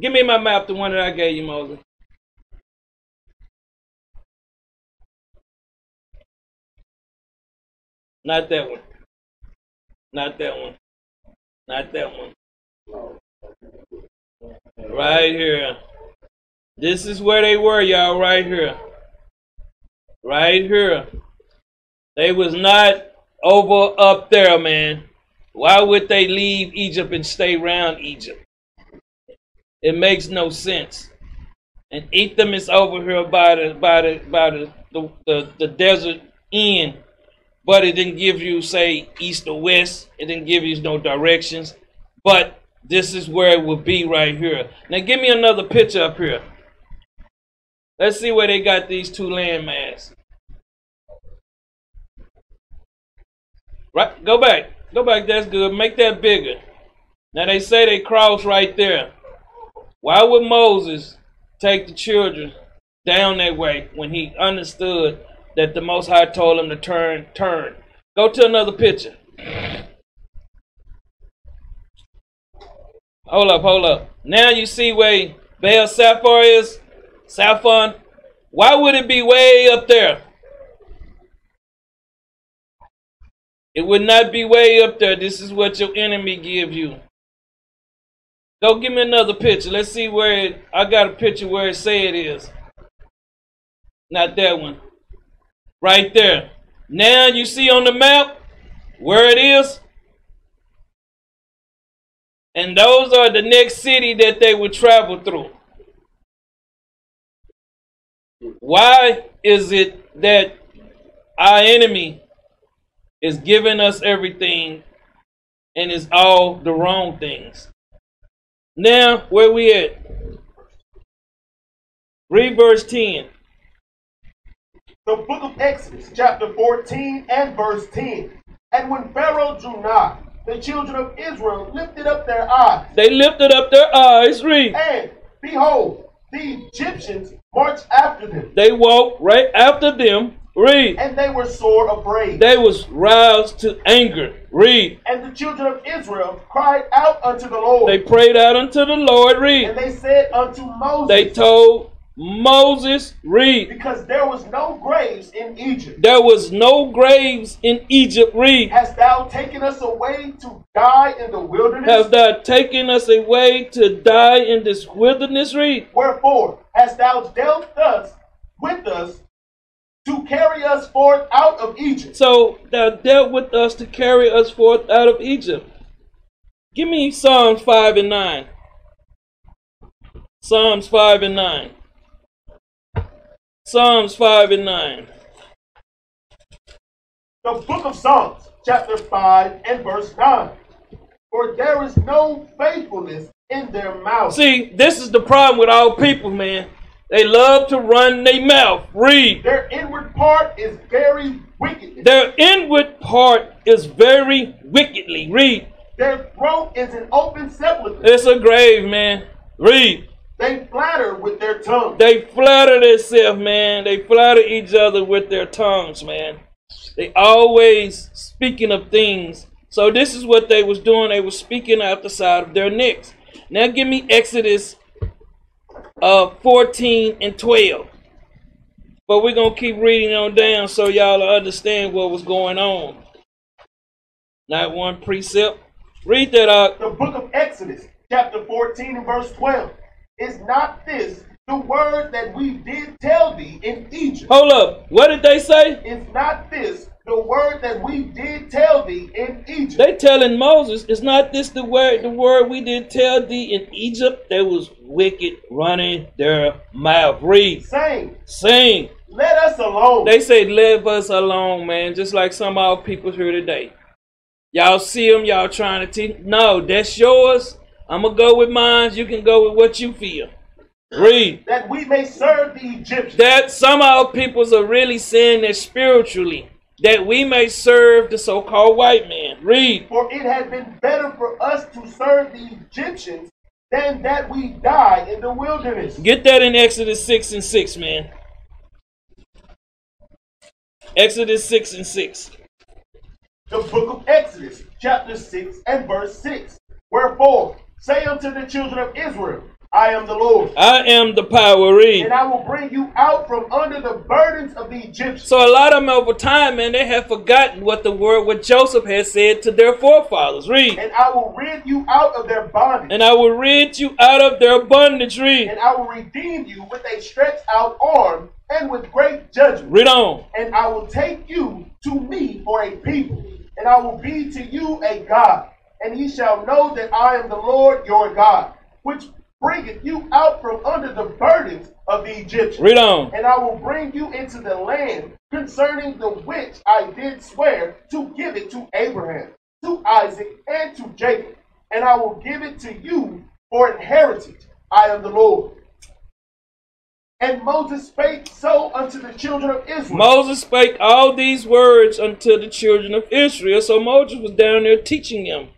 Give me my map, the one that I gave you, Moses. Not that one. Not that one. Not that one. Right here. This is where they were, y'all, right here. Right here. They was not over up there, man. Why would they leave Egypt and stay around Egypt? It makes no sense. And Etham is over here by the desert end, but it didn't give you, say, east or west. It didn't give you no directions. But this is where it would be right here. Now give me another picture up here. Let's see where they got these two landmasses. Right, go back. Go back, that's good. Make that bigger. Now they say they crossed right there. Why would Moses take the children down that way when he understood that the Most High told him to turn? Go to another picture. Hold up. Now you see where Baal Zephyr is? Saffron. Why would it be way up there? It would not be way up there. This is what your enemy gives you. Go give me another picture. Let's see where I got a picture where it say it is. Not that one. Right there. Now you see on the map where it is. And those are the next city that they would travel through. Why is it that our enemy is giving us everything and it's all the wrong things? Now, where we at? Read verse 10. The book of Exodus, chapter 14 and verse 10. And when Pharaoh drew nigh, the children of Israel lifted up their eyes. They lifted up their eyes. Read. And behold, the Egyptians marched after them. They walked right after them. Read. And they were sore afraid. They was roused to anger. Read. And the children of Israel cried out unto the Lord. They prayed out unto the Lord. Read. And they said unto Moses. They told Moses, read. Because there was no graves in Egypt. There was no graves in Egypt, read. Hast thou taken us away to die in the wilderness? Have thou taken us away to die in this wilderness, read. Wherefore hast thou dealt thus with us to carry us forth out of Egypt? So thou dealt with us to carry us forth out of Egypt. Give me Psalms 5 and 9. Psalms 5 and 9. Psalms 5 and 9. The book of Psalms, chapter 5 and verse 9. For there is no faithfulness in their mouth. See, this is the problem with our people, man. They love to run their mouth. Read. Their inward part is very wicked. Their inward part is very wickedly. Read. Their throat is an open sepulchre. It's a grave, man. Read. They flatter with their tongue. They flatter themselves, man. They flatter each other with their tongues, man. They always speaking of things. So this is what they was doing. They was speaking out the side of their necks. Now give me Exodus 14 and 12. But we're going to keep reading on down so y'all understand what was going on. Not one precept. Read that out. The book of Exodus, chapter 14 and verse 12. Is not this the word that we did tell thee in Egypt? Hold up. What did they say? Is not this the word that we did tell thee in Egypt? They telling Moses, is not this the word we did tell thee in Egypt? They was wicked running their mouth. Read. Saying, let us alone. They say, leave us alone, man. Just like some of our people here today. Y'all see them, y'all trying to teach. No, that's yours. I'm going to go with mine. You can go with what you feel. Read. That we may serve the Egyptians. That some of our peoples are really saying that spiritually. That we may serve the so-called white man. Read. For it had been better for us to serve the Egyptians than that we die in the wilderness. Get that in Exodus 6 and 6, man. Exodus 6 and 6. The book of Exodus, chapter 6 and verse 6. Wherefore, say unto the children of Israel, I am the Lord. I am the power. Read. And I will bring you out from under the burdens of the Egyptians. So a lot of them over time, man, they have forgotten what Joseph had said to their forefathers. Read. And I will rid you out of their bondage. And I will rid you out of their bondage. Read. And I will redeem you with a stretched out arm and with great judgment. Read on. And I will take you to me for a people, and I will be to you a God. And ye shall know that I am the Lord your God, which bringeth you out from under the burdens of the Egyptians. Read on. And I will bring you into the land concerning the which I did swear to give it to Abraham, to Isaac, and to Jacob. And I will give it to you for an heritage. I am the Lord. And Moses spake so unto the children of Israel. Moses spake all these words unto the children of Israel. So Moses was down there teaching them.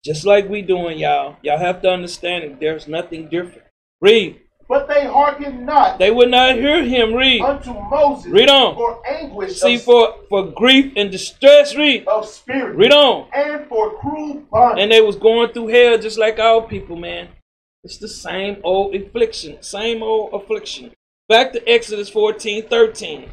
Just like we doing, y'all. Y'all have to understand it. There's nothing different. Read. But they hearkened not. They would not hear him. Read. Unto Moses. Read on. For anguish. See, for grief and distress. Read. Of spirit. Read on. And for cruel bondage. And they was going through hell just like our people, man. It's the same old affliction. Same old affliction. Back to Exodus 14:13.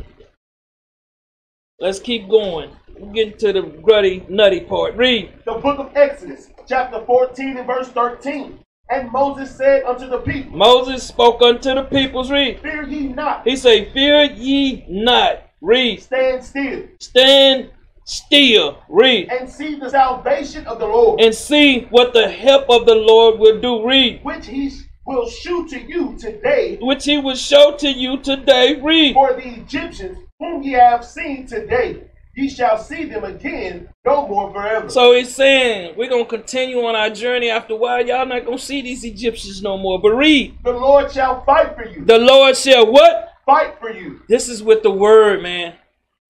Let's keep going. We're getting to the gruddy, nutty part. Read. The book of Exodus, chapter 14 and verse 13. And Moses said unto the people. Moses spoke unto the peoples. Read. Fear ye not. He said, fear ye not. Read. Stand still. Stand still. Read. And see the salvation of the Lord. And see what the help of the Lord will do. Read. Which he will shew to you today. Which he will show to you today. Read. For the Egyptians whom ye have seen today, ye shall see them again no more forever. So he's saying we're going to continue on our journey. After a while, y'all not going to see these Egyptians no more. But read. The Lord shall fight for you. The Lord shall what? Fight for you. This is with the word, man.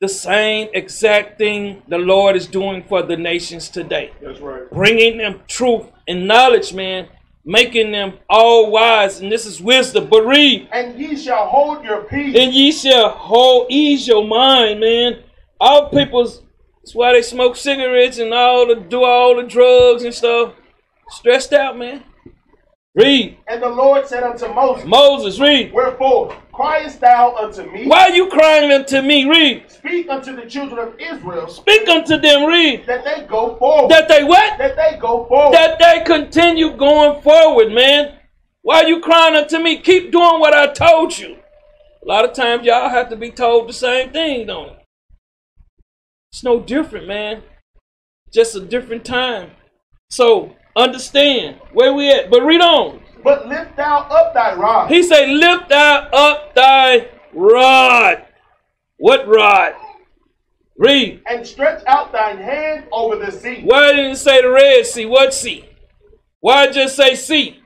The same exact thing the Lord is doing for the nations today. That's right. Bringing them truth and knowledge, man. Making them all wise. And this is wisdom. But read. And ye shall hold your peace. And ye shall ease your mind, man. All people's, that's why they smoke cigarettes and do all the drugs and stuff. Stressed out, man. Read. And the Lord said unto Moses. Moses, read. Wherefore, criest thou unto me? Why are you crying unto me? Read. Speak unto the children of Israel. Speak unto them. Read. That they go forward. That they what? That they go forward. That they continue going forward, man. Why are you crying unto me? Keep doing what I told you. A lot of times y'all have to be told the same thing, don't it? It's no different, man. Just a different time. So understand where we at. But read on. But lift thou up thy rod. He say, lift thou up thy rod. What rod? Read. And stretch out thine hand over the sea. Why didn't it say the Red Sea? What sea? Why just say sea?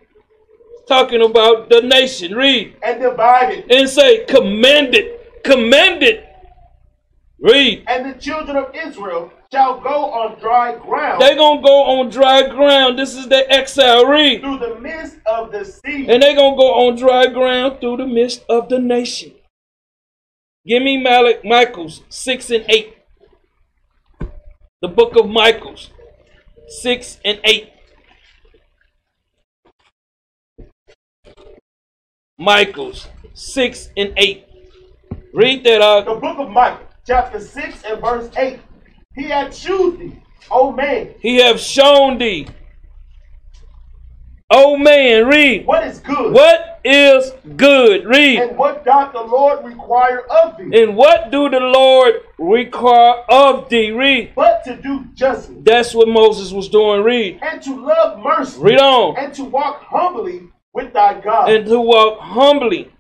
Talking about the nation. Read. And divide it. And say, command it. Command it. Read. And the children of Israel shall go on dry ground. They're going to go on dry ground. This is the exile. Read. Through the midst of the sea. And they're going to go on dry ground through the midst of the nation. Give me Michaels 6 and 8. The book of Michaels 6 and 8. Michaels 6 and 8. Read that out. The book of Micah, chapter 6 and verse 8. He hath shewed thee, O man. He have shown thee. O man, read. What is good? What is good? Read. And what doth the Lord require of thee? And what do the Lord require of thee? Read. But to do justly. That's what Moses was doing. Read. And to love mercy. Read on. And to walk humbly with thy God. And to walk humbly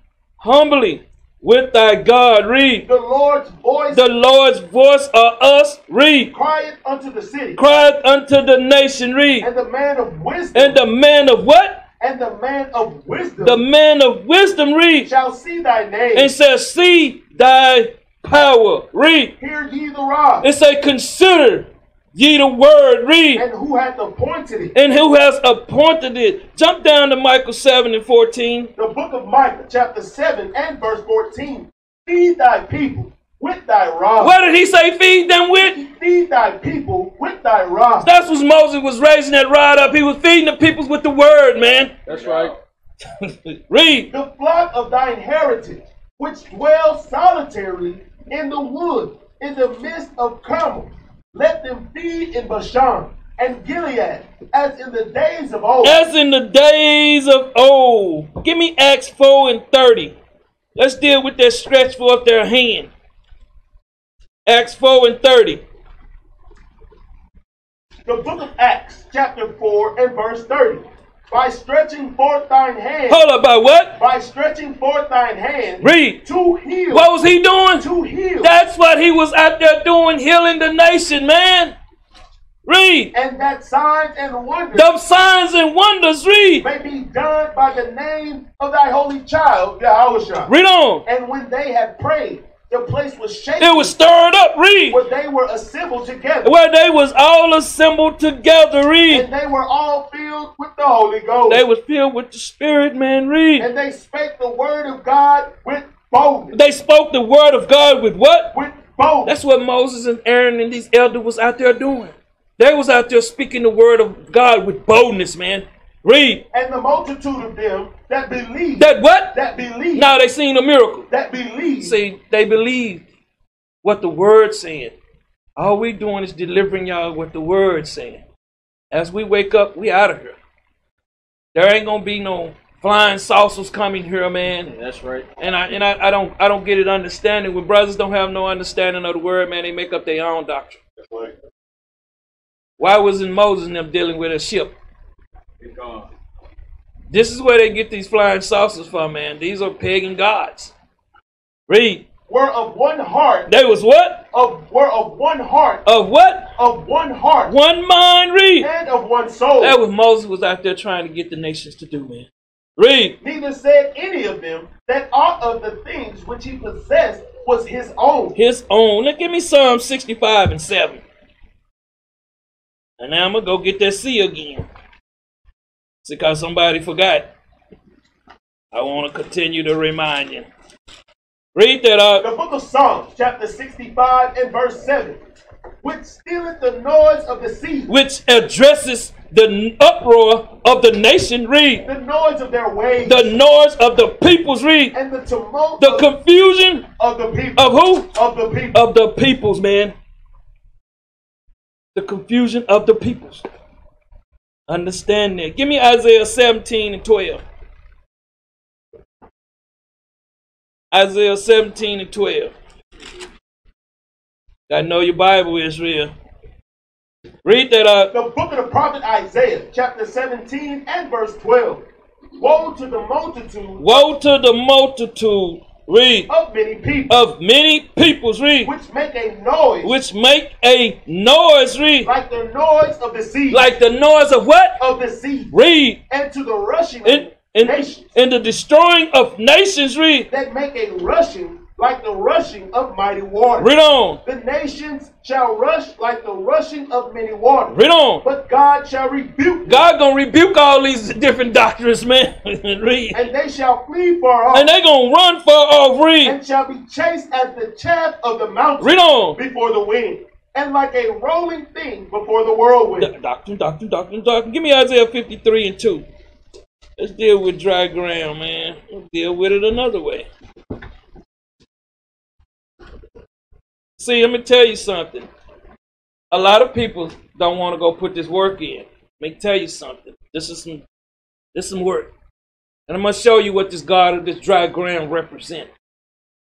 with thy God. Read. The Lord's voice. The Lord's voice of us. Read. Crieth unto the city. Crieth unto the nation. Read. And the man of wisdom. And the man of what? And the man of wisdom. The man of wisdom. Read. Shall see thy name. And shall see thy power. Read. Hear ye the rod. It say, consider ye the word. Read. And who hath appointed it? And who has appointed it? Jump down to Micah 7 and 14. The book of Micah, chapter 7 and verse 14. Feed thy people with thy rod. What did he say feed them with? Feed thy people with thy rod. That's what Moses was raising that rod up. He was feeding the peoples with the word, man. That's right. Read. The flock of thine heritage, which dwell solitarily in the wood, in the midst of Carmel. Let them feed in Bashan and Gilead, as in the days of old. As in the days of old. Give me Acts 4 and 30. Let's deal with that stretch forth their hand. Acts 4 and 30. The book of Acts, chapter 4 and verse 30. By stretching forth thine hand. Hold up, by what? By stretching forth thine hand. Read. To heal. What was he doing? To heal. That's what he was out there doing, healing the nation, man. Read. And that signs and wonders. The signs and wonders, read. May be done by the name of thy holy child, Yahawashi. Read on. And when they had prayed, the place was shaken. It was stirred up, read. Where they were assembled together. Where they was all assembled together, read. And they were all filled with the Holy Ghost. They was filled with the Spirit, man, read. And they spake the word of God with boldness. They spoke the word of God with what? With boldness. That's what Moses and Aaron and these elders was out there doing. They was out there speaking the word of God with boldness, man. Read. And the multitude of them that believed. That what? That believed. Now they seen a miracle. That believed. See, they believed what the word saying. All we doing is delivering y'all what the word saying. As we wake up, we out of here. There ain't gonna be no flying saucers coming here, man. That's right. And I don't get it understanding. When brothers don't have no understanding of the word, man, they make up their own doctrine. That's right. Why wasn't Moses and them dealing with a ship? This is where they get these flying saucers from, man. These are pagan gods. Read. Were of one heart. They was what? Were of one heart. Of what? Of one heart. One mind, read. And of one soul. That was Moses was out there trying to get the nations to do, man. Read. Neither said any of them that aught of the things which he possessed was his own. His own. Now give me Psalm 65 and 7. And now I'm going to go get that C again. It's because somebody forgot. I want to continue to remind you. Read that up. The book of Psalms, chapter 65 and verse 7. which stealeth the noise of the sea, which addresses the uproar of the nation. Read. the noise of their ways, The noise of the peoples. Read. and the tumult The confusion of the people. of who? Of the people. Of the peoples, man. The confusion of the peoples. Understand that. Give me Isaiah 17 and 12. Isaiah 17 and 12. Gotta know your Bible, Israel. Read that up. The book of the prophet Isaiah, chapter 17 and verse 12. Woe to the multitude Woe to the multitude. Read. of many people, Of many peoples. Read. which make a noise Which make a noise. Read. like the noise of the sea, Like the noise of what? of the sea, Read. and to the rushing In, of nations, in the destroying of nations. Read. that make a rushing like the rushing of mighty waters. Read on. The nations shall rush like the rushing of many waters, Read on. but God shall rebuke them, God gonna rebuke all these different doctrines, man. Read. and they shall flee far off, And they gonna run far off. Read. and shall be chased as the chaff of the mountain Read on. before the wind, and like a rolling thing before the whirlwind. Doctrine. Give me Isaiah 53 and 2. Let's deal with dry ground, man. We'll deal with it another way. See, let me tell you something. A lot of people don't want to go put this work in. Let me tell you something. This is some work. And I'm going to show you what this God of this dry ground represents.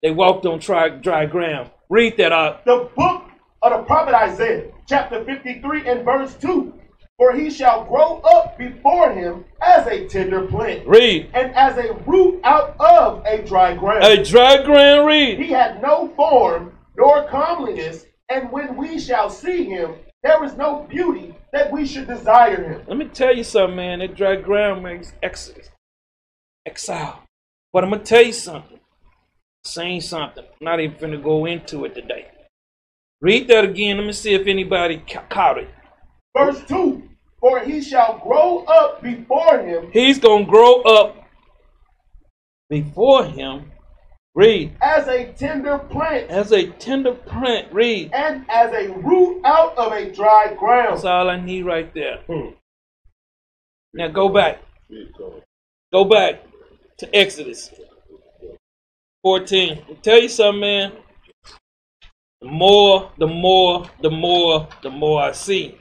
They walked on dry ground. Read that out. The book of the prophet Isaiah, chapter 53 and verse 2. For he shall grow up before him as a tender plant, Read. and as a root out of a dry ground. A dry ground. Read. He had no form nor comeliness, and when we shall see him, there is no beauty that we should desire him. Let me tell you something, man. That dry ground makes exile. But I'm going to tell you something. Saying something. I'm not even going to go into it today. Read that again. Let me see if anybody caught it. Verse 2. For he shall grow up before him. He's going to grow up before him. Read. As a tender plant. As a tender plant. Read. And as a root out of a dry ground. That's all I need right there. Now go back. Go back to Exodus 14. I'll tell you something, man. The more I see.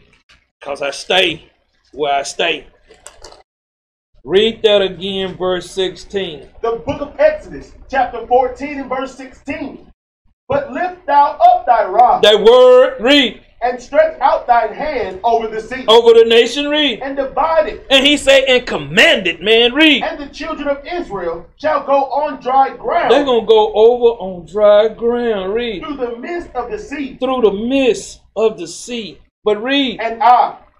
Because I stay where I stay. Read that again, verse 16. The book of Exodus, chapter 14 and verse 16. But lift thou up thy rod. That word, read. And stretch out thine hand over the sea. Over the nation, read. And divide it. And he said, and command it, man, read. And the children of Israel shall go on dry ground. They're going to go over on dry ground, read. Through the midst of the sea. Through the midst of the sea. But read. And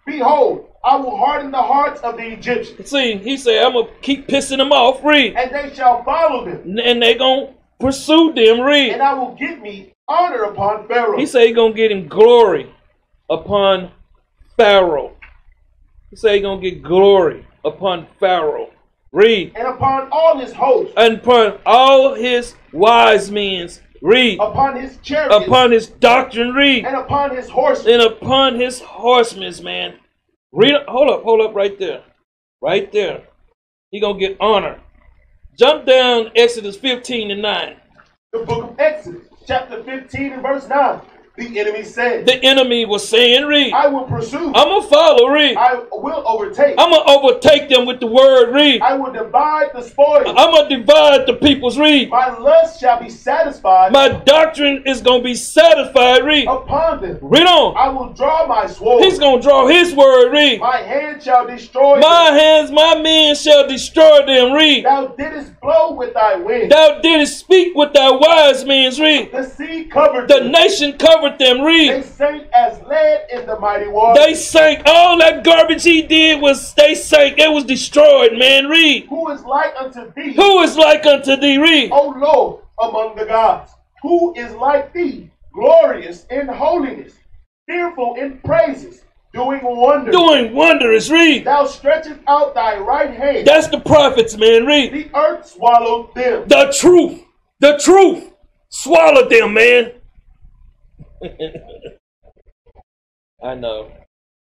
behold, I will harden the hearts of the Egyptians. See, he said, I'm going to keep pissing them off, read. And they shall follow them. And they're going to pursue them, read. And I will give me honor upon Pharaoh. He said he's going to get him glory upon Pharaoh. He said he's going to get glory upon Pharaoh. Read. And upon all his hosts. And upon all his wise men. Read. Upon his chariots. Upon his doctrine. Read. And upon his horsemen. And upon his horsemen, man. Read. Hold up right there. Right there. He going to get honor. Jump down Exodus 15 and 9. The book of Exodus, chapter 15 and verse 9. The enemy said. The enemy was saying, read. I will pursue. I'm going to follow, read. I will overtake. I'm going to overtake them with the word, read. I will divide the spoil. I'm going to divide the people's, read. My lust shall be satisfied. My doctrine is going to be satisfied, read. Upon them. Read on. I will draw my sword. He's going to draw his word, read. My hand shall destroy my them. hands, my men shall destroy them, read. Thou didst blow with thy wind. Thou didst speak with thy wise men, read. The sea covered The them. nation covered them, read. They sank as lead in the mighty water. They sank. All that garbage he did was, they sank. It was destroyed, man, read. Who is like unto thee? Who is like unto thee, read. O Lord, among the gods? Who is like thee? Glorious in holiness, fearful in praises, doing wonders. Doing wonders, read. Thou stretchest out thy right hand. That's the prophets, man, read. The earth swallowed them. The truth swallowed them, man. I know.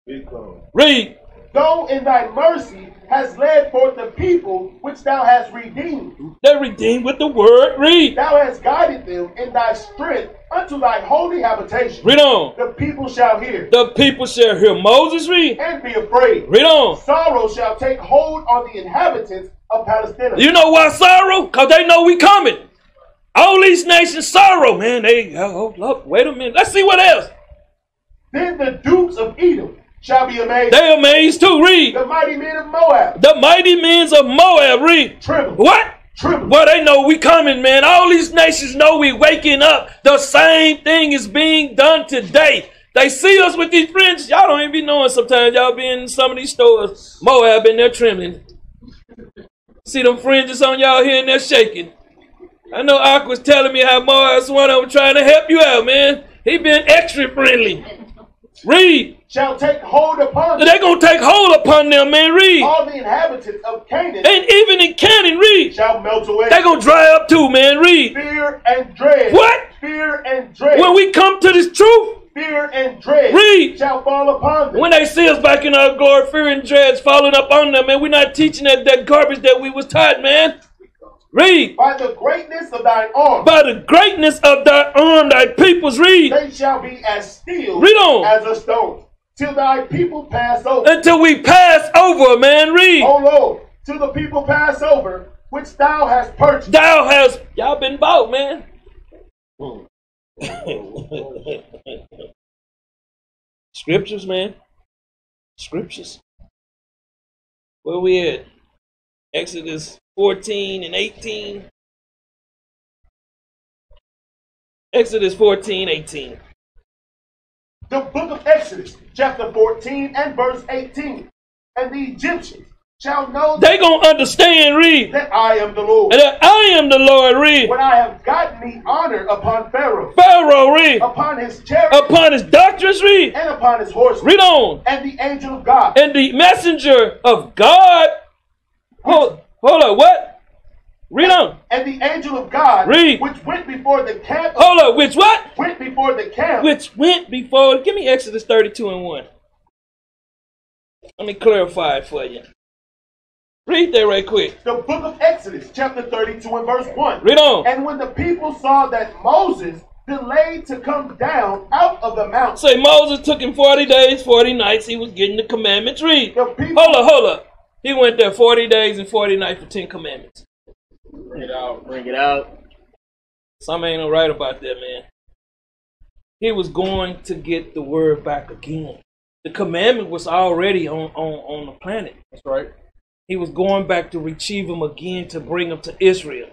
Big clone. Read. Though in thy mercy has led forth the people which thou hast redeemed. They're redeemed with the word. Read. Thou hast guided them in thy strength unto thy holy habitation. Read on. The people shall hear. The people shall hear. Moses, read. And be afraid. Read on. Sorrow shall take hold on the inhabitants of Palestine. You know why sorrow? Because they know we coming. All these nations sorrow, man. They, oh, look, wait a minute. Let's see what else. Then the dukes of Edom shall be amazed. They amazed too. Read. The mighty men of Moab. The mighty men of Moab. Read. Tremble. What? Tremble. Well, they know we coming, man. All these nations know we waking up. The same thing is being done today. They see us with these fringes. Y'all don't even be knowing sometimes. Y'all be in some of these stores. Moab in there trembling. See them fringes on y'all here and they're shaking. I know Ak was telling me how Moab's one of them trying to help you out, man. He been extra friendly. Read. Shall take hold upon them. They're going to take hold upon them, man. Read. All the inhabitants of Canaan. And even in Canaan, read. Shall melt away. They're going to dry up too, man. Read. Fear and dread. What? Fear and dread. When we come to this truth. Fear and dread. Read. Shall fall upon them. When they see us back in our glory, fear and dread's falling up on them, man. We're not teaching that garbage that we was taught, man. Read. By the greatness of thine arm. By the greatness of thy arm, thy peoples. Read. They shall be as steel. Read on. As a stone. Till thy people pass over. Until we pass over, man. Read. O Lord, till the people pass over, which thou hast purchased. Thou hast, y'all been bought, man. Scriptures, man. Scriptures. Where we at? Exodus 14 and 18. Exodus 14, 18. The book of Exodus, chapter 14 and verse 18. And the Egyptians shall know they gonna understand, read. That I am the Lord. And that I am the Lord, read. When I have gotten me honor upon Pharaoh. Pharaoh, read. Upon his chariots. Upon his doctrines, read. And upon his horses. Read on. And the angel of God. And the messenger of God. Hold up, what? Read on. And the angel of God, read. Which went before the camp. Hold up, which what? Went before the camp. Which went before. Give me Exodus 32 and 1. Let me clarify it for you. Read that right quick. The book of Exodus, chapter 32 and verse 1. Read on. And when the people saw that Moses delayed to come down out of the mountain. Say Moses took him 40 days, 40 nights. He was getting the commandments. Read. Hold up. He went there 40 days and 40 nights for 10 commandments. Bring it out. Bring it out. Something ain't no right about that, man. He was going to get the word back again. The commandment was already on the planet. That's right. He was going back to retrieve them again to bring them to Israel.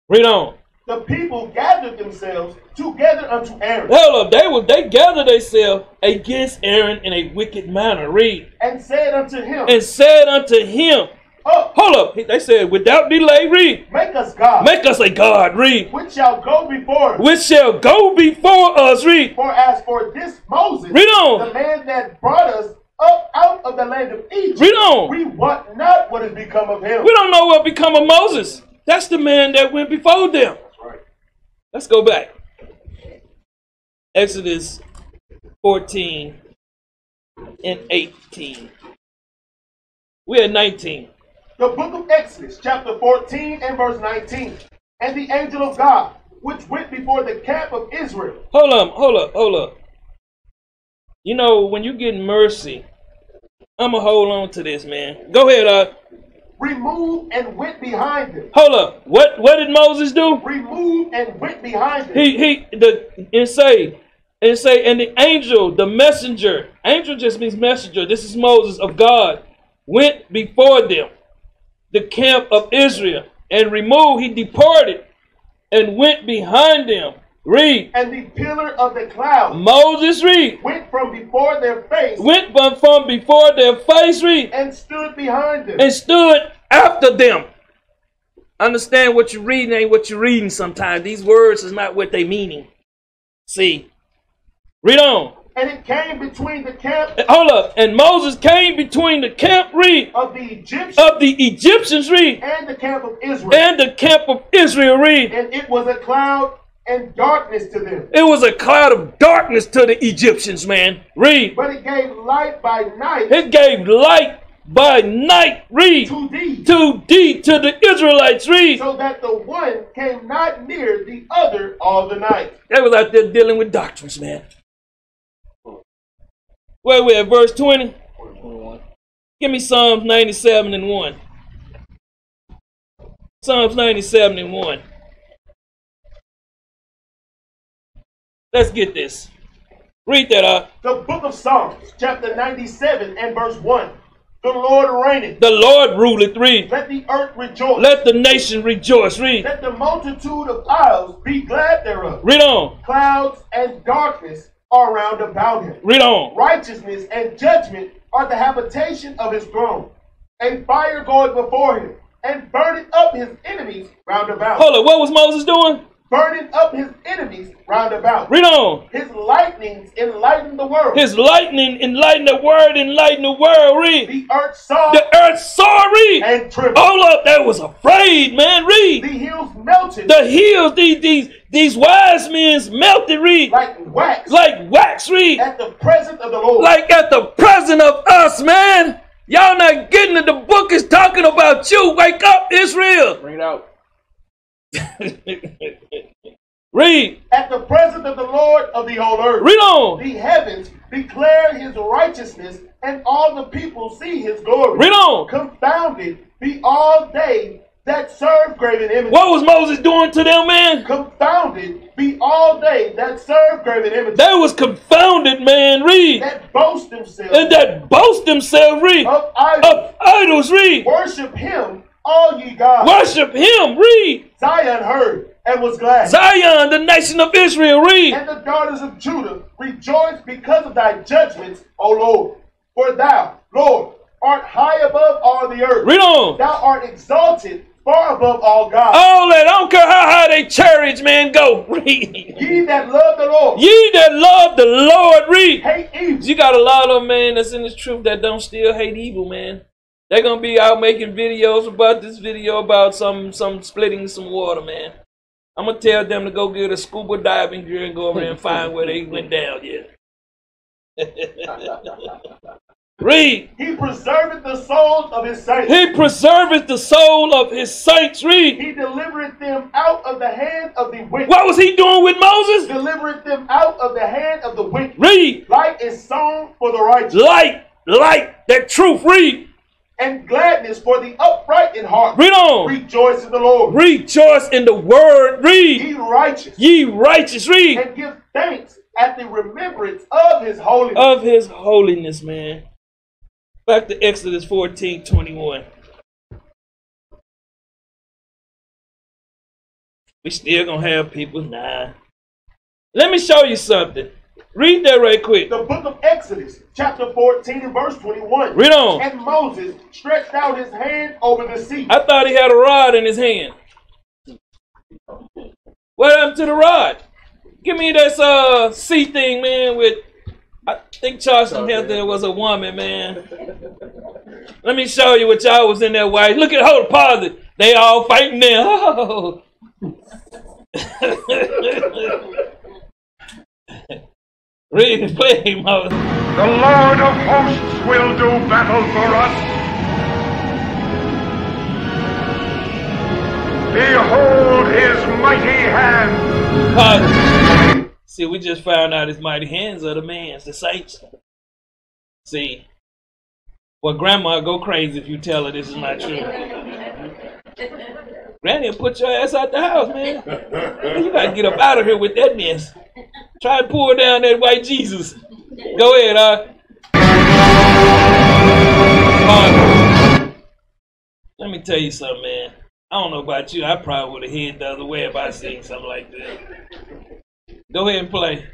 Read on. The people gathered themselves together unto Aaron. Hold up, they gathered themselves against Aaron in a wicked manner. Read. And said unto him. And said unto him. Oh. Hold up. They said, without delay, read. Make us God. Make us a God, read. Which shall go before us. Which shall go before us, read. For as for this Moses, read on. The man that brought us up out of the land of Egypt, read on. We wot not what has become of him. We don't know what become of Moses. That's the man that went before them. That's right. Let's go back. Exodus 14 and 18. We're at 19. The book of Exodus, chapter 14 and verse 19. And the angel of God, which went before the camp of Israel. Hold up. You know, when you get mercy, I'm going to hold on to this, man. Go ahead, Removed and went behind him. Hold up. What did Moses do? Removed and went behind him. And the angel, the messenger. Angel just means messenger. This is Moses of God. Went before them, the camp of Israel, and removed. He departed and went behind them. Read. And the pillar of the cloud. Moses, read. Went from before their face. Went from before their face, read. And stood behind them. And stood after them. Understand what you're reading ain't what you're reading sometimes. These words is not what they meaning. See. Read on. And it came between the camp. Hold up. And Moses came between the camp, read. Of the Egyptians. Read. And the camp of Israel. And the camp of Israel, read. And it was a cloud and darkness to them. It was a cloud of darkness to the Egyptians, man. Read. But it gave light by night. It gave light by night. Read. To thee. To thee, to the Israelites. Read. So that the one came not near the other all the night. They was out there dealing with doctrines, man. Where we at? Verse 20? 21. Give me Psalms 97 and 1. Psalms 97 and 1. Let's get this. Read that up. The book of Psalms, chapter 97 and verse 1. The Lord reigneth. The Lord ruleth. Read. Let the earth rejoice. Let the nation rejoice. Read. Let the multitude of isles be glad thereof. Read on. Clouds and darkness are round about him. Read on. Righteousness and judgment are the habitation of his throne. A fire goeth before him, and burneth up his enemies round about. Hold up, what was Moses doing? Burning up his enemies round about. Read on. His lightnings enlighten the world. His lightning enlighten the word, enlighten the world. Read. The earth saw. The earth saw. Read. And trembled. Hold up, that was afraid, man. Read. The hills melted. The hills, these wise men melted. Read. Like wax. Like wax. Read. At the presence of the Lord. Like at the presence of us, man. Y'all not getting it. The book is talking about you. Wake up, Israel. Bring it out. Read. At the presence of the Lord of the whole earth. Read on. The heavens declare his righteousness, and all the people see his glory. Read on. Confounded be all they that serve graven images. What was Moses doing to them, man? Confounded be all they that serve graven images. They was confounded, man. Read. That boast themselves. And that boast themselves. Read. Of idols. Of idols. Read. Worship him, all ye gods. Worship him. Read. Zion heard and was glad. Zion, the nation of Israel. Read. And the daughters of Judah rejoice because of thy judgments, O Lord. For thou, Lord, art high above all the earth. Read on. Thou art exalted far above all gods. All that, I don't care how high they chariots, man, go. Read. Ye that love the Lord. Ye that love the Lord. Read. Hate evil. You got a lot of them, man, that's in this truth that don't still hate evil, man. They're going to be out making videos about this video about some splitting some water, man. I'm going to tell them to go get a scuba diving gear and go over there and find where they went down, yeah. Read. He preserveth the souls of his saints. He preserveth the soul of his saints. Read. He delivereth them out of the hand of the wicked. What was he doing with Moses? Delivereth them out of the hand of the wicked. Read. Light is sown for the righteous. Light, that truth. Read. And gladness for the upright in heart. Read on. Rejoice in the Lord. Rejoice in the word. Read. Ye righteous. Ye righteous. Read. And give thanks at the remembrance of his holiness. Of his holiness, man. Back to Exodus 14:21. We still gonna have people. Nah. Let me show you something. Read that right quick. The book of Exodus, chapter 14 and verse 21. Read on. And Moses stretched out his hand over the sea. I thought he had a rod in his hand. What happened to the rod? Give me this sea thing, man, with, I think Charleston Heston was a woman, man. Let me show you what y'all was in there white. Look at, hold pause it. They all fighting there. Oh. Read and play, Moses. The Lord of hosts will do battle for us. Behold his mighty hand. Pause. See, we just found out his mighty hands are the man's, the saints. See, well, grandma go crazy if you tell her this is not true. Granny will put your ass out the house, man. You gotta get up out of here with that mess. Try and pull down that white Jesus. Go ahead, let me tell you something, man. I don't know about you. I probably would have hid the other way if I seen something like that. Go ahead and play.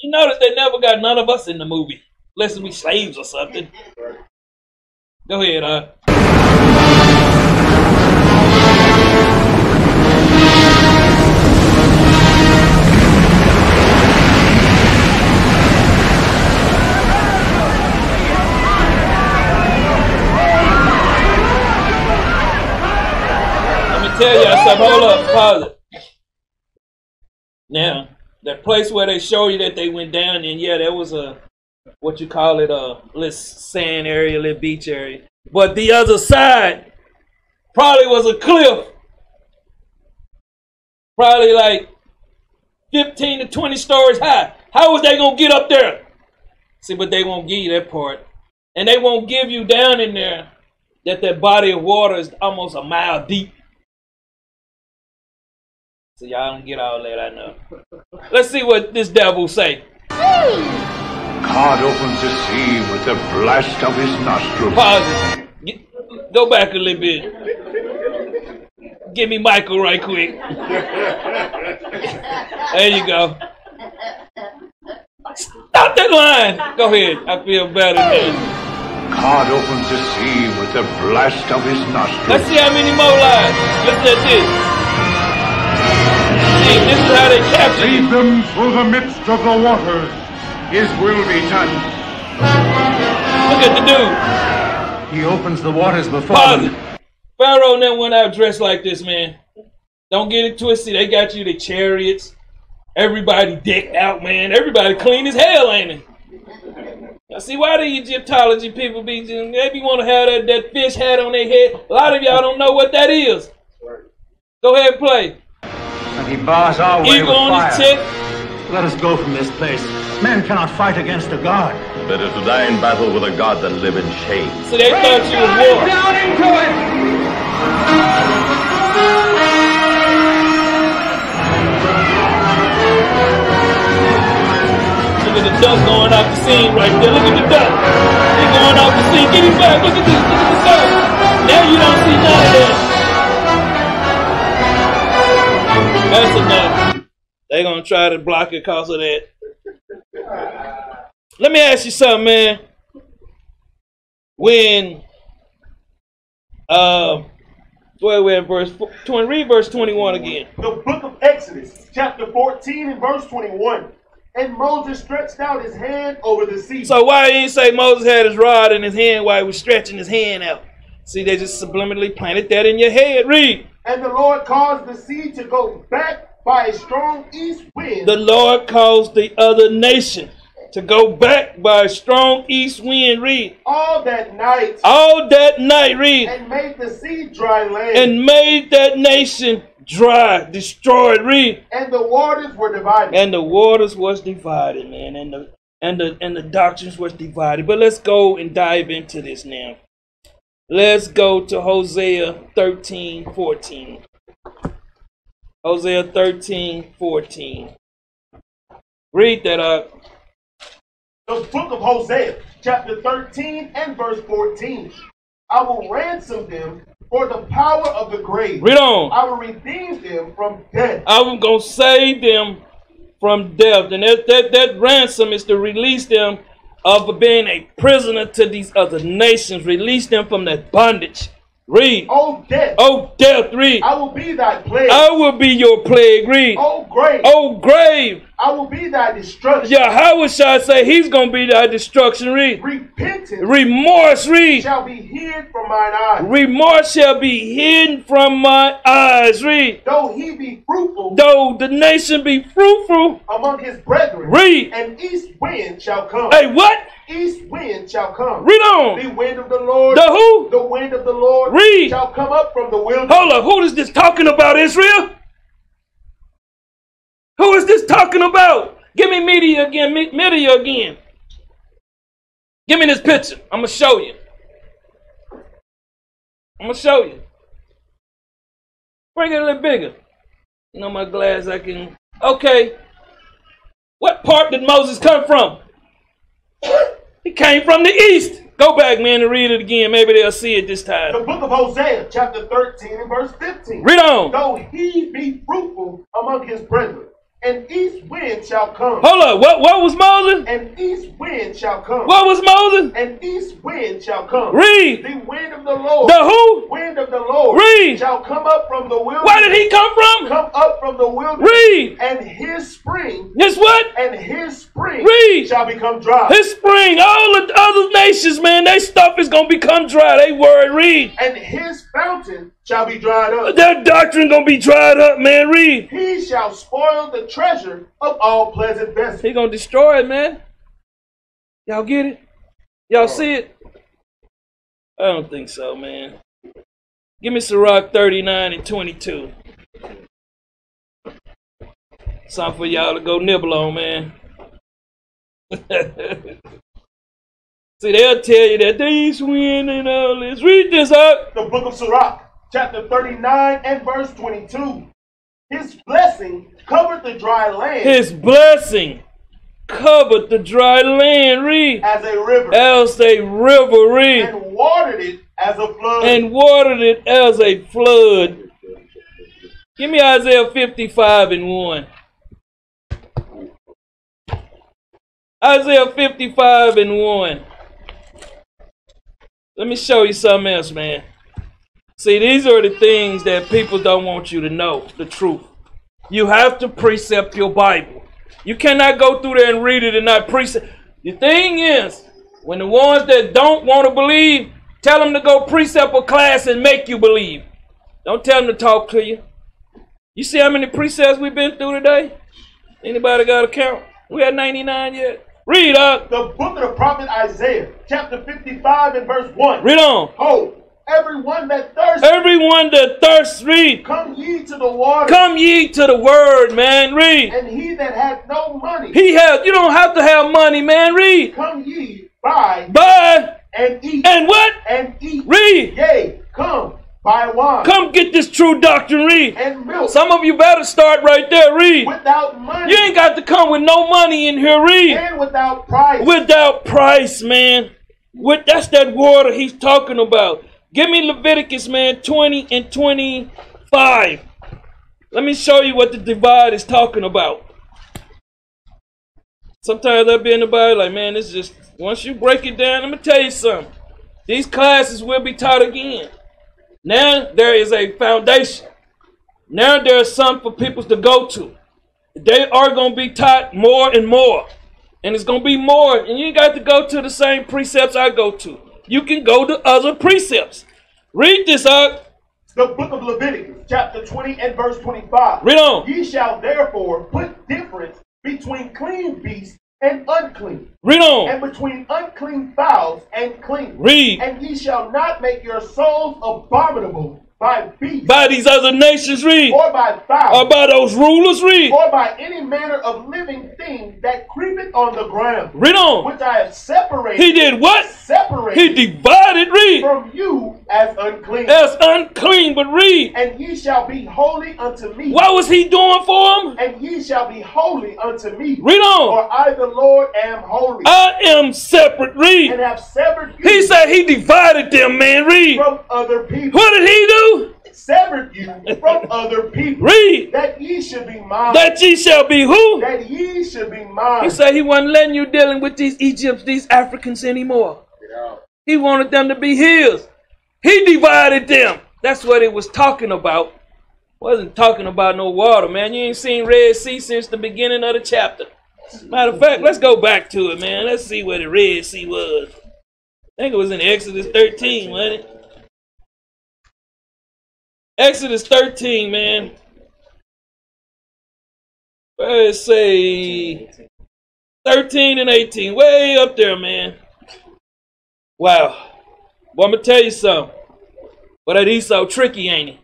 You notice they never got none of us in the movie, unless we slaves or something. Go ahead, tell y'all something. Hold up, pause it. Now, that place where they show you that they went down in, yeah, there was a, what you call it, a little sand area, a little beach area. But the other side probably was a cliff. Probably like 15 to 20 stories high. How was they going to get up there? See, but they won't give you that part. And they won't give you down in there that body of water is almost a mile deep. So y'all don't get all that, I know. Let's see what this devil say. God opens the sea with the blast of his nostrils. Pause it. Go back a little bit. Give me Michael right quick. There you go. Stop that line. Go ahead. I feel better now. God opens the sea with the blast of his nostrils. Let's see how many more lines. Listen at this. See, this is how they capture Lead you. them through the midst of the waters. His will be done. Look at the dude. He opens the waters before Pause it. Pharaoh never went out dressed like this, man. Don't get it twisted. They got you the chariots. Everybody decked out, man. Everybody clean as hell, ain't it? Now, see, why the Egyptology people they be want to have that fish hat on their head? A lot of y'all don't know what that is. Go ahead and play. And he bars our way Eagle with on fire. his chest. Let us go from this place. Men cannot fight against a god. Better to die in battle with a god than live in shame. So they thought you was war. Down into it! Look at the duck going off the scene right there. Look at the duck. He going off the scene. Get him back. Look at this. Look at the duck. Now you don't see none of that. That's enough. They gonna try to block it because of that. Let me ask you something, man. When we're in verse 20, read verse 21 again. The book of Exodus, chapter 14 and verse 21. And Moses stretched out his hand over the sea. So why didn't he say Moses had his rod in his hand while he was stretching his hand out? See, they just subliminally planted that in your head. Read. And the Lord caused the sea to go back by a strong east wind. The Lord caused the other nation to go back by a strong east wind. Read. All that night. All that night. Read. And made the sea dry land. And made that nation dry, destroyed. Read. And the waters were divided. And the waters was divided, man. And the doctrines was divided. But let's go and dive into this now. Let's go to Hosea 13:14. Hosea 13:14. Read that up. The book of Hosea, chapter 13 and verse 14. I will ransom them for the power of the grave. Read on. I will redeem them from death. I'm going to save them from death. And that ransom is to release them of being a prisoner to these other nations. Release them from that bondage. Read. O death. O death. Read. I will be thy plague. I will be your plague. Read. O grave. O grave. I will be thy destruction. Yahawashi say he's going to be thy destruction. Read. Repentance. Remorse. Read. Shall be hid from mine eyes. Remorse shall be hidden from my eyes. Read. Though he be fruitful. Though the nation be fruitful. Among his brethren. Read. An east wind shall come. Hey, what? East wind shall come. Read on. The wind of the Lord. The who? The wind of the Lord. Read. Shall come up from the wilderness. Hold up. Who is this talking about, Israel? Who is this talking about? Give me media again. Media again. Give me this picture. I'm going to show you. I'm going to show you. Bring it a little bigger. You know my glass I can... Okay. What part did Moses come from? He came from the east. Go back, man, and read it again. Maybe they'll see it this time. The book of Hosea, chapter 13 and verse 15. Read on. Though he be fruitful among his brethren, an east wind shall come. Hold up. What was Moses? An east wind shall come. What was Moses? An east wind shall come. Read. The wind of the Lord. The who? Wind of the Lord. Read. Shall come up from the wilderness. Where did he come from? Come up from the wilderness. Read. And his spring. His what? And his spring. Read. Shall become dry. His spring. All the other nations, man, their stuff is going to become dry. They worry. Read. And his fountain fountain shall be dried up. That doctrine gonna be dried up, man. Read. He shall spoil the treasure of all pleasant vessels. He gonna destroy it, man. Y'all get it? Y'all see it? I don't think so, man. Give me Sirach 39 and 22. Something for y'all to go nibble on, man. See, they'll tell you that they win and all this. Read this up. The book of Sirach, chapter 39 and verse 22. His blessing covered the dry land. His blessing covered the dry land. Read. As a river. As a river. Read. And watered it as a flood. And watered it as a flood. Give me Isaiah 55 and 1. Isaiah 55 and 1. Let me show you something else, man. See, these are the things that people don't want you to know, the truth. You have to precept your Bible. You cannot go through there and read it and not precept. The thing is, when the ones that don't want to believe, tell them to go precept a class and make you believe. Don't tell them to talk to you. You see how many precepts we've been through today? Anybody got a count? We had 99 yet. Read up. The book of the prophet Isaiah, chapter 55 and verse 1. Read on. Ho, everyone that thirsts. Everyone that thirsts, read. Come ye to the water. Come ye to the word, man. Read. And he that hath no money. You don't have to have money, man. Read. Come ye, buy. Buy. And eat. And what? And eat. Read. Yea, come. Buy wine. Come get this true doctrine, read. And milk. Some of you better start right there, read. Without money. You ain't got to come with no money in here, read. And without price. Without price, man. That's that water he's talking about. Give me Leviticus, man, 20 and 25. Let me show you what the divide is talking about. Sometimes I'll be in the Bible like, man, it's just, once you break it down, let me tell you something. These classes will be taught again. Now there is a foundation. Now there is something for people to go to. They are going to be taught more and more. And it's going to be more. And you ain't got to go to the same precepts I go to. You can go to other precepts. Read this out. The book of Leviticus, chapter 20 and verse 25. Read on. Ye shall therefore put difference between clean beasts and unclean. Read on. And between unclean fowls and clean. Read. And ye shall not make your souls abominable by beasts. By these other nations, read. Or by fowls. Or by those rulers, read. Or by any manner of living thing that creepeth on the ground. Read on. Which I have separated. He did what? Separated. He divided, read. From you as unclean. As unclean, but read. And ye shall be holy unto me. What was he doing for him? And ye shall be holy unto me. Read on. For I the Lord am holy. I am separate, read. And have severed you. He said he divided them, man, read. From other people. What did he do? Severed you from other people. Read. That ye should be mine. That ye shall be who? That ye should be mine. He said he wasn't letting you dealing with these Egypts, these Africans anymore. Yeah. He wanted them to be his. He divided them. That's what it was talking about. Wasn't talking about no water, man. You ain't seen Red Sea since the beginning of the chapter. Matter of fact, let's go back to it, man. Let's see where the Red Sea was. I think it was in Exodus 13, wasn't it? Exodus 13, man. Let's say 13 and 18. Way up there, man. Wow. Well, I'm going to tell you something. But that Esau tricky, ain't he?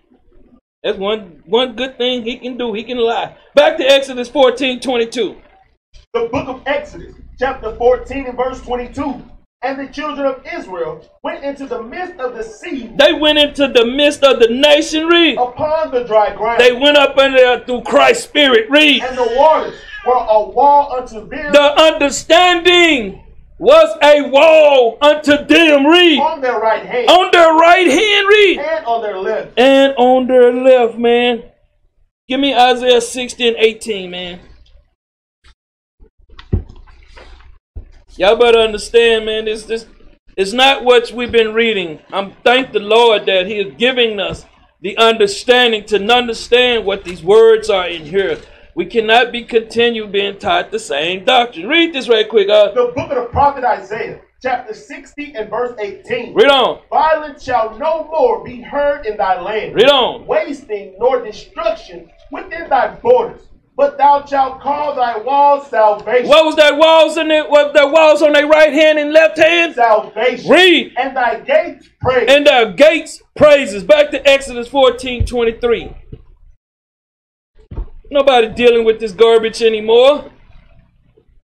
That's one good thing he can do. He can lie. Back to Exodus 14:22. The book of Exodus, chapter 14 and verse 22. And the children of Israel went into the midst of the sea. They went into the midst of the nation, read. Upon the dry ground. They went up under there through Christ's Spirit, read. And the waters were a wall unto them. The understanding was a wall unto them, read. On their right hand. On their right hand, read. And on their left. And on their left, man. Give me Isaiah 60 and 18, man. Y'all better understand, man, this is not what we've been reading. I'm thank the Lord that he is giving us the understanding to understand what these words are in here. We cannot be continue being taught the same doctrine. Read this right quick. The book of the prophet Isaiah, chapter 60 and verse 18. Read on. Violence shall no more be heard in thy land. Read on. Wasting nor destruction within thy borders. But thou shalt call thy walls salvation. What was that walls in it? What the walls on their right hand and left hand? Salvation. Read. And thy gates praise. And thy gates praises. Back to Exodus 14:23. Nobody dealing with this garbage anymore.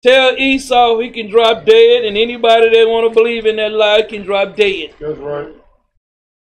Tell Esau he can drop dead, and anybody that want to believe in that lie can drop dead. That's right.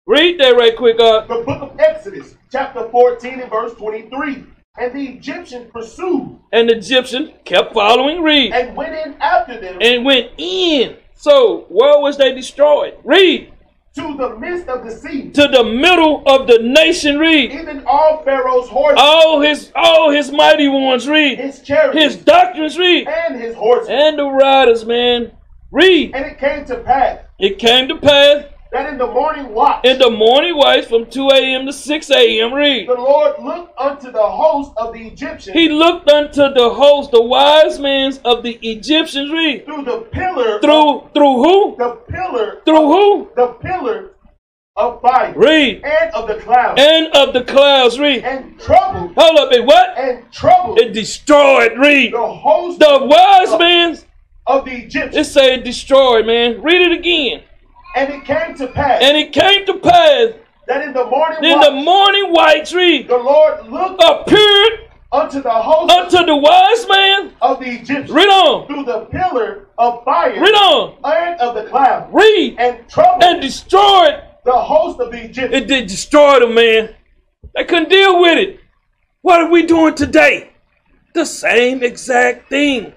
Read that right quick. The book of Exodus, chapter 14 and verse 23. And the Egyptians pursued. And the Egyptians kept following. Read. And went in after them. And went in. So, where was they destroyed? Read. To the midst of the sea. To the middle of the nation. Read. Even all Pharaoh's horses. All his mighty ones. Read. His chariots. His doctrines. Read. And his horses. And the riders, man. Read. And it came to pass. It came to pass. That in the morning watch. In the morning watch from 2 a.m. to 6 a.m. Read. The Lord looked unto the host of the Egyptians. He looked unto the host, the wise men of the Egyptians. Read. Through the pillar. Through who? The pillar. Through who? The pillar of fire. Read. And of the clouds. And of the clouds. Read. And troubled. Hold up. And what? And troubled. It destroyed. Read. The host. The wise men of the Egyptians. It said destroyed, man. Read it again. And it came to pass. And it came to pass. That in the morning watch. In the morning watch. Read. The Lord looked. Appeared. Unto the host. Unto the wise man. Of the Egyptians. Read on. Through the pillar of fire. Read on. And of the cloud. Read. And troubled. And destroyed. The host of the Egyptians. It did destroy them, man. They couldn't deal with it. What are we doing today? The same exact thing.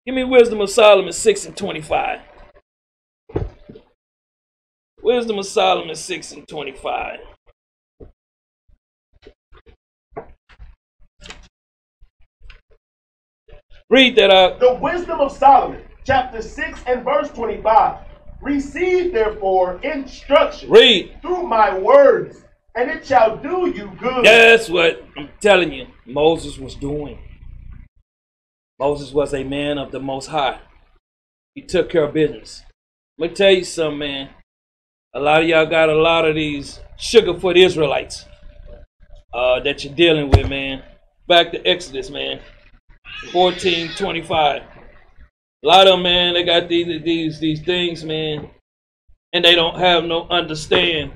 Give me Wisdom of Solomon 6 and 25. Wisdom of Solomon 6 and 25. Read that out. The Wisdom of Solomon, chapter 6 and verse 25. Receive therefore instruction. Read. Through my words, and it shall do you good. That's what I'm telling you Moses was doing. Moses was a man of the Most High. He took care of business. Let me tell you something, man. A lot of y'all got a lot of these sugarfoot Israelites that you're dealing with, man. Back to Exodus, man. 14:25. A lot of them, man, they got these things, man, and they don't have no understand.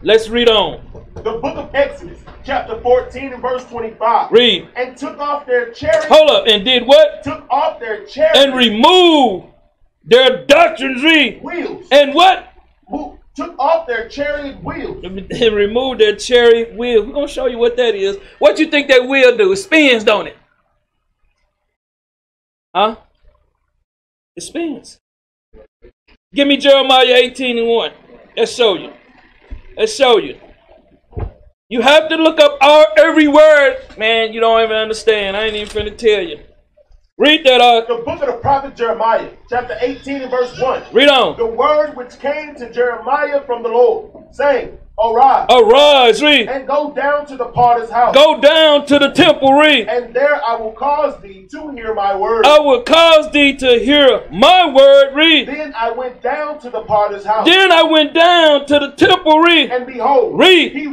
Let's read on. The book of Exodus, chapter 14 and verse 25. Read. And took off their chariots. Hold up, and did what? Took off their chariots. And removed their doctrines. Read. Wheels. And what? Took off their chariot wheels. And removed their chariot wheels. We're going to show you what that is. What you think that wheel do? It spins, don't it? Huh? It spins. Give me Jeremiah 18 and 1. Let's show you. Let's show you. You have to look up every word. Man, you don't even understand. I ain't even finna tell you. Read that out. The book of the prophet Jeremiah, chapter 18 and verse 1. Read on. The word which came to Jeremiah from the Lord, saying, Arise. Arise, read. And go down to the potter's house. Go down to the temple, read. And there I will cause thee to hear my word. I will cause thee to hear my word, read. Then I went down to the potter's house. Then I went down to the temple, read. And behold, read. He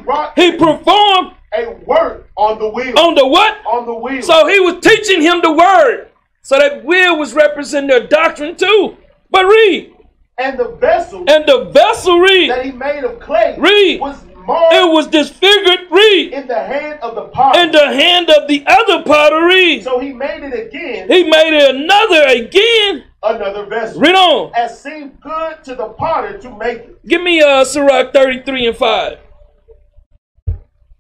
performed a work on the wheel. On the what? On the wheel. So he was teaching him the word. So that wheel was representing their doctrine too. But read. And the vessel. And the vessel, read. That he made of clay. Read. Was marred. It was disfigured, read. In the hand of the potter. In the hand of the other potter, read. So he made it again. He made it another vessel. Read on. As seemed good to the potter to make it. Give me Sirach 33 and 5.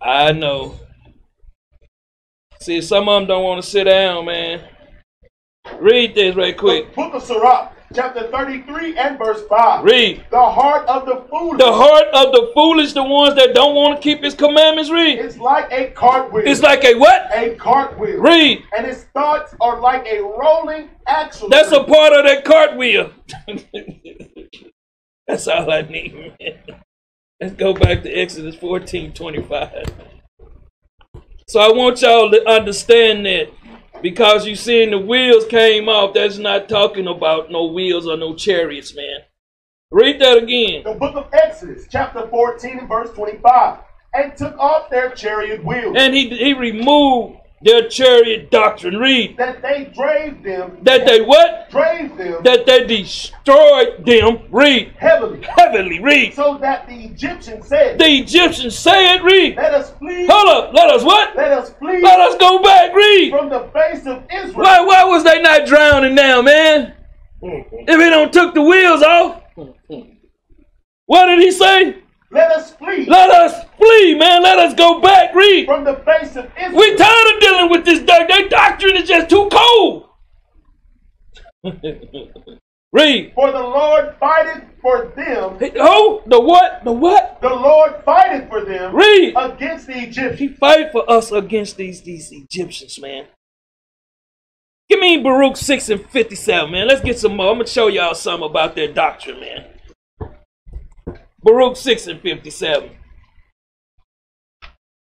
I know. See, some of them don't want to sit down, man. Read this right quick. The book of Sirach, chapter 33 and verse 5. Read. The heart of the foolish. The heart of the foolish, the ones that don't want to keep his commandments, read. It's like a cartwheel. It's like a what? A cartwheel. Read. And his thoughts are like a rolling axle. That's a part of that cartwheel. That's all I need, man. Let's go back to Exodus 14:25. So I want y'all to understand that Because you seeing the wheels came off, that's not talking about no wheels or no chariots, man. Read that again. The book of Exodus, chapter 14 and verse 25. And took off their chariot wheels. And he removed their chariot doctrine. Read. That they drave them. That they what? Drave them. That they destroyed them. Read. Heavily. Heavily. Read. So that the Egyptians said. The Egyptians said, read. Let us flee. Hold up. Let us what? Let us flee. Let us go back. Read. From the face of Israel. Why was they not drowning now, man? If he don't took the wheels off. What did he say? Let us flee. Let us flee, man. Let us go back. Read. From the face of Israel. We tired of dealing with this doctrine. Their doctrine is just too cold. Read. For the Lord fighteth for them. Oh, the what? The what? The Lord fighteth for them. Read. Against the Egyptians. He fight for us against these Egyptians, man. Give me Baruch 6 and 57, man. Let's get some more. I'm going to show y'all something about their doctrine, man. Baruch 6 and 57.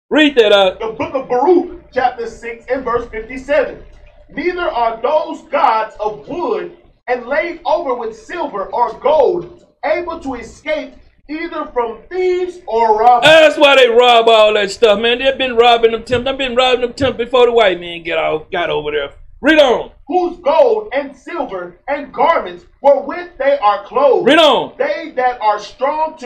Read that out. The book of Baruch, chapter 6 and verse 57. Neither are those gods of wood and laid over with silver or gold able to escape either from thieves or robbers. That's why they rob all that stuff, man. They've been robbing them temples. They've been robbing them temples before the white man got over there. Read on. Whose gold and silver and garments wherewith they are clothed. Read on. They that are strong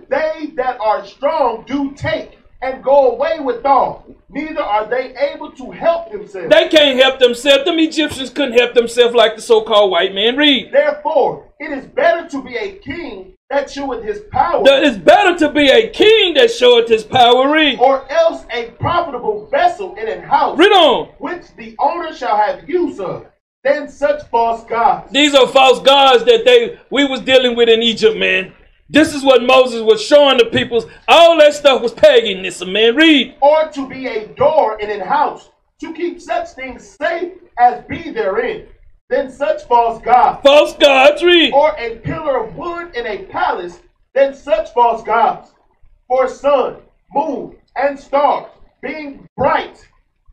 they that are strong do take and go away withal. Neither are they able to help themselves. They can't help themselves. Them Egyptians couldn't help themselves like the so-called white man. Read. Therefore, it is better to be a king that showeth his power. It's better to be a king that showeth his power. Read. Or else a profitable vessel in an house. Read on. Which the owner shall have use of, than such false gods. These are false gods that we was dealing with in Egypt, man. This is what Moses was showing the peoples. All that stuff was paganism, man. Read. Or to be a door in an house, to keep such things safe as be therein, than such false gods. False gods, read. Or a pillar of wood in a palace, than such false gods. For sun, moon, and stars, being bright,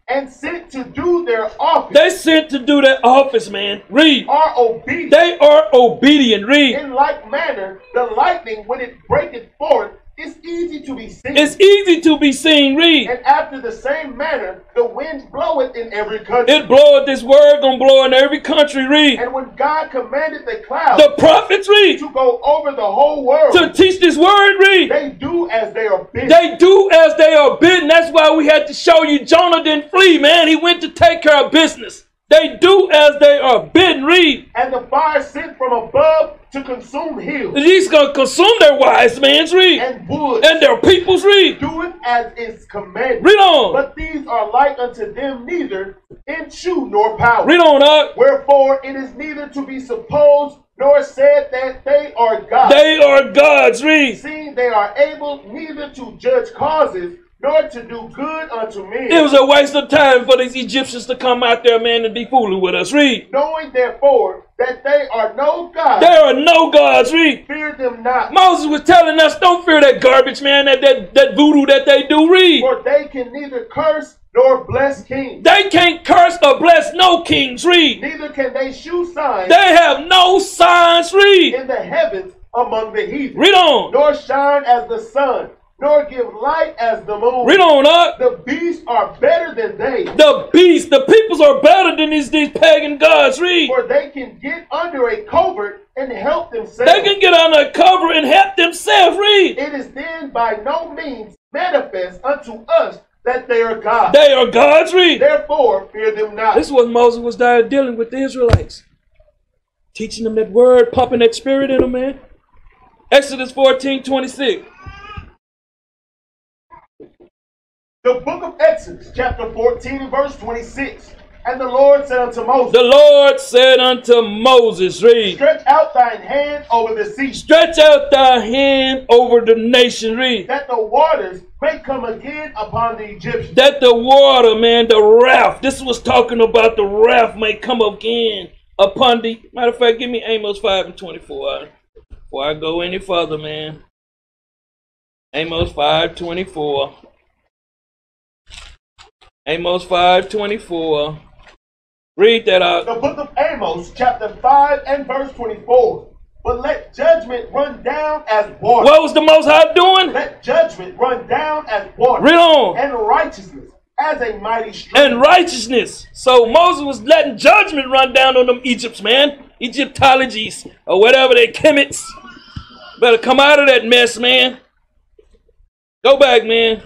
and sent to do their office. They sent to do their office, man. Read. Are obedient. They are obedient. Read. In like manner, the lightning, when it breaketh forth, is easy to be seen. It's easy to be seen. Read. And after the same manner, the wind bloweth in every country. It bloweth, this word gonna blow in every country. Read. And when God commanded the clouds, the prophets, read, to go over the whole world, to teach this word, read, they do as they are bidden. They do as they are bidden. That's why we had to show you Jonah didn't flee, man. He went to take care of business. They do as they are bidden. Read. And the fire sent from above to consume hills. He's going to consume their wise men's, read. And wood. And their people's, read. Do it as is commanded. Read on. But these are like unto them neither in shoe nor power. Read on up. Wherefore it is neither to be supposed nor said that they are gods. They are gods, read. Seeing they are able neither to judge causes, nor to do good unto men. It was a waste of time for these Egyptians to come out there, man, and be fooling with us. Read. Knowing therefore that they are no gods. There are no gods. Read. Fear them not. Moses was telling us, don't fear that garbage, man, that voodoo that they do. Read. For they can neither curse nor bless kings. They can't curse or bless no kings. Read. Neither can they shew signs. They have no signs. Read. In the heavens among the heathen. Read on. Nor shine as the sun, nor give light as the moon. Read on up. The beasts are better than they. The beasts, the peoples are better than these pagan gods. Read. For they can get under a covert and help themselves. They can get under a cover and help themselves. Read. It is then by no means manifest unto us that they are gods. They are gods. Read. Therefore fear them not. This is what Moses was dealing with the Israelites. Teaching them that word, pumping that spirit in them, man. Exodus 14:26. The book of Exodus, chapter 14 and verse 26. And the Lord said unto Moses. The Lord said unto Moses, read. Stretch out thine hand over the sea. Stretch out thy hand over the nation, read. That the waters may come again upon the Egyptians. That the water, man, the wrath. This was talking about the wrath may come again upon the. Matter of fact, give me Amos 5 and 24. Before I go any further, man. Amos 5:24. Amos 5:24. Read that out. The book of Amos, chapter 5 and verse 24. But let judgment run down as water. What was the Most High doing? Let judgment run down as water. Read on. And righteousness as a mighty stream. And righteousness. So Moses was letting judgment run down on them Egypts, man. Egyptologies or whatever they chemists. Better come out of that mess, man. Go back, man.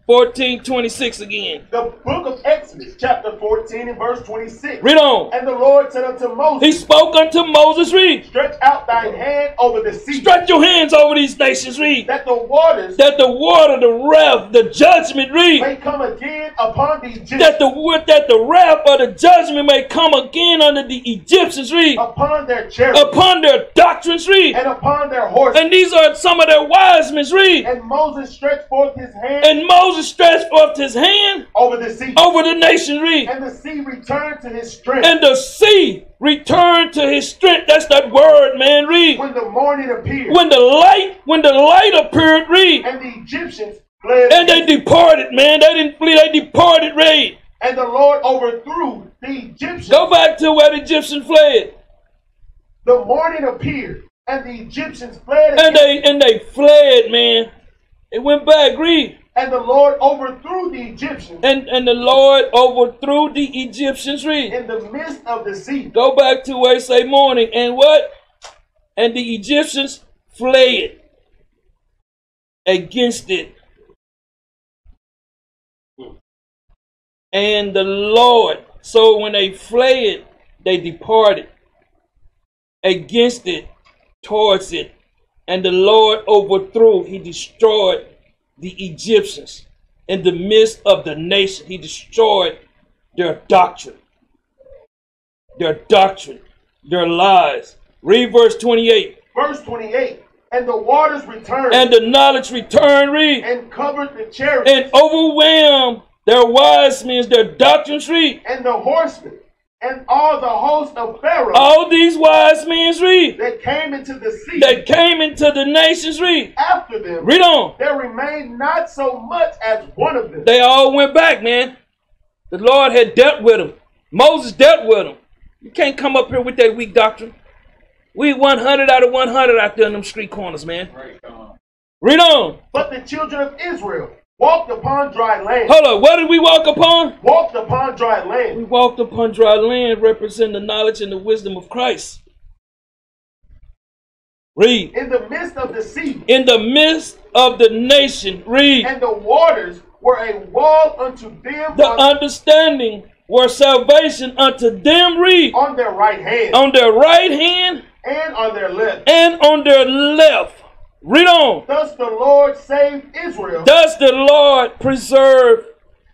14:26 again. The book of Exodus, chapter 14 and verse 26. Read on. And the Lord said unto Moses, He spoke unto Moses, read. Stretch out thine hand over the sea. Stretch your hands over these nations, read. That the waters, the wrath, the judgment, read. may come again upon the Egyptians. That the wrath or the judgment may come again under the Egyptians, read. Upon their chariots. Upon their doctrines, read. And upon their horses. And these are some of their wise men, read. And Moses stretched forth his hand. And Moses stretched forth his hand over the sea. Over the nation, read. And the sea returned to his strength. And the sea returned to his strength. That's that word, man, read. When the morning appeared. When the light appeared, read. And the Egyptians fled. And they departed, man. They didn't flee, they departed, read. And the Lord overthrew the Egyptians. Go back to where the Egyptians fled. The morning appeared, and the Egyptians fled. And they fled, man. They went back, read. And the Lord overthrew the Egyptians. And the Lord overthrew the Egyptians, read. In the midst of the sea. Go back to where it say morning. And what? And the Egyptians fled against it. And the Lord, so when they fled, they departed against it, towards it. And the Lord overthrew, he destroyed the Egyptians in the midst of the nation. He destroyed their doctrine, their lies. Read verse 28. Verse 28. And the waters returned. And the knowledge returned, read. And covered the chariots. And overwhelmed their wise men, their doctrines, read. And the horsemen. And all the host of Pharaoh. All these wise men, read. That came into the sea. That came into the nations, read. After them. Read on. There remained not so much as one of them. They all went back, man. The Lord had dealt with them. Moses dealt with them. You can't come up here with that weak doctrine. We 100 out of 100 out there in them street corners, man. Read on. But the children of Israel walked upon dry land. Hold on. What did we walk upon? Walked upon dry land. We walked upon dry land, representing the knowledge and the wisdom of Christ. Read. In the midst of the sea. In the midst of the nation. Read. And the waters were a wall unto them. The understanding were salvation unto them. Read. On their right hand. On their right hand. And on their left. And on their left. Read on. Thus the Lord saved Israel. Thus the Lord preserved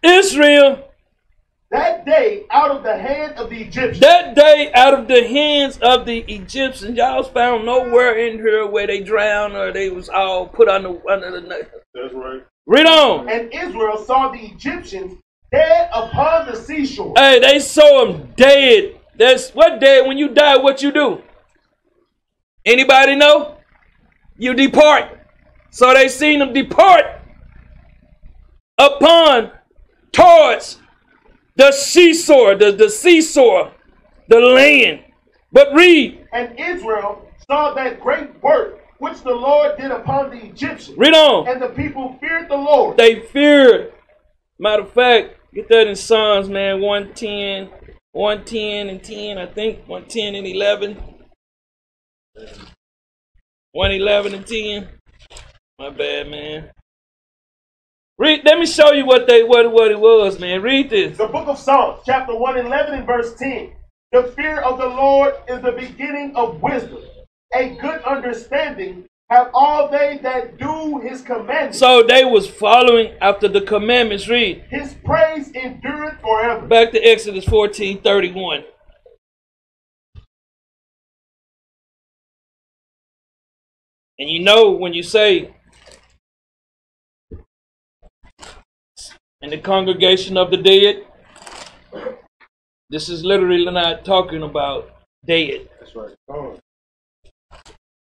Israel. That day out of the hand of the Egyptians. That day out of the hands of the Egyptians. Y'all found nowhere in here where they drowned or they was all put under the... That's right. Read on. And Israel saw the Egyptians dead upon the seashore. Hey, they saw them dead. That's what dead? When you die, what you do? Anybody know? You depart. So they seen them depart towards the seashore, the seashore, the land. But read. And Israel saw that great work which the Lord did upon the Egyptians. Read on. And the people feared the Lord. They feared. Matter of fact, get that in Psalms, man. 110 and 10, I think. 110 and 11. 111 and 10. My bad, man. Read. Let me show you what it was, man. Read this. The book of Psalms, chapter 111 and verse 10. The fear of the Lord is the beginning of wisdom. A good understanding have all they that do his commandments. So they was following after the commandments. Read. His praise endureth forever. Back to Exodus 14:31. And you know when you say in the congregation of the dead, this is literally not talking about dead. That's right. Oh.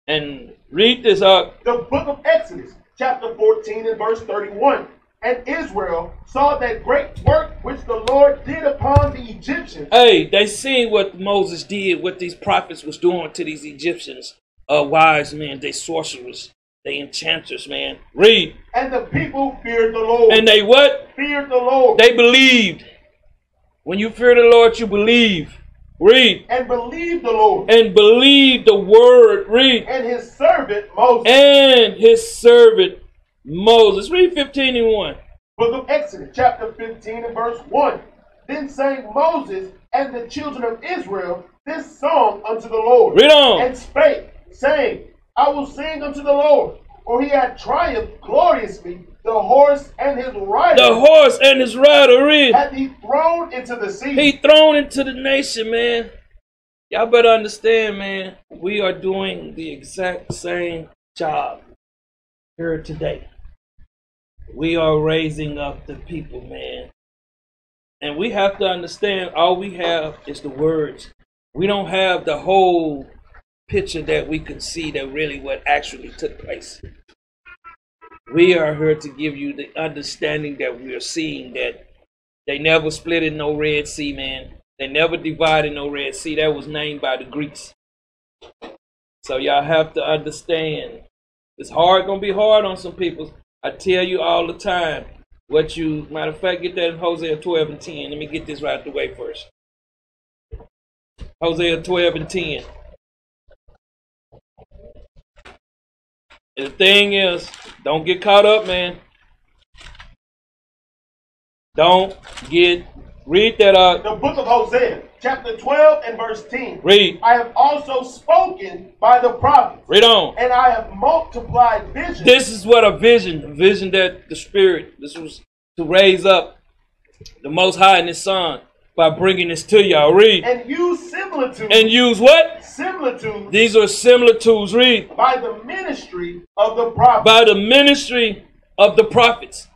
And read this up. The book of Exodus, chapter 14 and verse 31. and Israel saw that great work which the Lord did upon the Egyptians. Hey, they seen what Moses did, what these prophets was doing to these Egyptians. Wise men, they sorcerers, they enchanters, man. Read. And the people feared the Lord. And they what? Feared the Lord. They believed. When you fear the Lord, you believe. Read. And believed the Lord. And believed the word. Read. And his servant Moses. And his servant Moses. Read 15:1. Book of Exodus, chapter 15 and verse 1. Then sang Moses and the children of Israel this song unto the Lord. Read on. And spake, saying, I will sing unto the Lord, for he had triumphed gloriously. The horse and his rider. The horse and his rider. Read. Hath he thrown into the sea. He thrown into the nation, man. Y'all better understand, man. We are doing the exact same job here today. We are raising up the people, man. And we have to understand all we have is the words. We don't have the whole picture that we can see that really what actually took place. We are here to give you the understanding that we are seeing, that they never split in no Red Sea, man. They never divided no Red Sea. That was named by the Greeks. So y'all have to understand. It's gonna be hard on some people. I tell you all the time. Matter of fact, get that in Hosea 12 and 10. Let me get this right the way first. Hosea 12 and 10. And the thing is, don't get caught up, man. Read that out. The book of Hosea, chapter 12 and verse 10. Read. I have also spoken by the prophets. Read on. And I have multiplied visions. This is what a vision that the Spirit, this was to raise up the Most High and His Son by bringing this to y'all. Read. And use similitudes. And use what? Similitudes. These are similitudes. Read. By the ministry of the prophets. By the ministry of the prophets.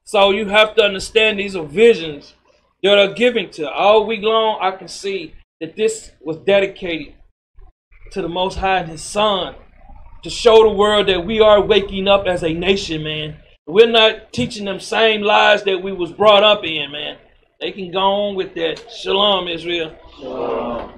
So you have to understand these are visions that are given to. All week long, I can see that this was dedicated to the Most High and His Son to show the world that we are waking up as a nation, man. We're not teaching them same lies that we was brought up in, man. They can go on with that. Shalom, Israel. Shalom.